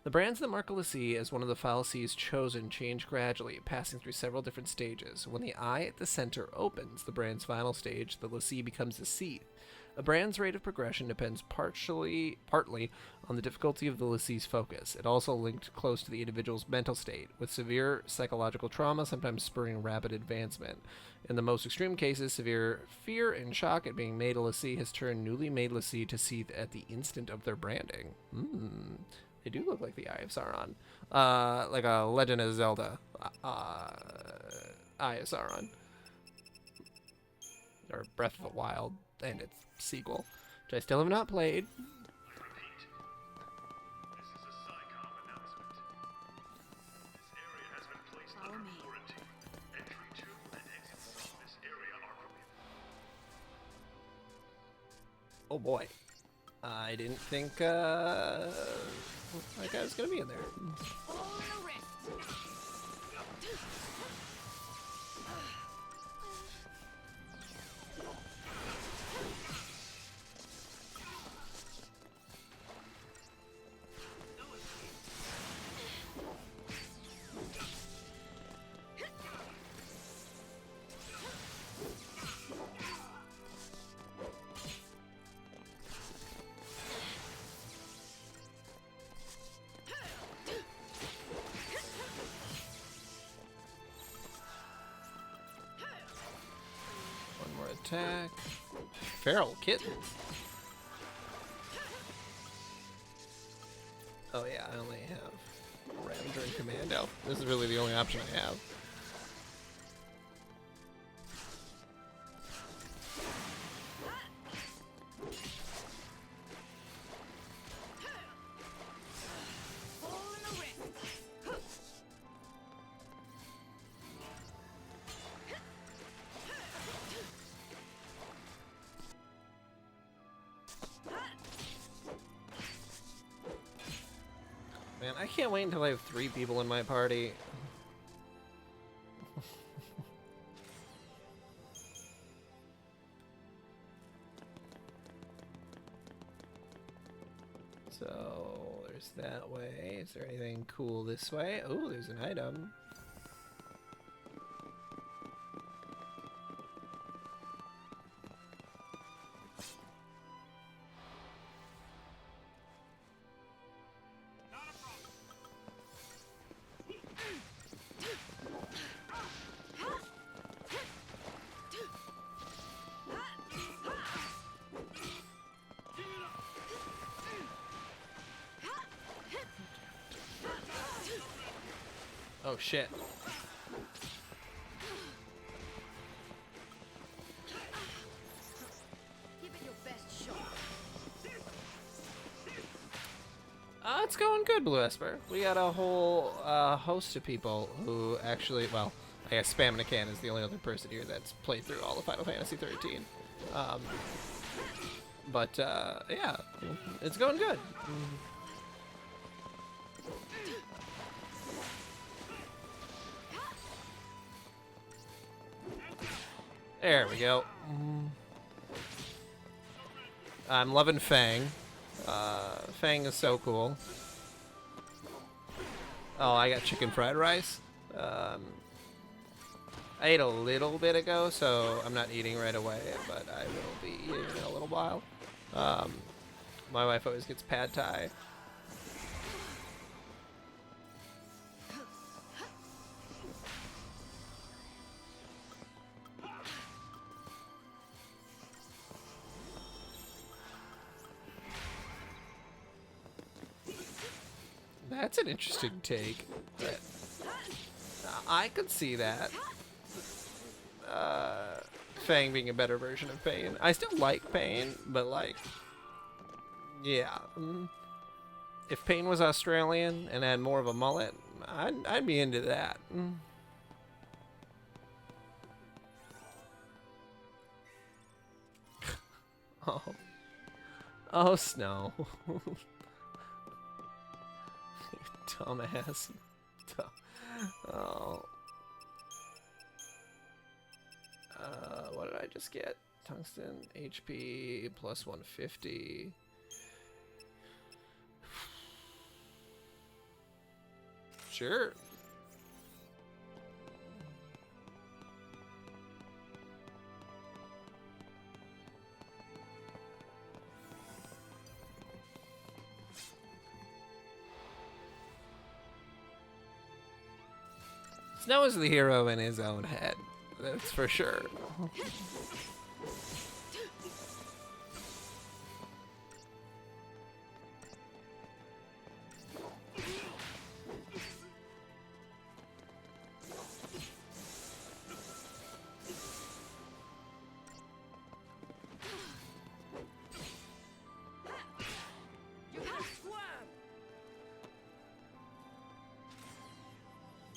The brands that mark a Lassie as one of the fal'Cies chosen change gradually, passing through several different stages. When the eye at the center opens, the brand's final stage, the Lassie becomes a Seath. A brand's rate of progression depends partly on the difficulty of the Lassie's focus. It also linked close to the individual's mental state, with severe psychological trauma sometimes spurring rapid advancement. In the most extreme cases, severe fear and shock at being made a Lassie has turned newly made Lassie to Seath at the instant of their branding. They do look like the Eye of Sauron. Like a Legend of Zelda Eye of Sauron. Or Breath of the Wild and its sequel, which I still have not played. Repeat. This is a SciComm announcement. This area has been placed under quarantine. Entry to and exit from this area are prohibited. Oh boy. I didn't think that guy was gonna be in there. Attack. Feral kitten. Oh yeah, I only have Ravager and Commando. This is really the only option I have. Man, I can't wait until I have 3 people in my party. So, there's that way. Is there anything cool this way? Oh, there's an item. Oh shit. Give it your best shot. It's going good, Blue Esper. We got a whole host of people who actually, well, I guess Spam Can is the only other person here that's played through all of Final Fantasy XIII. But yeah, it's going good. There we go. I'm loving Fang. Fang is so cool. Oh, I got chicken fried rice. I ate a little bit ago, so I'm not eating right away, but I will be eating in a little while. My wife always gets pad thai. That's an interesting take. I could see that. Fang being a better version of Pain. I still like Pain, but like, yeah. If Pain was Australian and had more of a mullet, I'd be into that. Oh, Snow. Dumbass. Oh. What did I just get? Tungsten, HP, plus 150. Sure. Snow is the hero in his own head. That's for sure.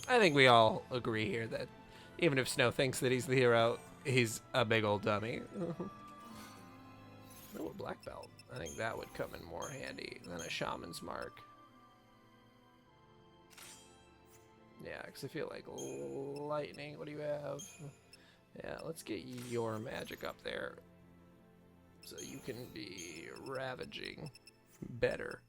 I think we all agree here that even if Snow thinks that he's the hero, he's a big old dummy. Oh, a black belt. I think that would come in more handy than a shaman's mark. Yeah, because I feel like lightning. What do you have? Yeah, let's get your magic up there so you can be ravaging better.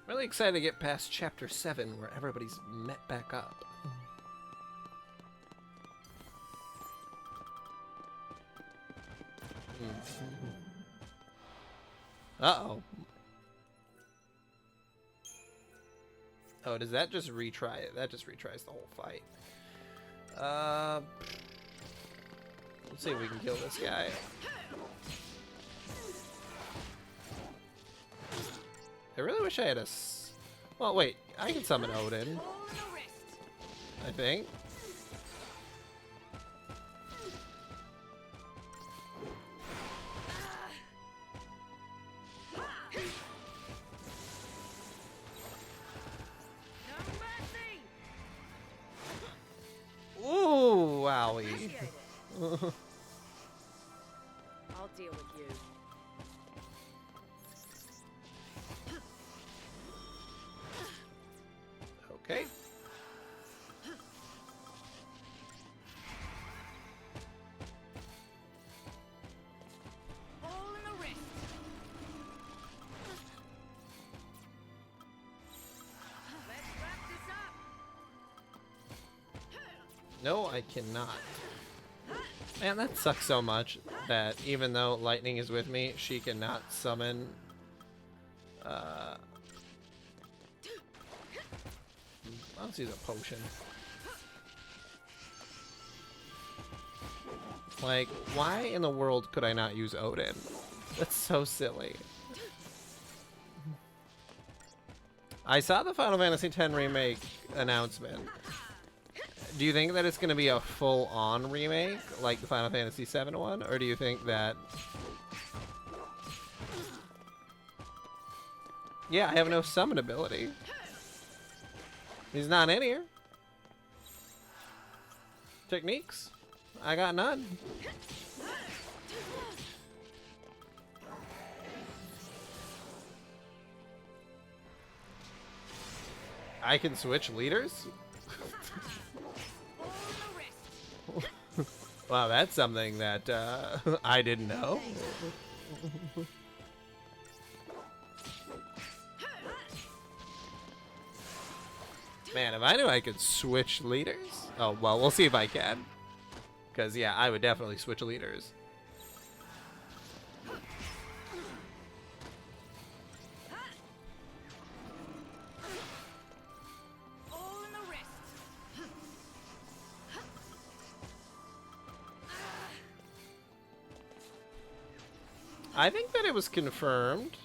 Really excited to get past chapter 7 where everybody's met back up. Uh-oh. Oh, does that just retry it? That just retries the whole fight. Let's see if we can kill this guy. I really wish I had a well, wait. I can summon Odin. I think. Ooh, wowie. I'll deal with you. Okay. All in the wrist. Let's wrap this up. No, I cannot. Man, that sucks so much that even though Lightning is with me, she cannot summon. Let's use a potion. Like, why in the world could I not use Odin? That's so silly. I saw the Final Fantasy X remake announcement. Do you think that it's going to be a full-on remake, like the Final Fantasy VII one? Or do you think that... Yeah, I have no summon ability. He's not in here. Techniques? I got none. I can switch leaders? Wow, that's something that I didn't know. Man, if I knew I could switch leaders. Oh, well, we'll see if I can. Because, yeah, I would definitely switch leaders. All in the wrist. I think that it was confirmed.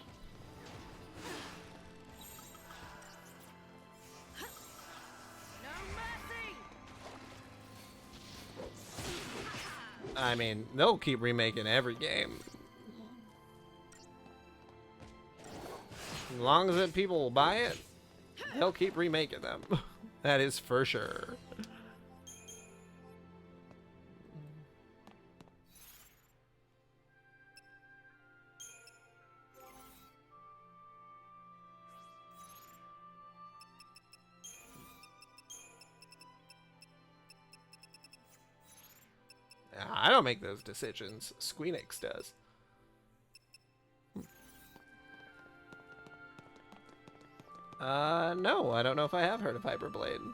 I mean, they'll keep remaking every game. As long as people will buy it, they'll keep remaking them. That is for sure. I don't make those decisions. Squeenix does. No, I don't know if I have heard of Hyperblade.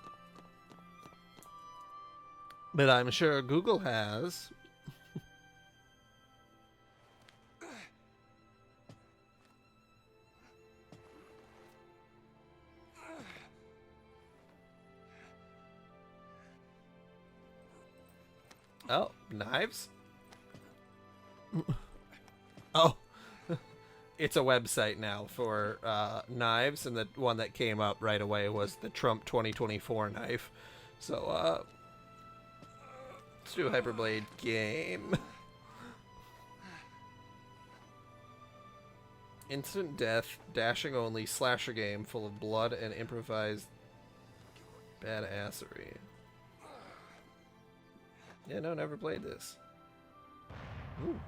But I'm sure Google has. Oh, knives? Oh, it's a website now for knives, and the one that came up right away was the Trump 2024 knife. So, let's do a Hyperblade game. Instant death, dashing only, slasher game full of blood and improvised badassery. Yeah, no, never played this. Ooh.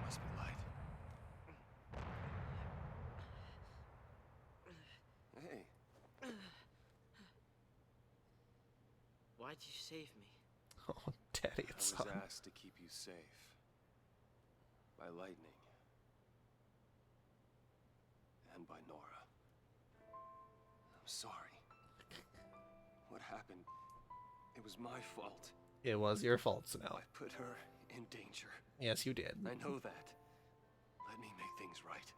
Must be light. Hey. Why'd you save me? Oh, Daddy, I it's was on. asked to keep you safe. By lightning. And by Nora. I'm sorry. What happened? It was my fault. It was your fault, now. I put her in danger. Yes, you did. I know that. Let me make things right.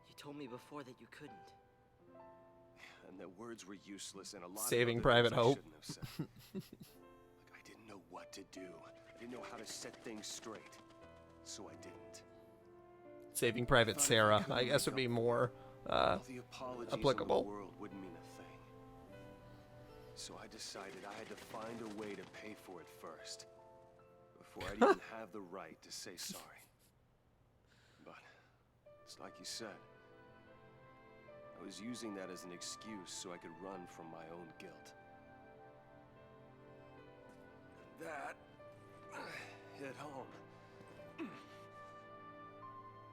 You told me before that you couldn't. and that words were useless, and a lot Saving of other Private things I Hope. shouldn't have said. Like, I didn't know what to do. I didn't know how to set things straight, so I didn't. Saving Private Sarah, I guess, would be more All the apologies applicable. in the world wouldn't mean a thing. So I decided I had to find a way to pay for it first, before I'd even have the right to say sorry. But it's like you said. I was using that as an excuse so I could run from my own guilt. And that hit home.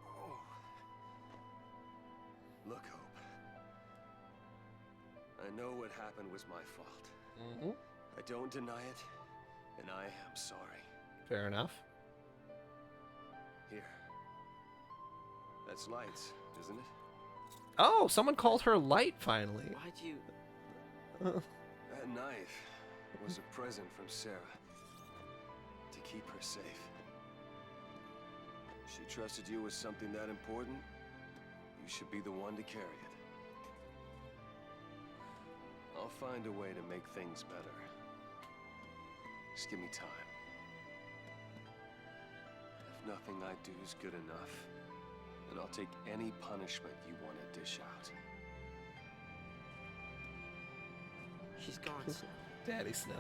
Oh. Look, Hope. I know what happened was my fault. Mm-hmm. I don't deny it, and I am sorry. Fair enough. Here. That's Light's, isn't it? Oh, someone called her Light finally. Why'd you... That knife was a present from Sarah. To keep her safe. She trusted you with something that important. You should be the one to carry it. I'll find a way to make things better. Just give me time. If nothing I do is good enough, then I'll take any punishment you want to dish out. She's gone, Snow. Daddy Snow.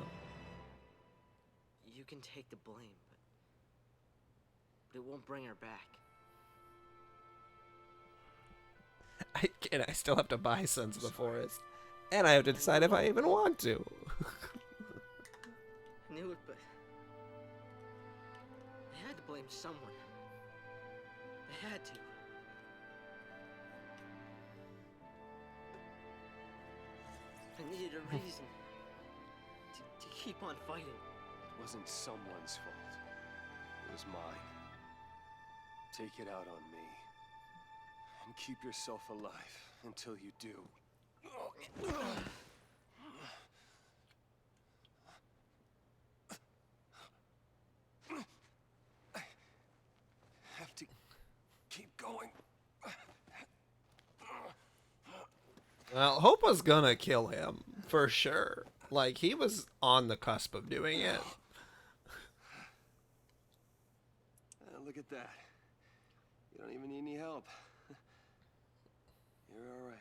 You can take the blame, but it won't bring her back. I still have to buy Sons of the Forest. And I have to decide if I even want to. I knew it, but... They had to blame someone. They had to. I needed a reason to keep on fighting. It wasn't someone's fault. It was mine. Take it out on me. And keep yourself alive until you do. I have to keep going. Well, Hope was gonna kill him, for sure. Like, he was on the cusp of doing it. Look at that. You don't even need any help. You're all right.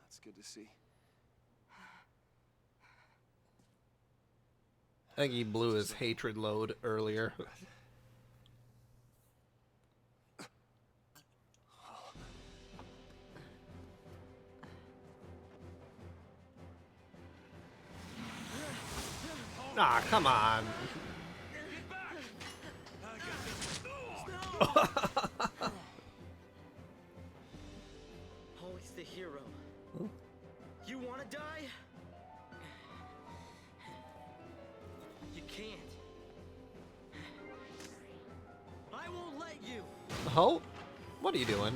That's good to see. I think he blew his hatred load earlier. Ah, come on. Always the hero. You want to die? You can't. I won't let you. Hope? What are you doing?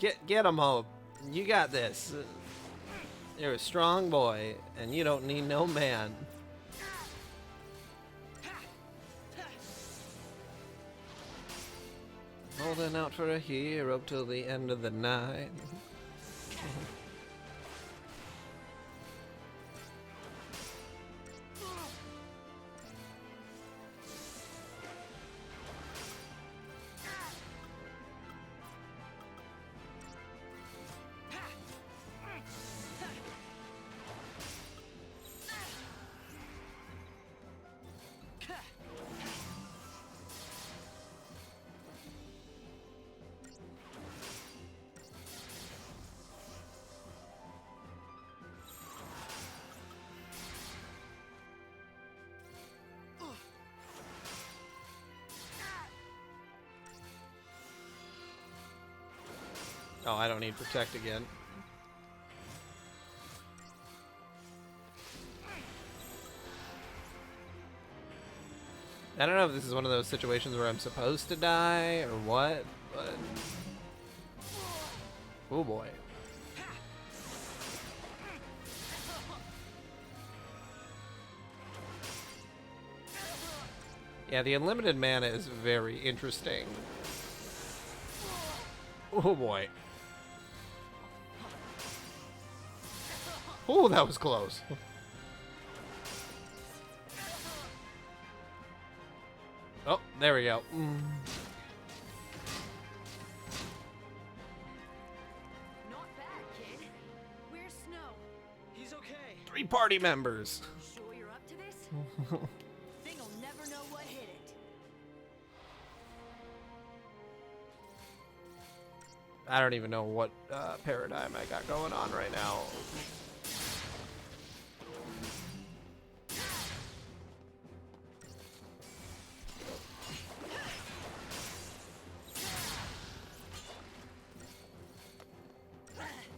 Get him, Hope. You got this. You're a strong boy, and you don't need no man. Holding out for a hero till the end of the night. Oh, I don't need protect again. I don't know if this is one of those situations where I'm supposed to die or what, but... Oh boy. Yeah, the unlimited mana is very interesting. Oh boy. Oh, that was close. Oh, there we go. Not bad, kid. Where's Snow? He's okay. 3 party members. Sure you're up to this? Thing'll never know what hit it. I don't even know what paradigm I got going on right now.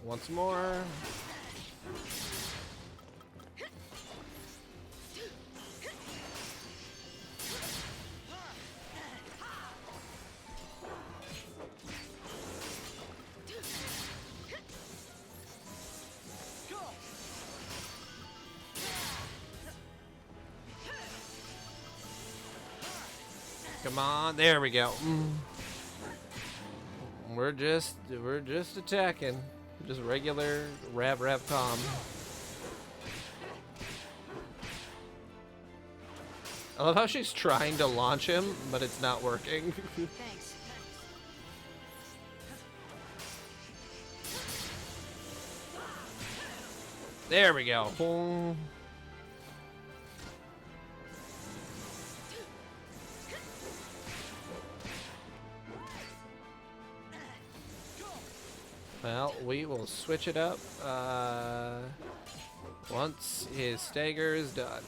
Once more. Come on, there we go. We're just attacking. Just regular rap com. I love how she's trying to launch him, but it's not working. Thanks. There we go. Boom. Well, we will switch it up once his stagger is done.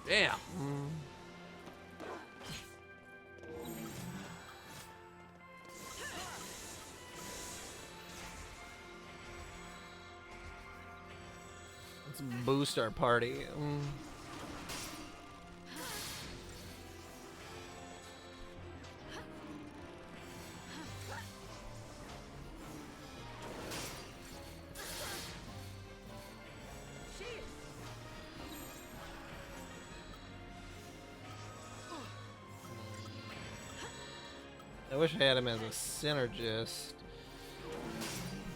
Damn. Let's boost our party. I wish I had him as a synergist.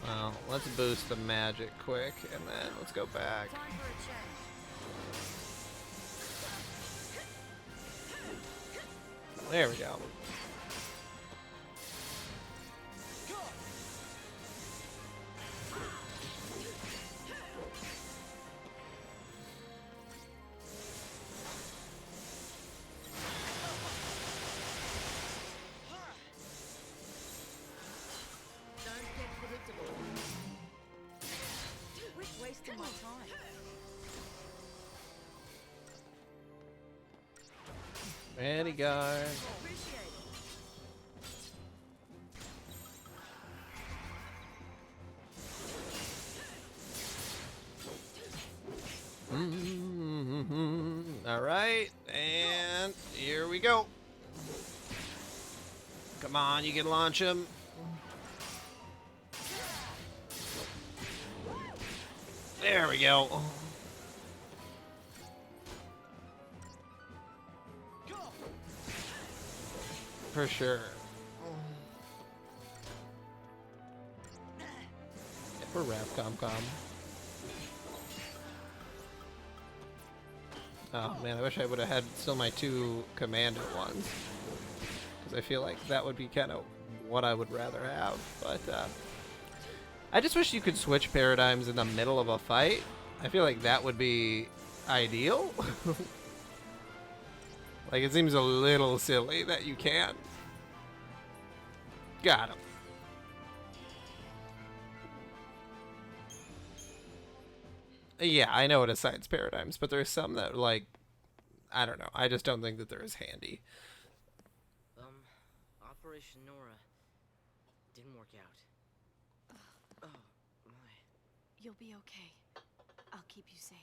Well, let's boost the magic quick, and then let's go back. Time for a change. There we go. Wasting my time. Ready, guard. Appreciate All right, and here we go. Come on, you can launch him. There we go. For sure. If we're Rapcom. Oh man, I wish I would have had still my 2 commando ones. Because I feel like that would be kind of what I would rather have. But I just wish you could switch paradigms in the middle of a fight. I feel like that would be ideal. Like, it seems a little silly that you can't. Got him. Yeah, I know it assigns paradigms, but there's some that, like, I don't know. I just don't think that they're as handy. Operation Nora didn't work out. Oh, my. You'll be okay. I'll keep you safe.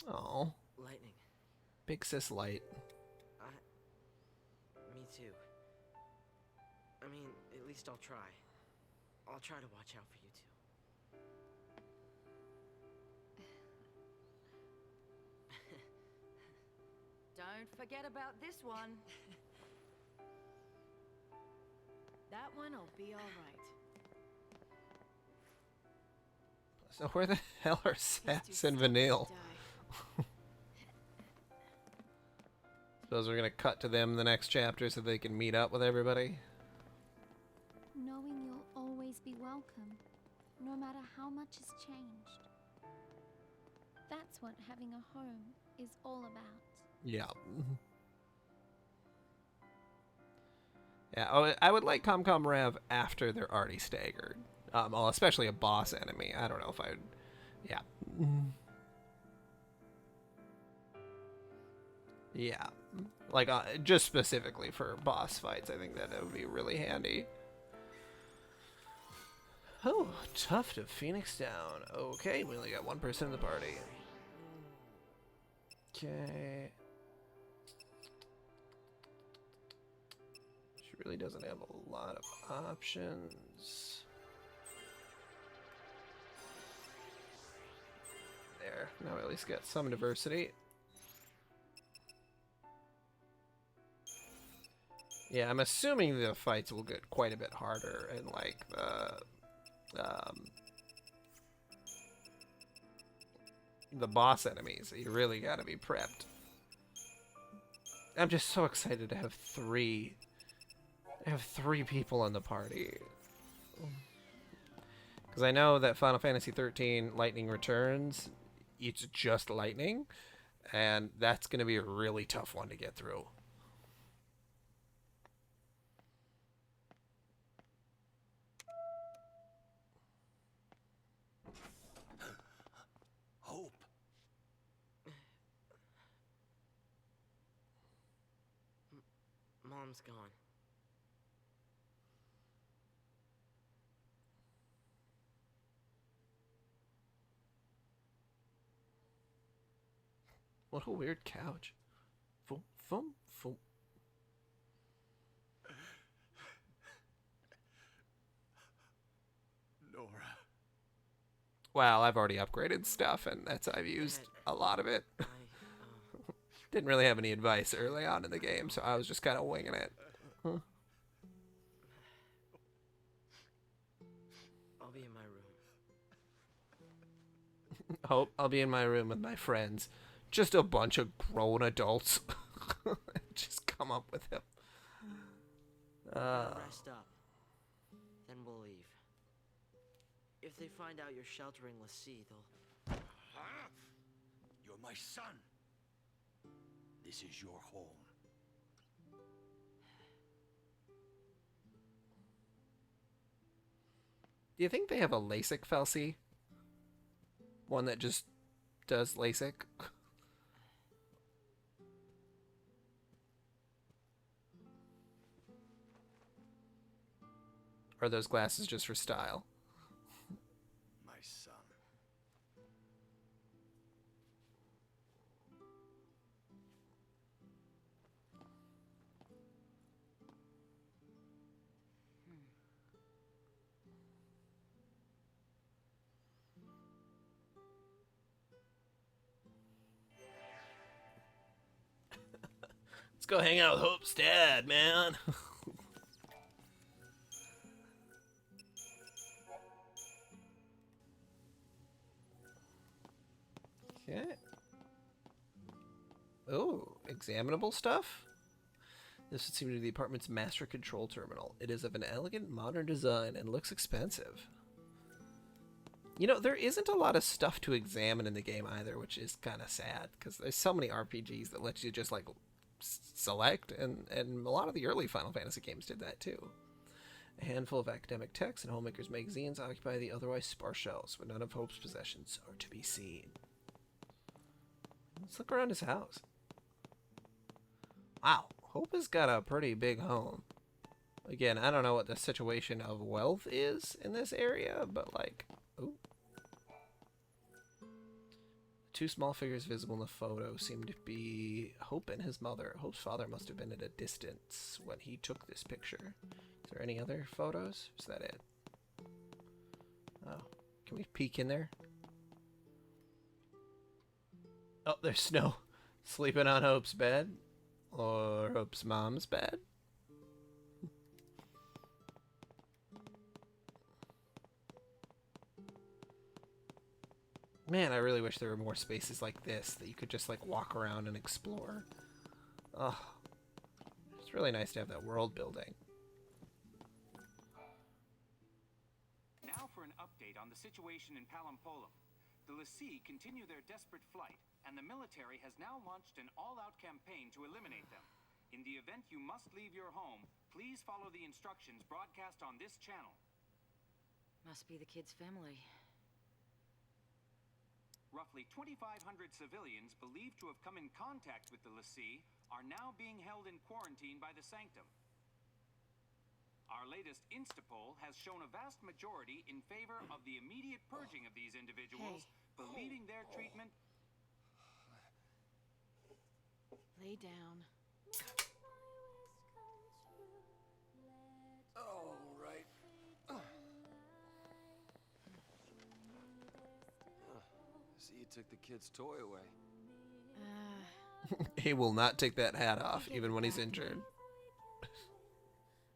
Oh, Lightning. big sis light. Me too. I mean, at least I'll try. I'll try to watch out for you two. Don't forget about this one. That one'll be all right. So where the hell are Sass and Vanille? Suppose we're gonna cut to them in the next chapter so they can meet up with everybody. Knowing you'll always be welcome, no matter how much has changed. That's what having a home is all about. Yeah. Yeah, oh, I would like ComCom Rev after they're already staggered. Well, especially a boss enemy. I don't know if I would... Yeah. Yeah. Like, just specifically for boss fights, I think that would be really handy. Oh, tough to Phoenix down. Okay, we only got one person in the party. Okay. She really doesn't have a lot of options. There. Now we at least got some diversity. Yeah, I'm assuming the fights will get quite a bit harder and like the boss enemies. You really gotta be prepped. I'm just so excited to have three people in the party. Because I know that Final Fantasy XIII Lightning Returns, it's just lightning, and that's going to be a really tough one to get through. Hope. Mom's gone. What a weird couch. Foom, foom, foom. Nora. Well, I've already upgraded stuff, and I've used a lot of it. Didn't really have any advice early on in the game, so I was just kind of winging it. Huh. I'll be in my room. Hope I'll be in my room with my friends. Just a bunch of grown adults. Just come up with him. Rest up. Then we'll leave. If they find out you're sheltering Lassie, they'll... You're my son. This is your home. Do you think they have a LASIK Felsie? One that just does LASIK? Or are those glasses just for style? My son. Let's go hang out with Hope's dad, man. Okay. Oh, examinable stuff? This would seem to be the apartment's master control terminal. It is of an elegant, modern design and looks expensive. You know, there isn't a lot of stuff to examine in the game either, which is kind of sad, because there's so many RPGs that let you just, like, select, and a lot of the early Final Fantasy games did that, too. A handful of academic texts and homemakers' magazines occupy the otherwise sparse shelves, but none of Hope's possessions are to be seen. Let's look around his house. Wow, Hope has got a pretty big home. Again, I don't know what the situation of wealth is in this area, but like, ooh. Two small figures visible in the photo seem to be Hope and his mother. Hope's father must have been at a distance when he took this picture. Is there any other photos? Is that it? Oh, can we peek in there? Oh, there's snow. Sleeping on Hope's bed? Or Hope's mom's bed? Man, I really wish there were more spaces like this that you could just like walk around and explore. Oh, it's really nice to have that world building. Now for an update on the situation in Palampolum. The Lassie continue their desperate flight, and the military has now launched an all-out campaign to eliminate them. In the event you must leave your home, please follow the instructions broadcast on this channel. Must be the kid's family. Roughly 2,500 civilians believed to have come in contact with the Lassie are now being held in quarantine by the Sanctum. Our latest Instapoll has shown a vast majority in favor of the immediate purging of these individuals, believing their treatment... Lay down. All right. See, you took the kid's toy away. He will not take that hat off, even when he's injured.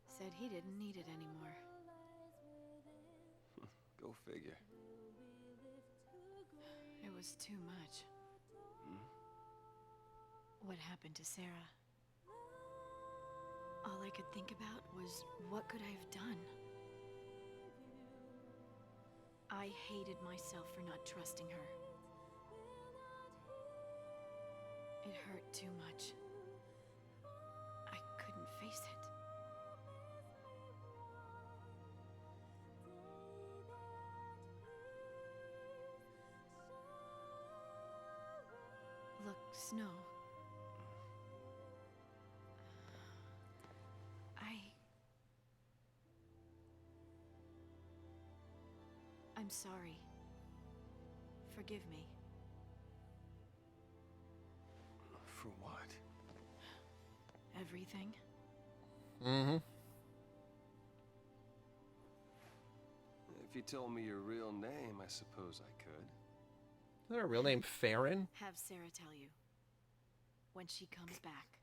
Said he didn't need it anymore. Go figure. It was too much. What happened to Sarah? All I could think about was, what could I have done? I hated myself for not trusting her. It hurt too much. I couldn't face it. Look, Snow. I'm sorry. Forgive me. For what? Everything. Mm-hmm. If you told me your real name, I suppose I could. Is there a real name Farron? Have Sarah tell you. When she comes back.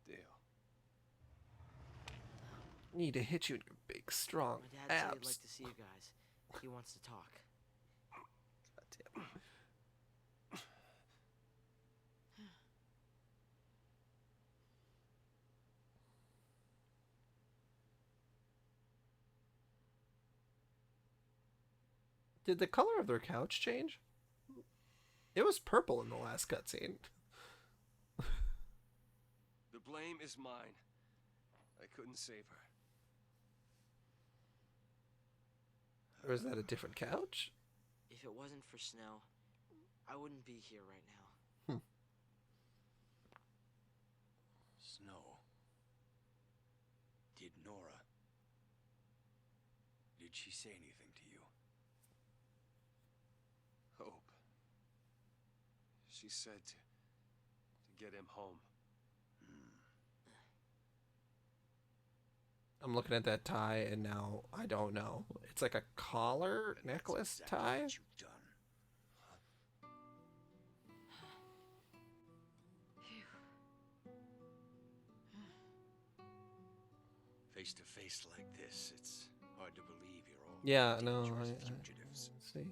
Deal. Need to hit you in your big, strong My dad said abs. he'd like to see you guys. He wants to talk. God damn. Did the color of their couch change? It was purple in the last cutscene. The blame is mine. I couldn't save her. Or is that a different couch? If it wasn't for Snow, I wouldn't be here right now. Snow. Did Nora... Did she say anything to you? Hope. She said to get him home. I'm looking at that tie and now I don't know. It's like a collar necklace tie? What you've done. Face to face like this, it's hard to believe you're all dangerous fugitives. See.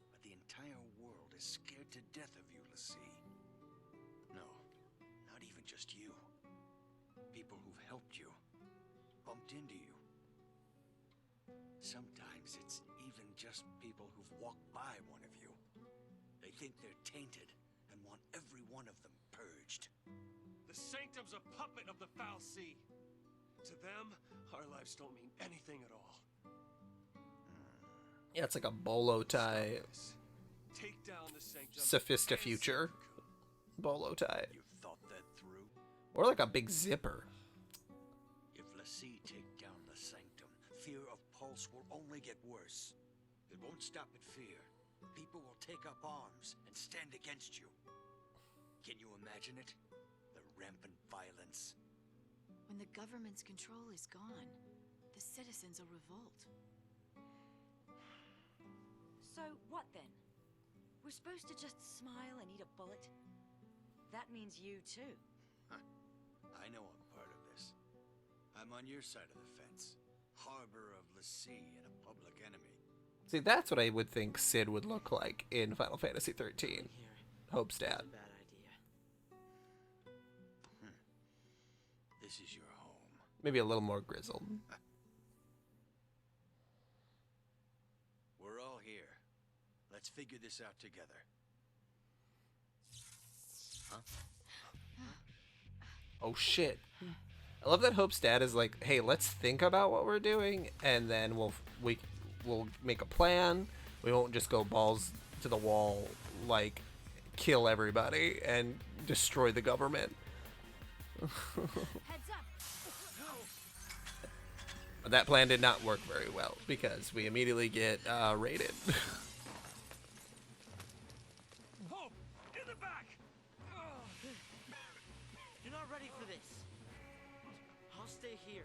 But the entire world is scared to death of you, Lassie. No, not even just you. People who've helped you, bumped into you. Sometimes it's even just people who've walked by one of you. They think they're tainted and want every one of them purged. The Sanctum's a puppet of the Fal'Cie. To them, our lives don't mean anything at all. Yeah, it's like a bolo tie. Take down the Sanctum. Sophistifuture bolo tie. You've thought that through? Or like a big zipper. If Lassie take down the Sanctum, fear of Pulse will only get worse. It won't stop at fear. People will take up arms and stand against you. Can you imagine it? The rampant violence. When the government's control is gone, the citizens will revolt. So what then? We're supposed to just smile and eat a bullet. That means you too. I know I'm part of this. I'm on your side of the fence. Harbor of l'Cie and a public enemy. See, that's what I would think Sid would look like in Final Fantasy XIII. Hope's dad. Bad idea. This is your home. Maybe a little more grizzled. We're all here. Let's figure this out together. Huh? Oh shit. I love that Hope's dad is like, hey, let's think about what we're doing, and then we'll make a plan. We won't just go balls to the wall, like kill everybody and destroy the government. Heads up. But that plan did not work very well because we immediately get raided. Hope, in the back. You're not ready for this. I'll stay here.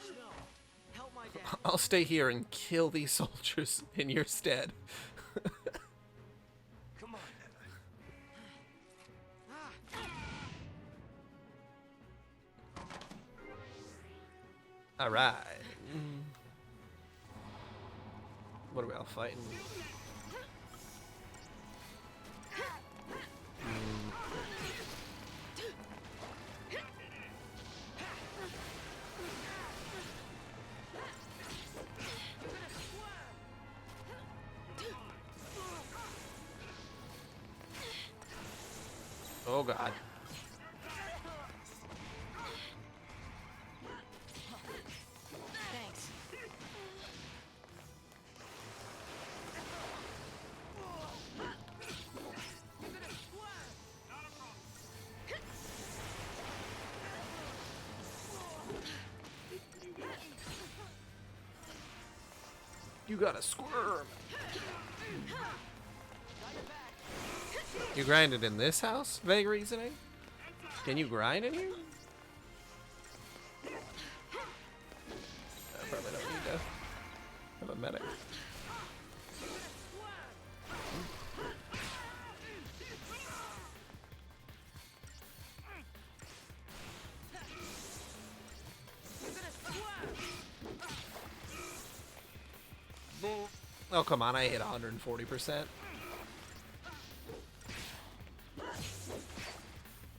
Snow, help my dad. I'll stay here and kill these soldiers in your stead. Come on. All right. What are we all fighting? Oh God. Thanks. You gotta squirm. You grinded in this house? Vague reasoning? Can you grind in here? I probably don't need to have a medic. Oh, come on, I hit 140%.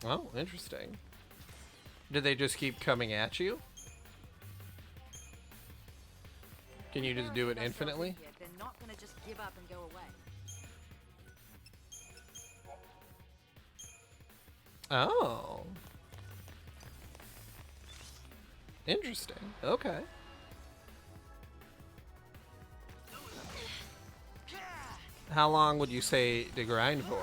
Oh, interesting. Did they just keep coming at you? Can you just do it infinitely? They're not gonna just give up and go away. Oh. Interesting. Okay. How long would you say to grind for?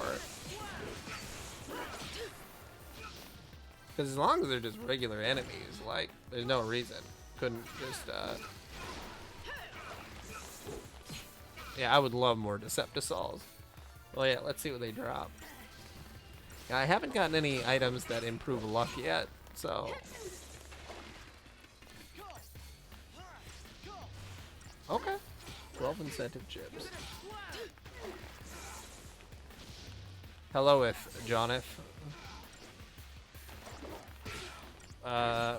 Because as long as they're just regular enemies, like, there's no reason. Couldn't just, Yeah, I would love more Deceptisols. Well, yeah, let's see what they drop. Yeah, I haven't gotten any items that improve luck yet, so... Okay. 12 incentive chips. Hello-ith, Joneth.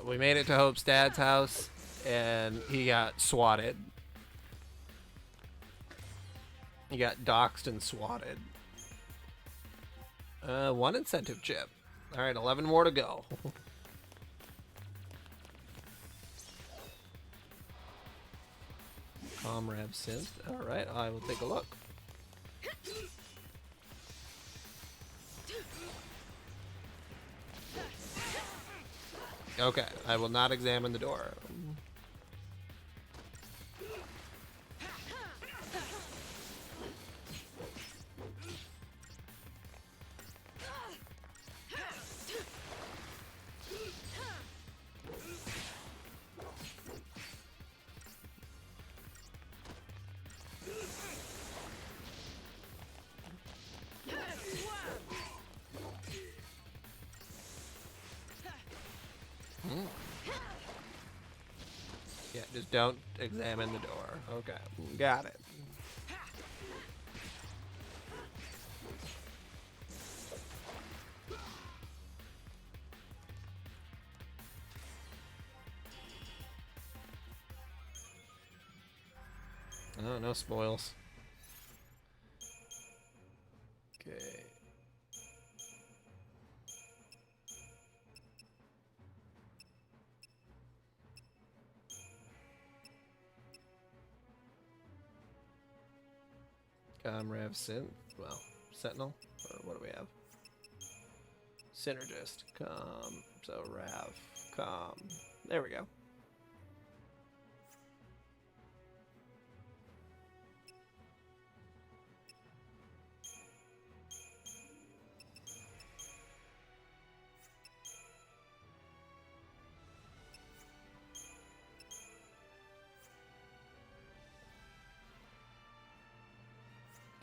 We made it to Hope's dad's house, and he got swatted. He got doxxed and swatted. 1 incentive chip. Alright, 11 more to go. Comrade synth. Alright, I will take a look. Okay, I will not examine the door. Yeah, just don't examine the door. Okay, got it. Oh, no spoils. Okay. Rev Synth. Well, Sentinel. Or what do we have? Synergist. So Rav. There we go.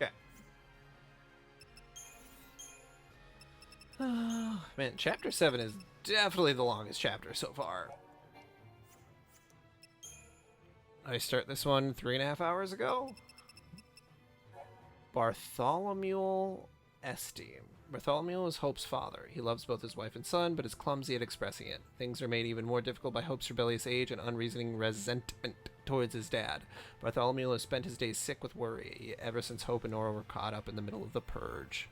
Okay. Man, chapter 7 is definitely the longest chapter so far. I start this one 3.5 hours ago. Bartholomew Esteem. Bartholomew is Hope's father. He loves both his wife and son, but is clumsy at expressing it. Things are made even more difficult by Hope's rebellious age and unreasoning resentment towards his dad. Bartholomew has spent his days sick with worry, ever since Hope and Nora were caught up in the middle of the purge.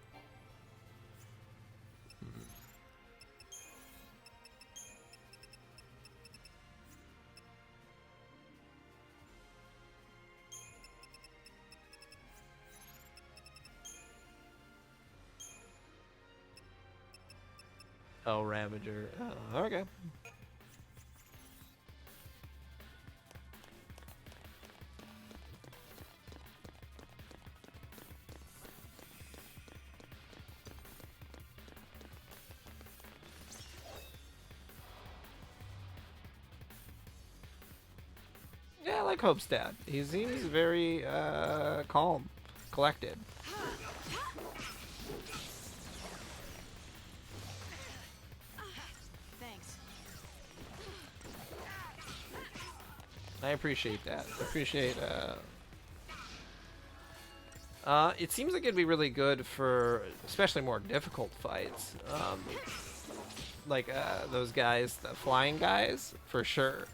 Oh, Ravager. Oh, okay. Yeah, I like Hope's dad. He seems very calm, collected. I appreciate that. I appreciate, it seems like it'd be really good for especially more difficult fights. Like, those guys, the flying guys, for sure.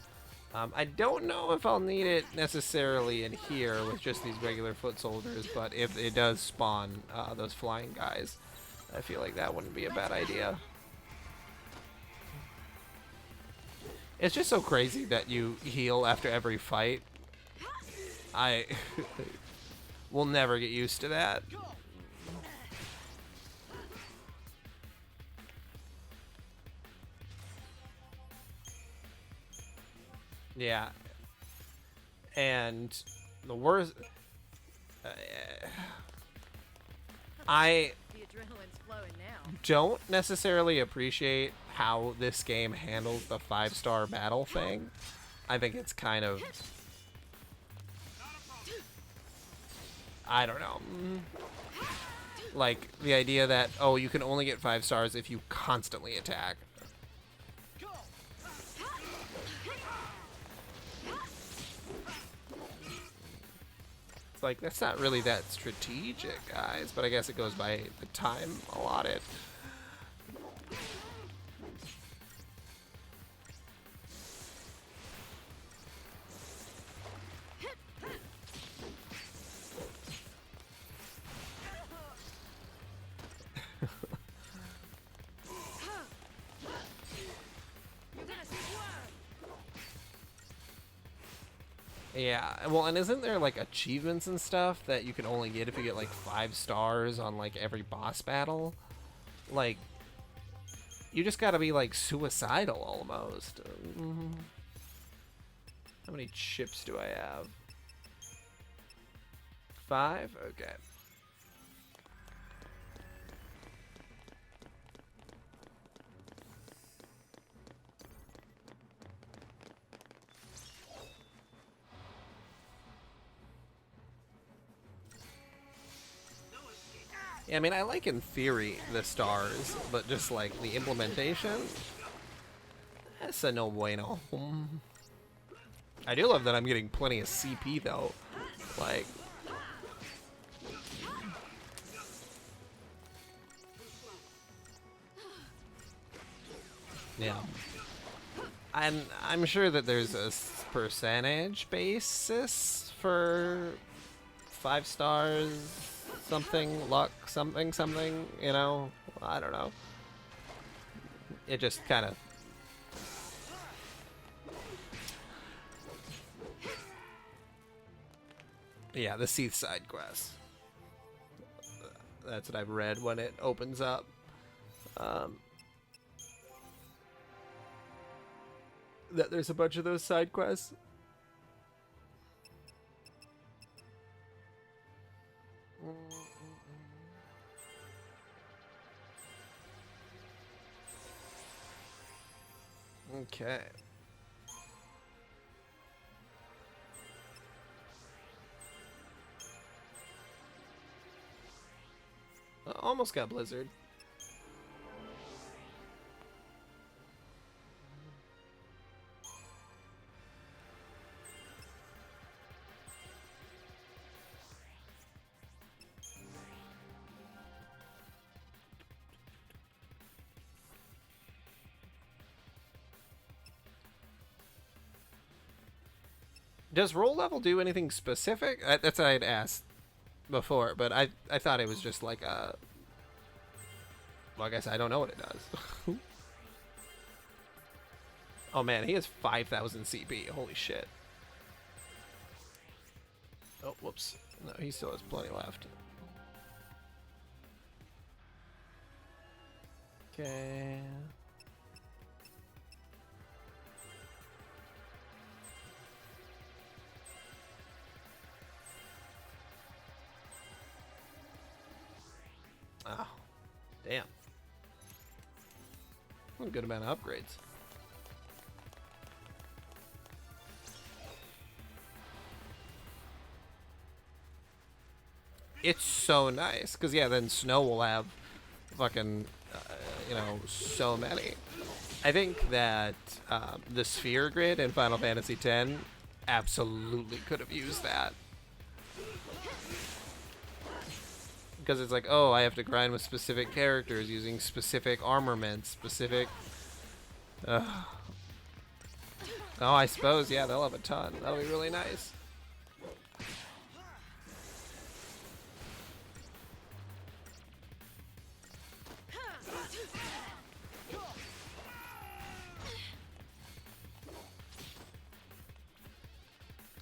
I don't know if I'll need it necessarily in here with just these regular foot soldiers, but if it does spawn, those flying guys, I feel like that wouldn't be a bad idea. It's just so crazy that you heal after every fight. I will never get used to that. Yeah. And the worst... I don't necessarily appreciate how this game handles the 5-star battle thing. I think it's kind of... I don't know. Like, the idea that, oh, you can only get 5 stars if you constantly attack. It's like, that's not really that strategic, guys, but I guess it goes by the time allotted. Yeah, well, and isn't there like achievements and stuff that you can only get if you get like 5 stars on like every boss battle? Like, you just gotta be like suicidal almost. How many chips do I have? 5? Okay. Yeah, I mean, I like in theory the stars, but just like the implementation, that's a no bueno. I do love that I'm getting plenty of CP though. Like, yeah. And I'm sure that there's a percentage basis for 5 stars, something, luck, something, you know? I don't know. It just kind of... Yeah, the Seath side quest. That's what I've read when it opens up. That there's a bunch of those side quests. Okay. Almost got Blizzard. Does roll level do anything specific? That's what I had asked before, but I thought it was just like a... Well, I guess I don't know what it does. Oh man, he has 5,000 CP. Holy shit. Oh, whoops. No, he still has plenty left. Okay. Oh, damn. A good amount of upgrades. It's so nice, because yeah, then Snow will have fucking, you know, so many. I think that the sphere grid in Final Fantasy X absolutely could have used that. Because it's like, oh, I have to grind with specific characters using specific armaments, specific... Oh, I suppose, yeah, they'll have a ton. That'll be really nice.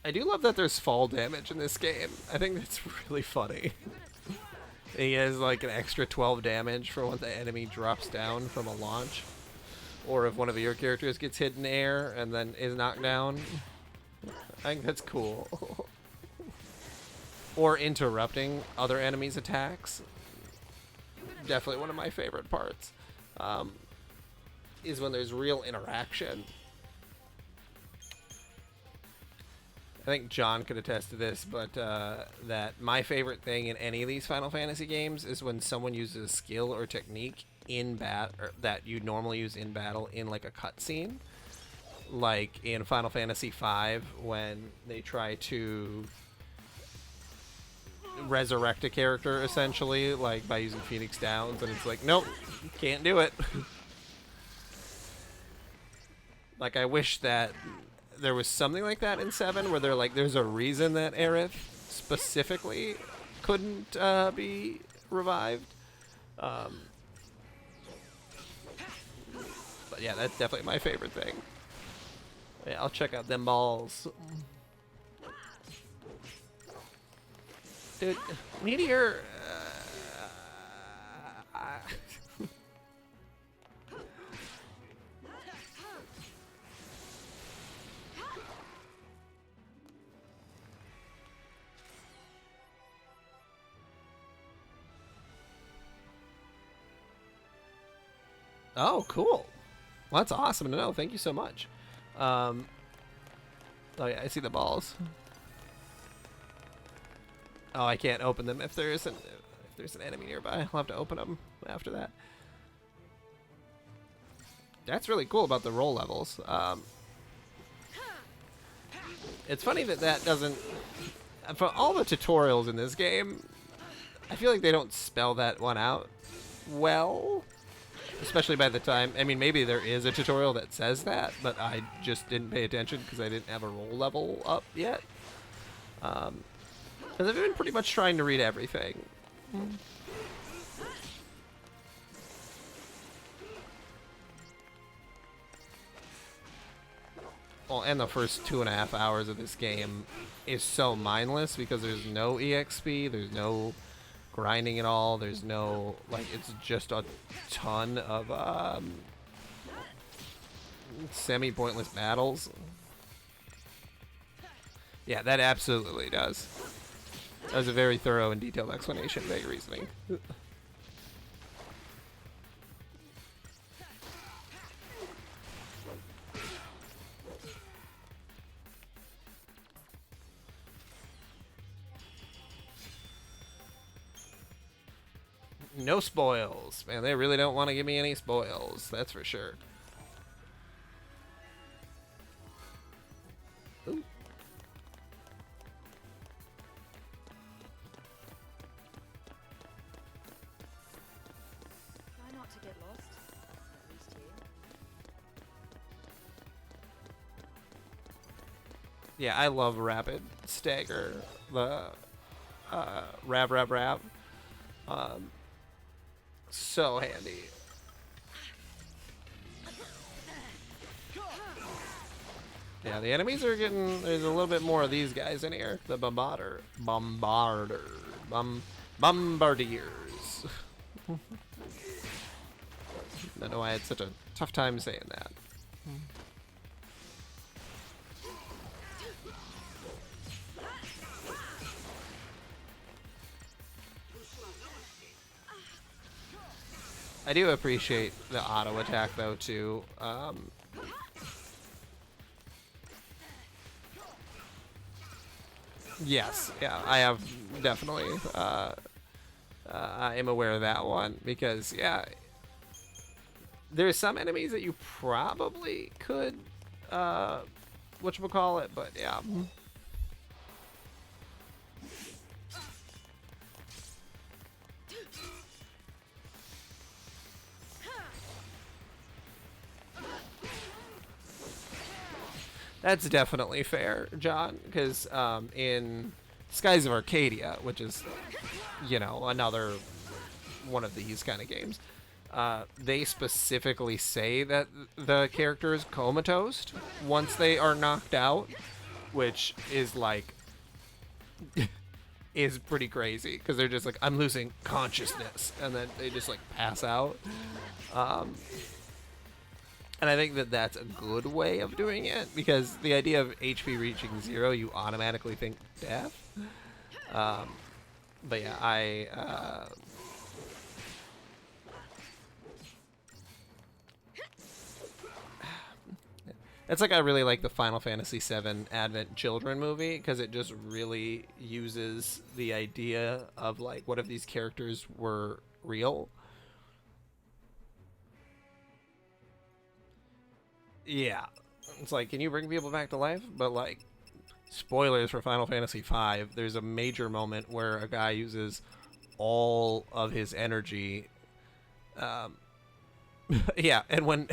I do love that there's fall damage in this game. I think that's really funny. He has like an extra 12 damage for when the enemy drops down from a launch. Or if one of your characters gets hit in air and then is knocked down. I think that's cool. Or interrupting other enemies' attacks. Definitely one of my favorite parts. Is when there's real interaction. I think John could attest to this, but that my favorite thing in any of these Final Fantasy games is when someone uses a skill or technique in that you normally use in battle in like a cutscene, like in Final Fantasy V when they try to resurrect a character essentially, like by using Phoenix Downs, and it's like, nope, can't do it. Like I wish that there was something like that in 7 where they're like, there's a reason that Aerith specifically couldn't be revived. But yeah, that's definitely my favorite thing. Yeah, I'll check out them balls. Dude, Meteor... Oh, cool. Well, that's awesome to know. Thank you so much. Oh, yeah, I see the balls. Oh, I can't open them if there's an enemy nearby. I'll have to open them after that. That's really cool about the roll levels. It's funny that doesn't... For all the tutorials in this game, I feel like they don't spell that one out well. Especially by the time, I mean, maybe there is a tutorial that says that, but I just didn't pay attention because I didn't have a roll level up yet. Because I've been pretty much trying to read everything. Well, and the first 2.5 hours of this game is so mindless because there's no EXP, there's no grinding at all, there's no, like, it's just a ton of semi-pointless battles. Yeah, that absolutely does. That was a very thorough and detailed explanation, vague reasoning. No spoils. Man, they really don't want to give me any spoils. That's for sure. Ooh. Try not to get lost. At least here. Yeah, I love Rapid Stagger. The Rab. So handy. Yeah, the enemies are getting. There's a little bit more of these guys in here. The bombardiers. I don't know why I had such a tough time saying that. I do appreciate the auto attack though too. Yes, yeah, I have definitely. I am aware of that one because yeah, there's some enemies that you probably could, whatchamacallit, but yeah. That's definitely fair, John, because in Skies of Arcadia, which is, you know, another one of these kind of games, they specifically say that the character is comatose once they are knocked out, which is like, is pretty crazy, because they're just like, I'm losing consciousness, and then they just like pass out. And I think that that's a good way of doing it, because the idea of HP reaching 0, you automatically think death. But yeah, it's like I really like the Final Fantasy VII Advent Children movie, because it just really uses the idea of like, what if these characters were real? Yeah, it's like, can you bring people back to life? But like, spoilers for Final Fantasy V, there's a major moment where a guy uses all of his energy. Yeah, and when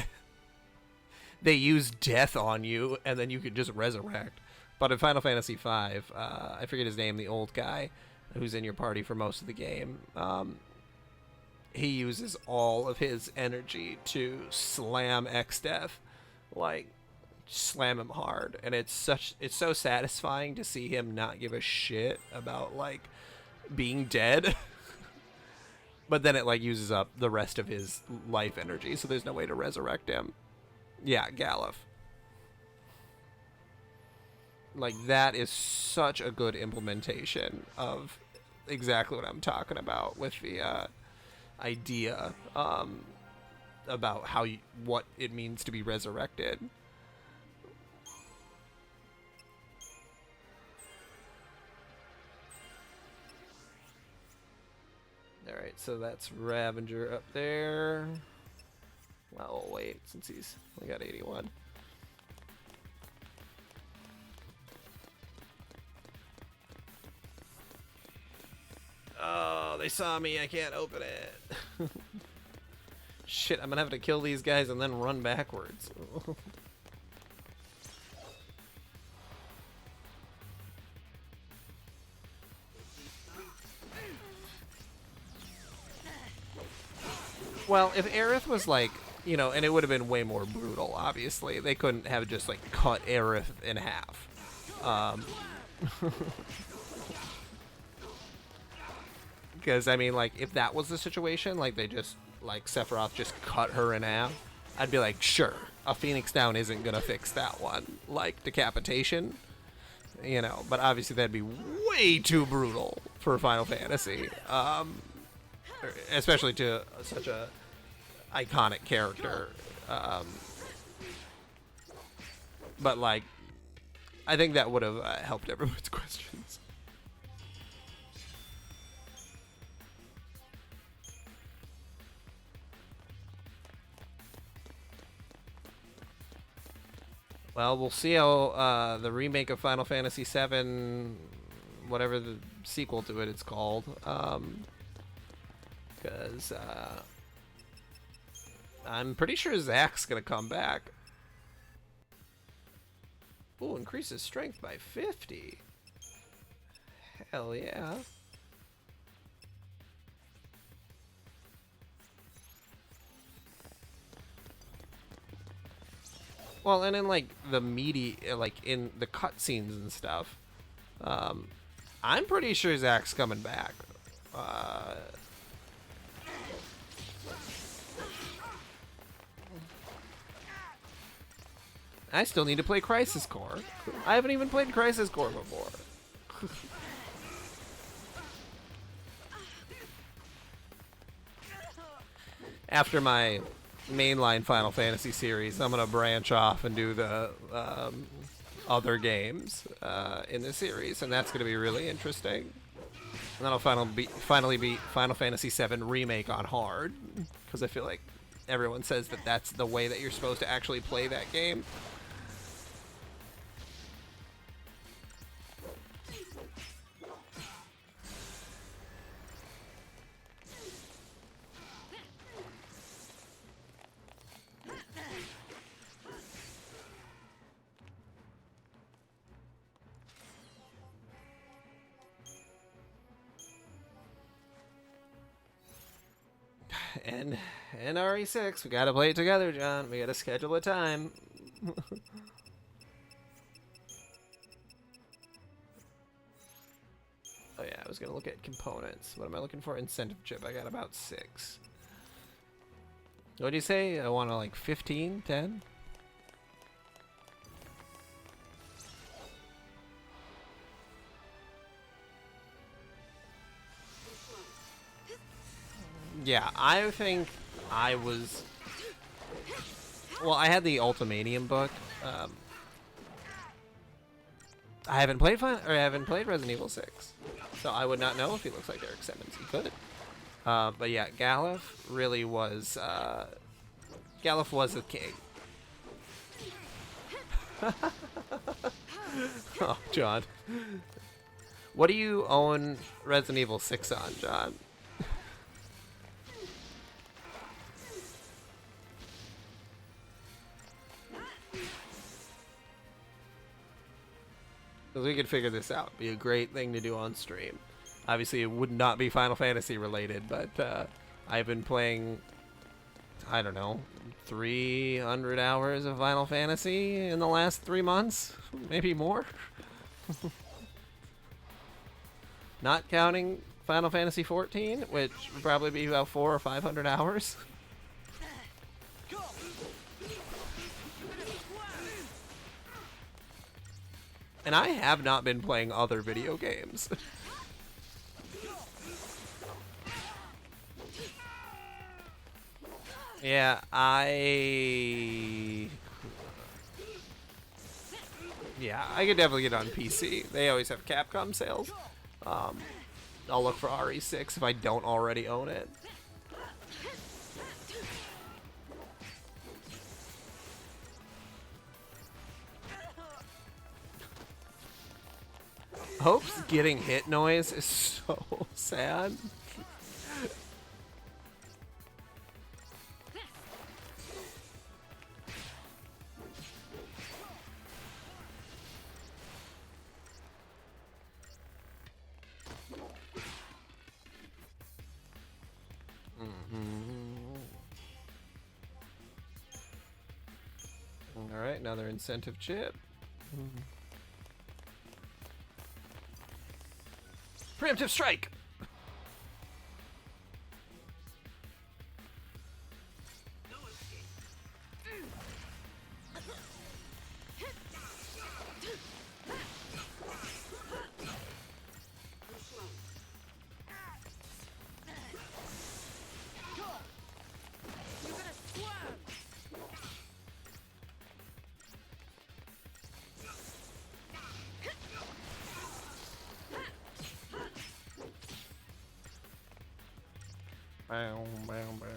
they use death on you, and then you can just resurrect. But in Final Fantasy V, I forget his name, the old guy who's in your party for most of the game, he uses all of his energy to slam X-Death. Like, slam him hard, and it's so satisfying to see him not give a shit about like being dead. But then it like uses up the rest of his life energy, so there's no way to resurrect him. Yeah, Galuf. Like, that is such a good implementation of exactly what I'm talking about with the idea about how what it means to be resurrected. All right, so that's Ravager up there. Well, wait, since we got 81. Oh, they saw me. I can't open it. Shit, I'm gonna have to kill these guys and then run backwards. Well, if Aerith was like, you know, and it would have been way more brutal, obviously. They couldn't have just, like, cut Aerith in half. Because, I mean, like, if that was the situation, like, they just, like, Sephiroth just cut her in half, I'd be like, sure, a Phoenix Down isn't gonna fix that one. Like, decapitation, you know, but obviously that'd be way too brutal for Final Fantasy. Especially to such a iconic character. But, like, I think that would have helped everyone's questions. Well, we'll see how the remake of Final Fantasy VII, whatever the sequel to it's called, because I'm pretty sure Zack's gonna come back. Ooh, increases strength by 50. Hell yeah. Well, and in, like, the meaty, like, in the cutscenes and stuff, I'm pretty sure Zack's coming back. I still need to play Crisis Core. I haven't even played Crisis Core before. After my mainline Final Fantasy series, I'm gonna branch off and do the other games in the series, and that's gonna be really interesting. And then I'll finally beat Final Fantasy VII Remake on hard, because I feel like everyone says that that's the way that you're supposed to actually play that game. And RE6, we gotta play it together, John. We gotta schedule a time. Oh yeah, I was gonna look at components. What am I looking for? Incentive chip. I got about 6. What do you say? I want to, like, 15, 10? Yeah, I think I was... Well, I had the Ultimanium book. I haven't played Resident Evil 6, so I would not know if he looks like Derek Simmons. He could. But yeah, Galuf really was... Galuf was the king. Oh, John. What do you own Resident Evil 6 on, John? Because we could figure this out. Be a great thing to do on stream. Obviously, it would not be Final Fantasy related, but I've been playing, I don't know, 300 hours of Final Fantasy in the last 3 months, maybe more. Not counting Final Fantasy XIV, which would probably be about 400 or 500 hours. And I have not been playing other video games. Yeah, I could definitely get on PC. They always have Capcom sales. I'll look for RE6 if I don't already own it. Hope's getting hit noise is so sad. Alright, another incentive chip. Preemptive strike! Bow, bow, bow.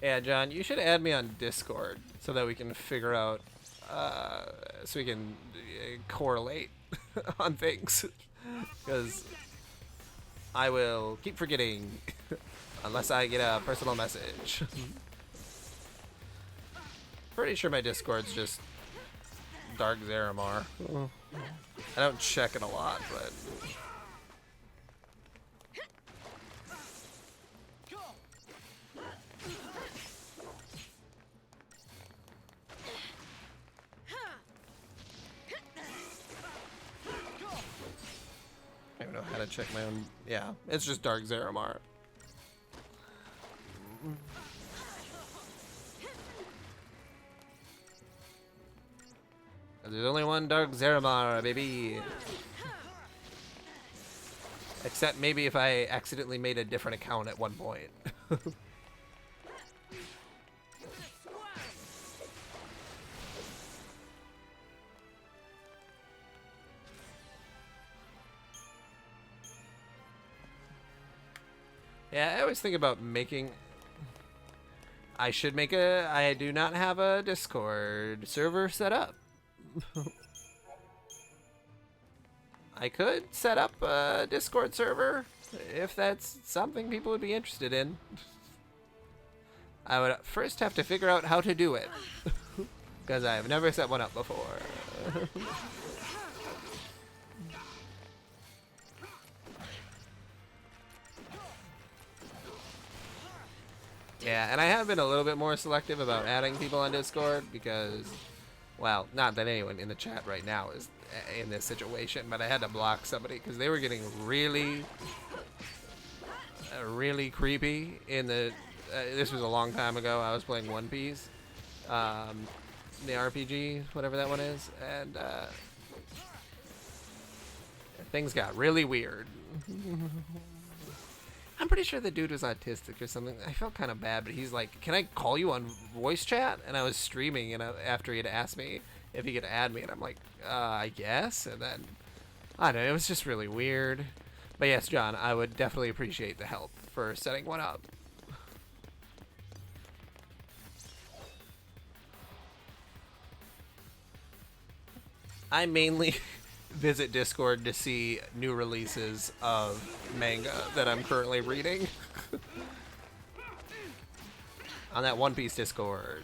Yeah, John, you should add me on Discord so that we can figure out, so we can correlate on things. Because I will keep forgetting unless I get a personal message. Pretty sure my Discord's just Dark Zaramar. I don't check it a lot, but... I don't know how to check my own... Yeah, it's just Dark Zaramar. There's only one Dark Zaramar, baby. Except maybe if I accidentally made a different account at one point. Yeah, I always think about making... I should make a... I do not have a Discord server set up. I could set up a Discord server if that's something people would be interested in. I would first have to figure out how to do it. Because I've never set one up before. Yeah, and I have been a little bit more selective about adding people on Discord because, well, not that anyone in the chat right now is in this situation, but I had to block somebody because they were getting really, really creepy in the, this was a long time ago, I was playing One Piece, the RPG, whatever that one is, and things got really weird. I'm pretty sure the dude was autistic or something. I felt kind of bad, but he's like, "Can I call you on voice chat?" And I was streaming, and after he had asked me if he could add me, and I'm like, I guess. And then, I don't know, it was just really weird. But yes, John, I would definitely appreciate the help for setting one up. I mainly visit Discord to see new releases of manga that I'm currently reading. On that One Piece Discord.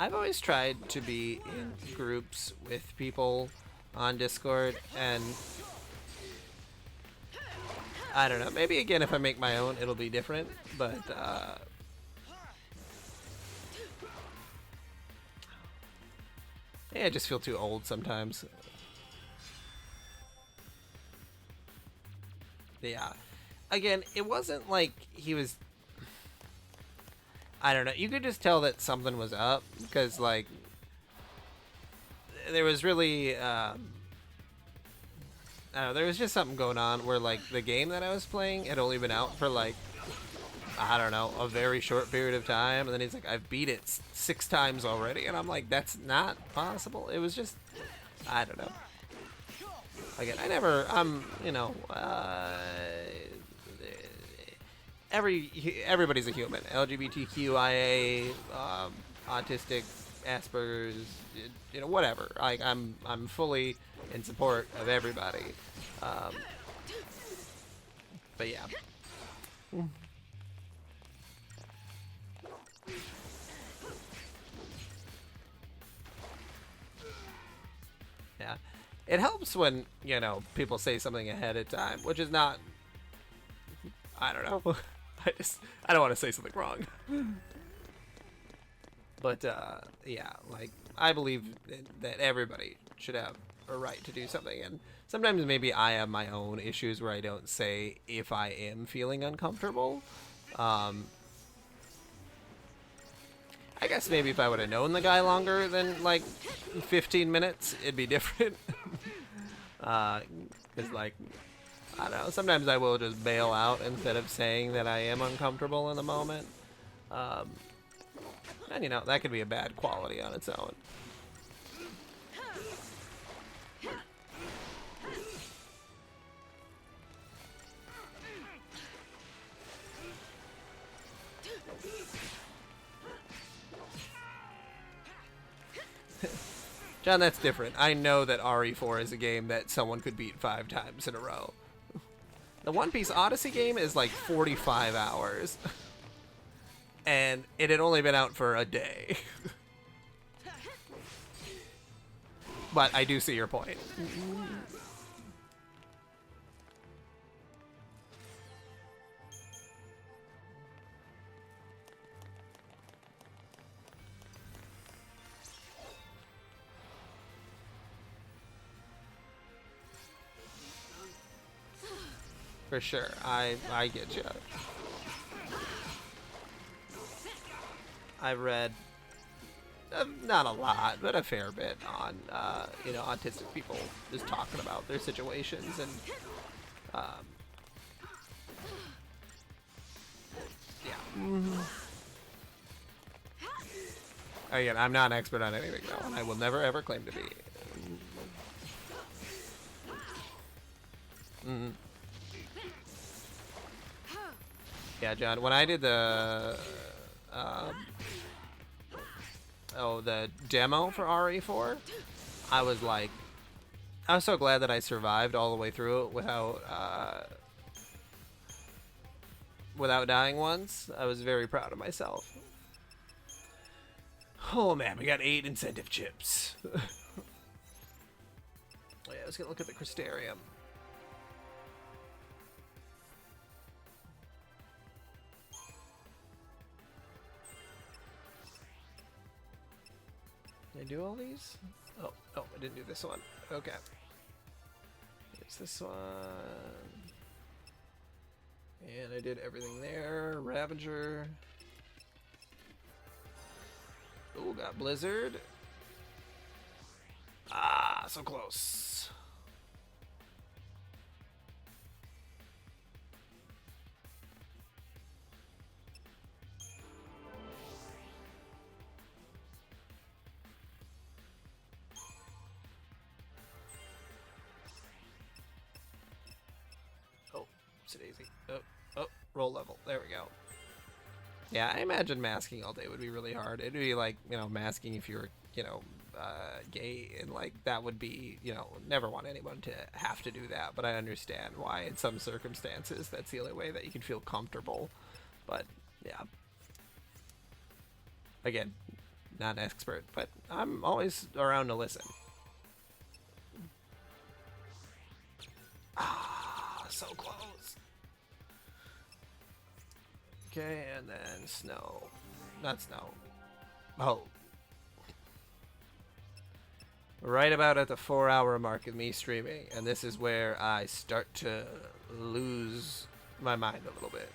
I've always tried to be in groups with people on Discord, and I don't know, maybe again if I make my own it'll be different, but yeah, I just feel too old sometimes. Yeah, again, it wasn't like he was, I don't know, you could just tell that something was up, because, like, there was really, I don't know, there was just something going on where, like, the game that I was playing had only been out for, like, I don't know, a very short period of time. And then he's like, I've beat it 6 times already. And I'm like, that's not possible. It was just, I don't know. Again, you know, everybody's a human. LGBTQIA, autistic, Asperger's, you know, whatever. Like, I'm fully in support of everybody. But yeah. Yeah. It helps when, you know, people say something ahead of time, which is not, I don't know. I don't want to say something wrong. But, yeah, like, I believe that everybody should have a right to do something. And sometimes maybe I have my own issues where I don't say if I am feeling uncomfortable. I guess maybe if I would have known the guy longer than, like, 15 minutes, it'd be different. Because, like, I don't know, sometimes I will just bail out instead of saying that I am uncomfortable in the moment. And, you know, that could be a bad quality on its own. John, that's different. I know that RE4 is a game that someone could beat 5 times in a row. The One Piece Odyssey game is like 45 hours. And it had only been out for a day. But I do see your point. For sure, I get you. I read not a lot, but a fair bit on you know, autistic people just talking about their situations and yeah. Again, I'm not an expert on anything though, and I will never ever claim to be. Yeah, John, when I did the the demo for RE4, I was like, I was so glad that I survived all the way through it without dying once. I was very proud of myself. Oh man, we got 8 incentive chips. Oh yeah, let's get a look at the Crystarium. Did I do all these? Oh, I didn't do this one. Okay. There's this one. And I did everything there. Ravager. Oh, got Blizzard. Ah, so close. Daisy. Oh, roll level. There we go. Yeah, I imagine masking all day would be really hard. It'd be like, you know, masking if you're, you know, gay, and like that would be, you know, never want anyone to have to do that. But I understand why in some circumstances that's the only way that you can feel comfortable. But yeah. Again, not an expert, but I'm always around to listen. Ah, so close. Okay, and then snow. Not snow. Oh. Right about at the 4-hour mark of me streaming, and this is where I start to lose my mind a little bit.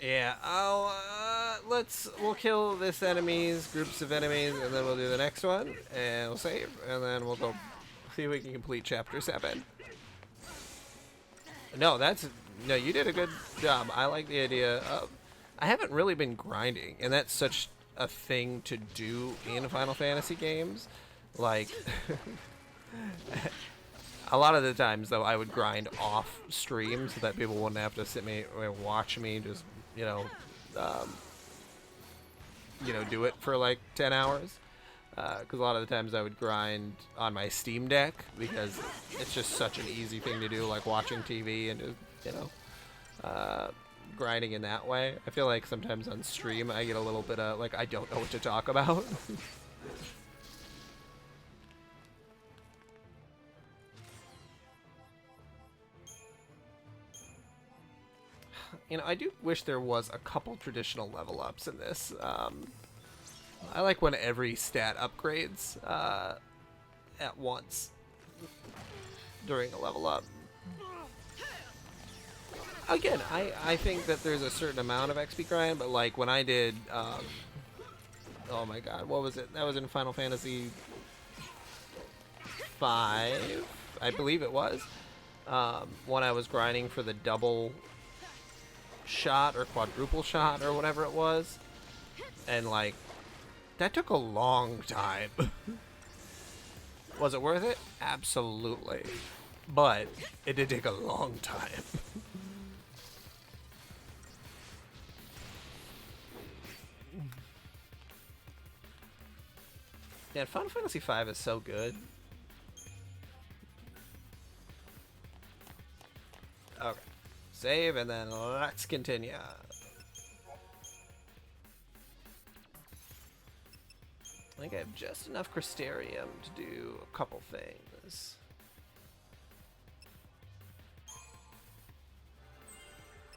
Yeah, we'll kill this enemies, groups of enemies, and then we'll do the next one, and we'll save, and then we'll go see if we can complete chapter 7. No, you did a good job. I like the idea of, I haven't really been grinding, and that's such a thing to do in Final Fantasy games. Like, a lot of the times, though, I would grind off stream so that people wouldn't have to sit me or watch me just, do it for like 10 hours. Because a lot of the times I would grind on my Steam Deck because it's just such an easy thing to do, like watching TV and just, grinding in that way. I feel like sometimes on stream I get a little bit of, like, I don't know what to talk about. I do wish there was a couple traditional level ups in this. I like when every stat upgrades at once during a level up. Again, I think that there's a certain amount of XP grind, but like when I did, oh my god, what was it? That was in Final Fantasy V, I believe it was. When I was grinding for the double shot or quadruple shot or whatever it was, and like that took a long time. Was it worth it? Absolutely, but it did take a long time. Yeah, Final Fantasy V is so good. Okay. Save, and then let's continue. I think I have just enough Crystarium to do a couple things.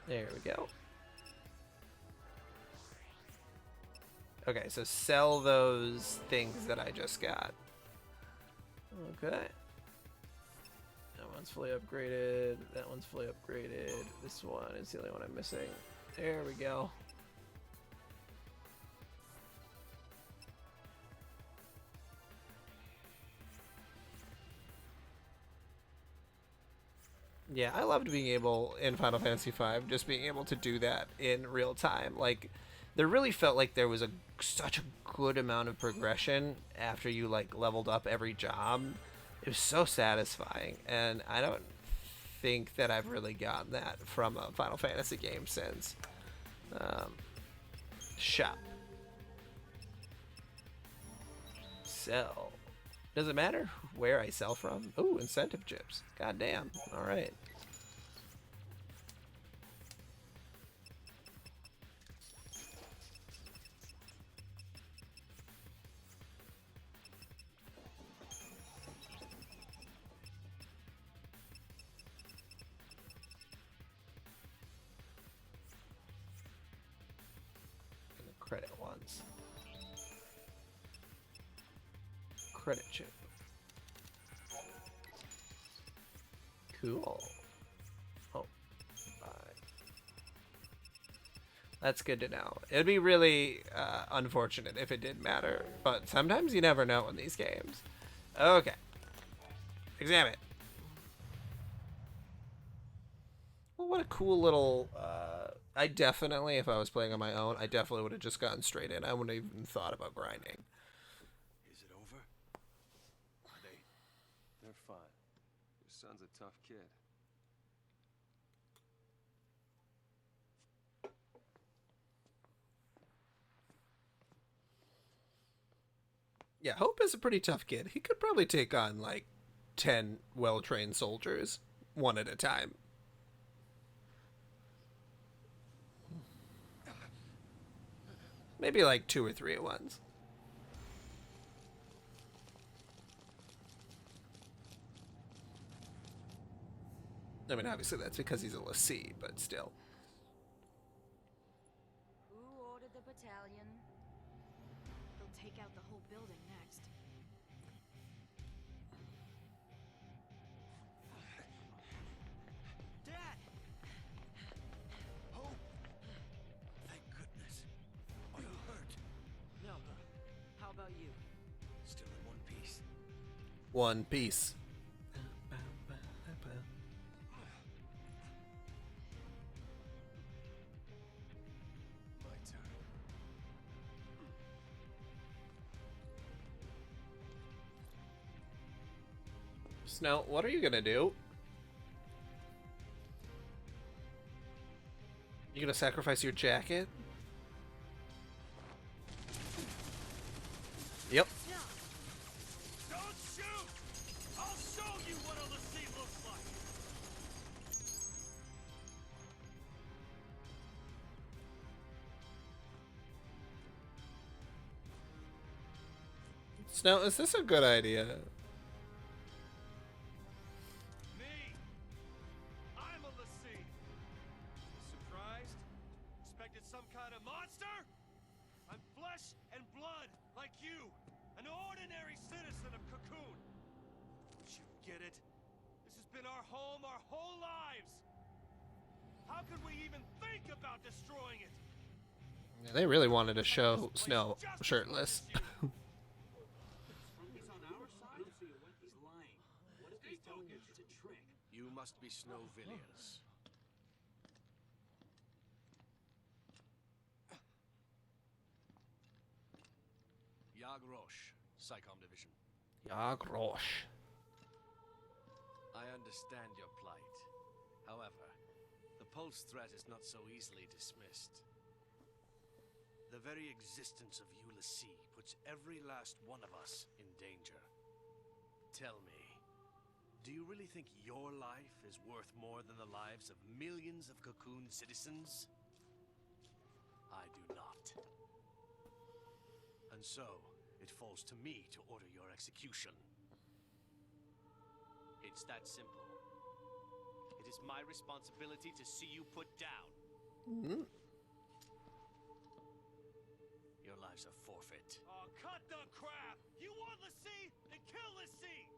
There we go. Okay, so sell those things that I just got. Okay. That one's fully upgraded. That one's fully upgraded. This one is the only one I'm missing. There we go. Yeah, I loved being able, in Final Fantasy V, just being able to do that in real time. Like, there really felt like there was such a good amount of progression after you, like, leveled up every job. It was so satisfying, and I don't think that I've really gotten that from a Final Fantasy game since. Shop. Sell. Does it matter where I sell from? Ooh, incentive chips. God damn. Alright. Credit ones. Credit chip. Cool. Oh, bye. That's good to know. It'd be really unfortunate if it did matter, but sometimes you never know in these games. Okay. Examine. Well, what a cool little... I definitely, if I was playing on my own, I definitely would have just gotten straight in. I wouldn't have even thought about grinding. Is it over? Are they? They're fine. Your son's a tough kid. Yeah, Hope is a pretty tough kid. He could probably take on, like, 10 well-trained soldiers, one at a time. Maybe like 2 or 3 at once. I mean, obviously that's because he's a l'Cie, but still. Who ordered the battalion? They'll take out the whole building next. Dad! Hope! One Piece. My turn. Snow, what are you gonna do? You gonna sacrifice your jacket? Yep. Don't shoot! I'll show you what a Lassie looks like! Snow, is this a good idea? Me! I'm a Lassie! Surprised? Expected some kind of monster? I'm flesh and blood, like you! An ordinary citizen of Cocoon! Don't you get it? This has been our home our whole lives! How could we even think about destroying it? Yeah, they really wanted to show Snow shirtless. He's on our side? He's lying. What if he's telling you it's a trick? You must be Snow Villiers. Yag Rosh, SciComm Division. Yag Rosh. I understand your plight. However, the Pulse threat is not so easily dismissed. The very existence of Ulysses puts every last one of us in danger. Tell me, do you really think your life is worth more than the lives of millions of Cocoon citizens? I do not. And so, it falls to me to order your execution. It's that simple. It is my responsibility to see you put down. Mm-hmm. Your lives are forfeit. Oh, cut the crap! You want Lassie? Then kill Lassie!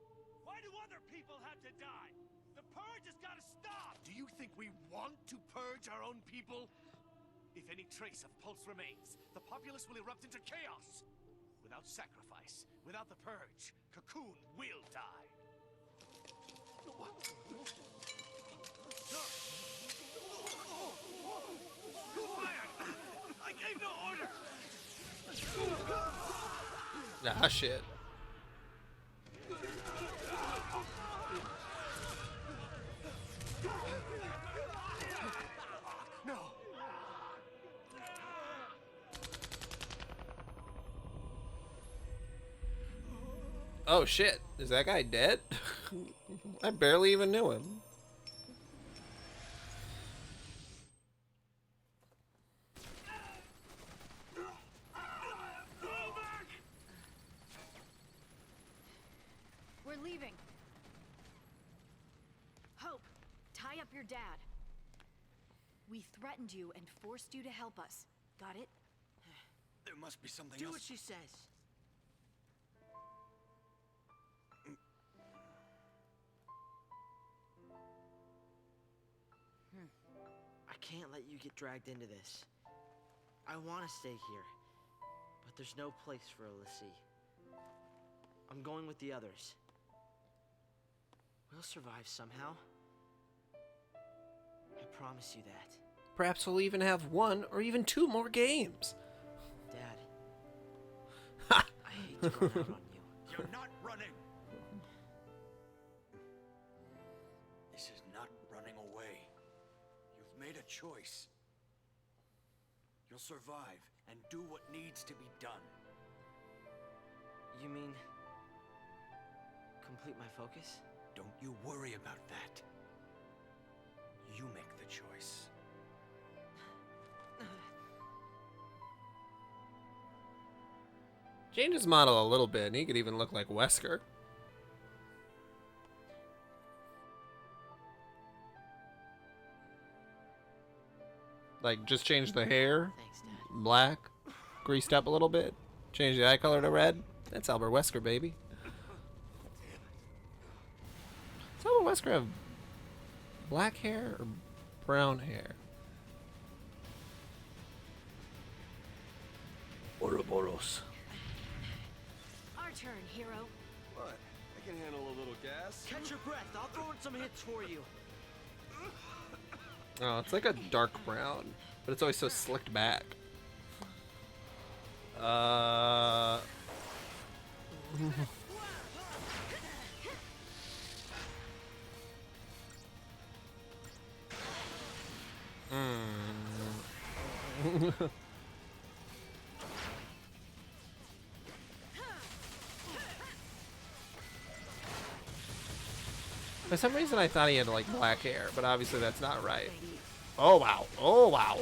Why do other people have to die? The purge has gotta stop! Do you think we want to purge our own people? If any trace of Pulse remains, the populace will erupt into chaos. Without sacrifice, without the purge, Cocoon will die. Who fired? I gave no order! Ah, shit. No! Oh shit, is that guy dead? I barely even knew him. We're leaving. Hope, tie up your dad. We threatened you and forced you to help us. Got it? There must be something Do else. what she says. I can't let you get dragged into this. I want to stay here, but there's no place for a Lassie. I'm going with the others. We'll survive somehow. I promise you that. Perhaps we'll even have one or even two more games. Dad. Ha! I hate to run out on you. You're not running! This is not running away. You've made a choice. You'll survive and do what needs to be done. You mean... complete my focus? Don't you worry about that. You make the choice. Change his model a little bit, and he could even look like Wesker. Like, just change the hair. Thanks, Dad. Black. Greased up a little bit. Change the eye color to red. That's Albert Wesker, baby. Does Albert Wesker have black hair or brown hair? Ouroboros. Our turn, hero. What? I can handle gas? Catch your breath. I'll throw in some hits for you. Oh, it's like a dark brown, but it's always so slicked back. For some reason I thought he had like black hair, but obviously that's not right. Oh wow. Oh wow.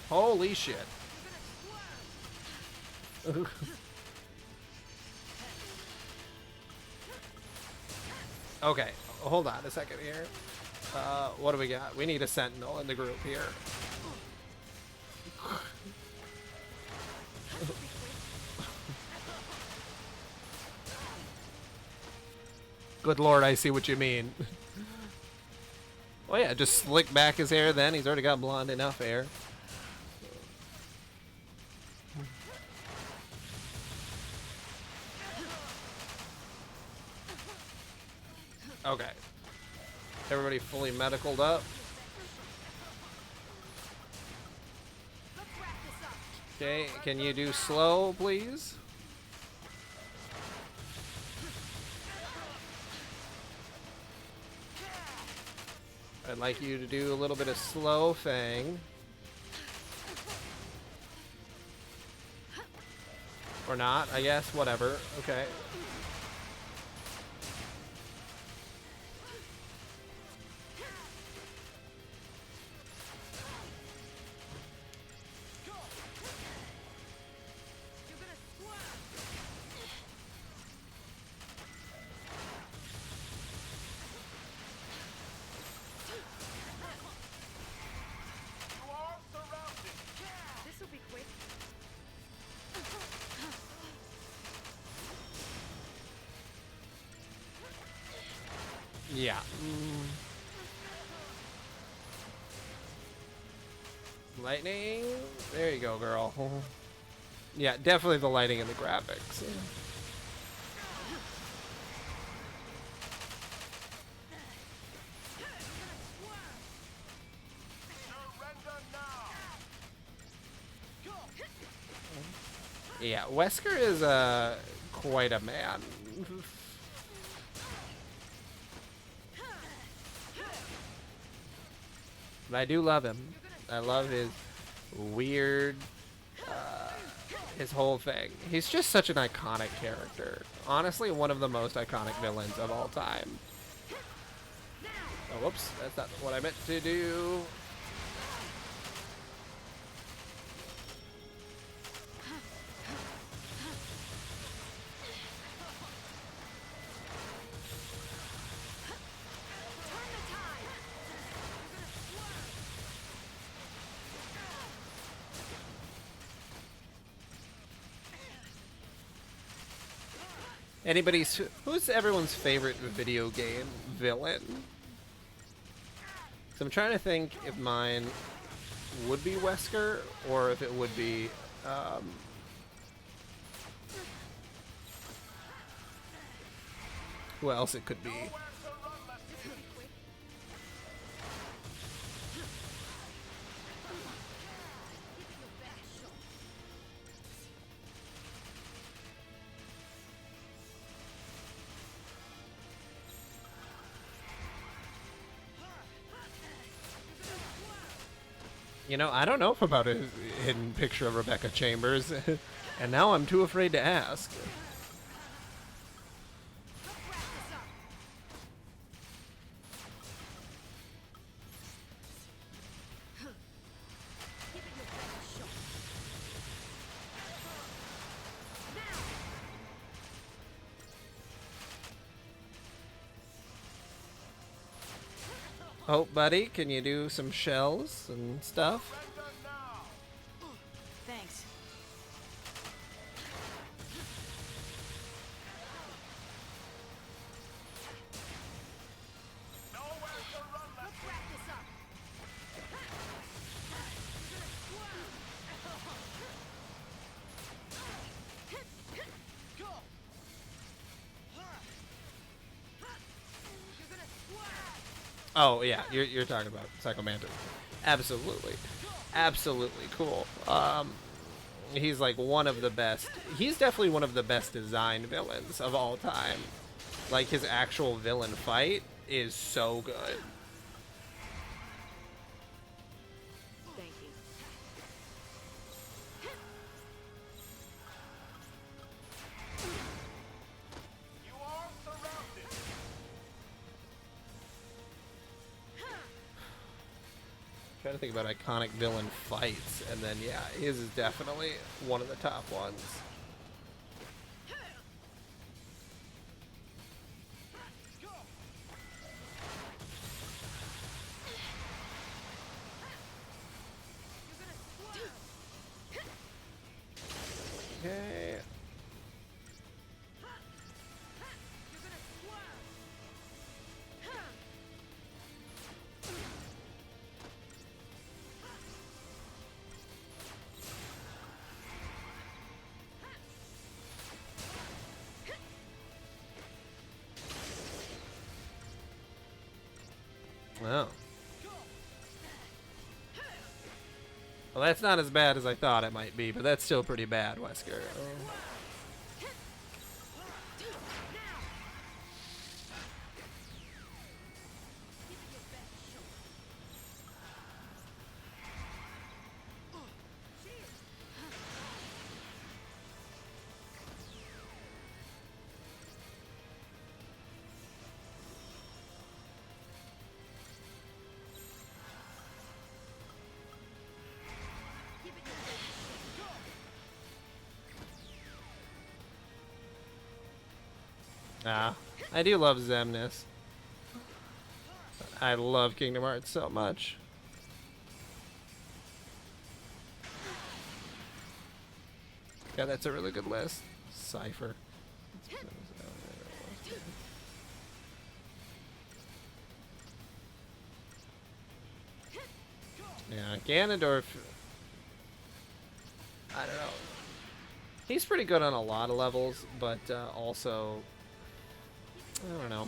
Holy shit. Okay, hold on a second here. What do we got? We need a sentinel in the group here. Good lord, I see what you mean. Oh yeah, just slick back his hair then. He's already got blonde enough hair. Okay. Everybody fully medicaled up. Okay, can you do slow, please? I'd like you to do a little bit of slow Fang. Or not, I guess, whatever. Okay. This'll be quick. Yeah. Lightning. There you go, girl. Yeah, definitely the lighting and the graphics. Yeah, Wesker is quite a man. But I do love him. I love his weird, his whole thing. He's just such an iconic character. Honestly, one of the most iconic villains of all time. Oh, whoops. That's not what I meant to do. Who's everyone's favorite video game villain? So I'm trying to think if mine would be Wesker or if it would be who else it could be. You know, I don't know about a hidden picture of Rebecca Chambers, and now I'm too afraid to ask. Oh, buddy, can you do some shells and stuff? Thanks. Oh yeah, you're talking about Psycho Mantis. Absolutely, absolutely cool. He's like one of the best. He's definitely one of the best designed villains of all time. Like his actual villain fight is so good. Thank you. You are surrounded. Trying to think about iconic villain fights, and then yeah, his is definitely one of the top ones. Okay. Oh. Well, that's not as bad as I thought it might be, but that's still pretty bad, Wesker. Oh. Ah, I do love Xemnas. I love Kingdom Hearts so much. Yeah, that's a really good list. Cypher. Yeah, Ganondorf. I don't know. He's pretty good on a lot of levels, but also, I don't know.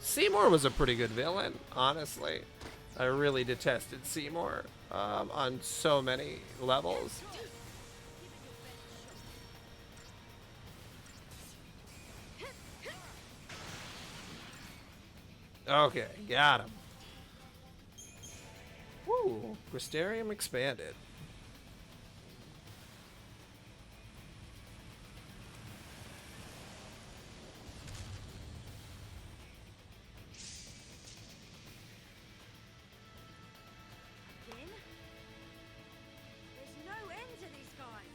Seymour was a pretty good villain, honestly. I really detested Seymour on so many levels. Okay, got him. Woo, Crystarium expanded. Again? There's no end to these guys.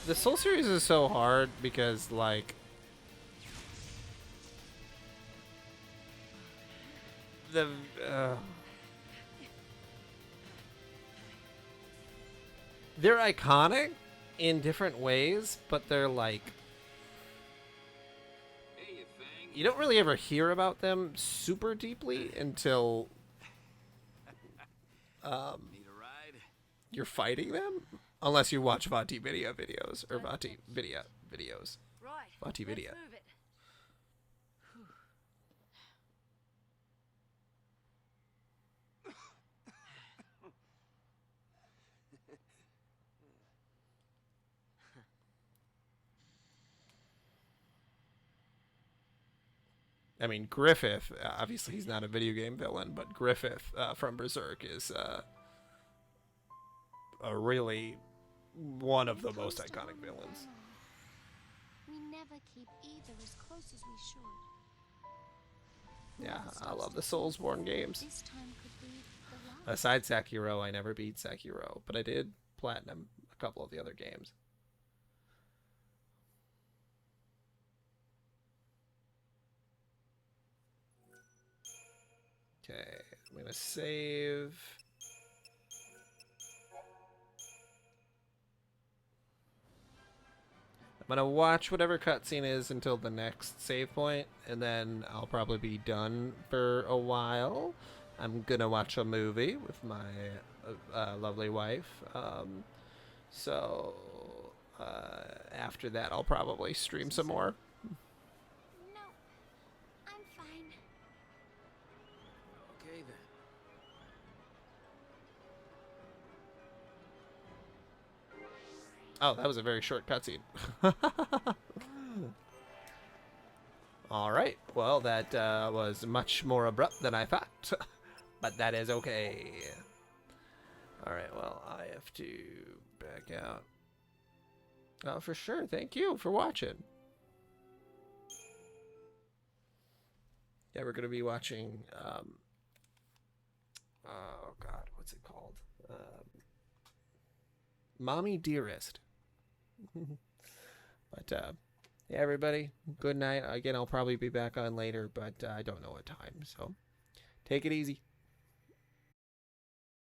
The Soul series is so hard because, like, the they're iconic in different ways, but they're like you don't really ever hear about them super deeply until you're fighting them, unless you watch Vati video videos or Vati video videos. Right. Vati video. Let's move it. I mean, Griffith, obviously he's not a video game villain, but Griffith from Berserk is a really one of the most iconic villains. We never keep either as close as we should. Yeah, I love the Soulsborne games. This time could be the last. Aside Sekiro, I never beat Sekiro, but I did platinum a couple of the other games. Okay, I'm gonna save. I'm gonna watch whatever cutscene is until the next save point, and then I'll probably be done for a while. I'm gonna watch a movie with my lovely wife. So after that, I'll probably stream some more. No, I'm fine. Okay then. Oh, that was a very short cutscene. All right. Well, that was much more abrupt than I thought, but that is okay. All right. Well, I have to back out. Oh, for sure. Thank you for watching. Yeah, we're gonna be watching. Oh God, what's it called? Mommy Dearest. But yeah, everybody, good night. Again, I'll probably be back on later, but I don't know what time. So take it easy.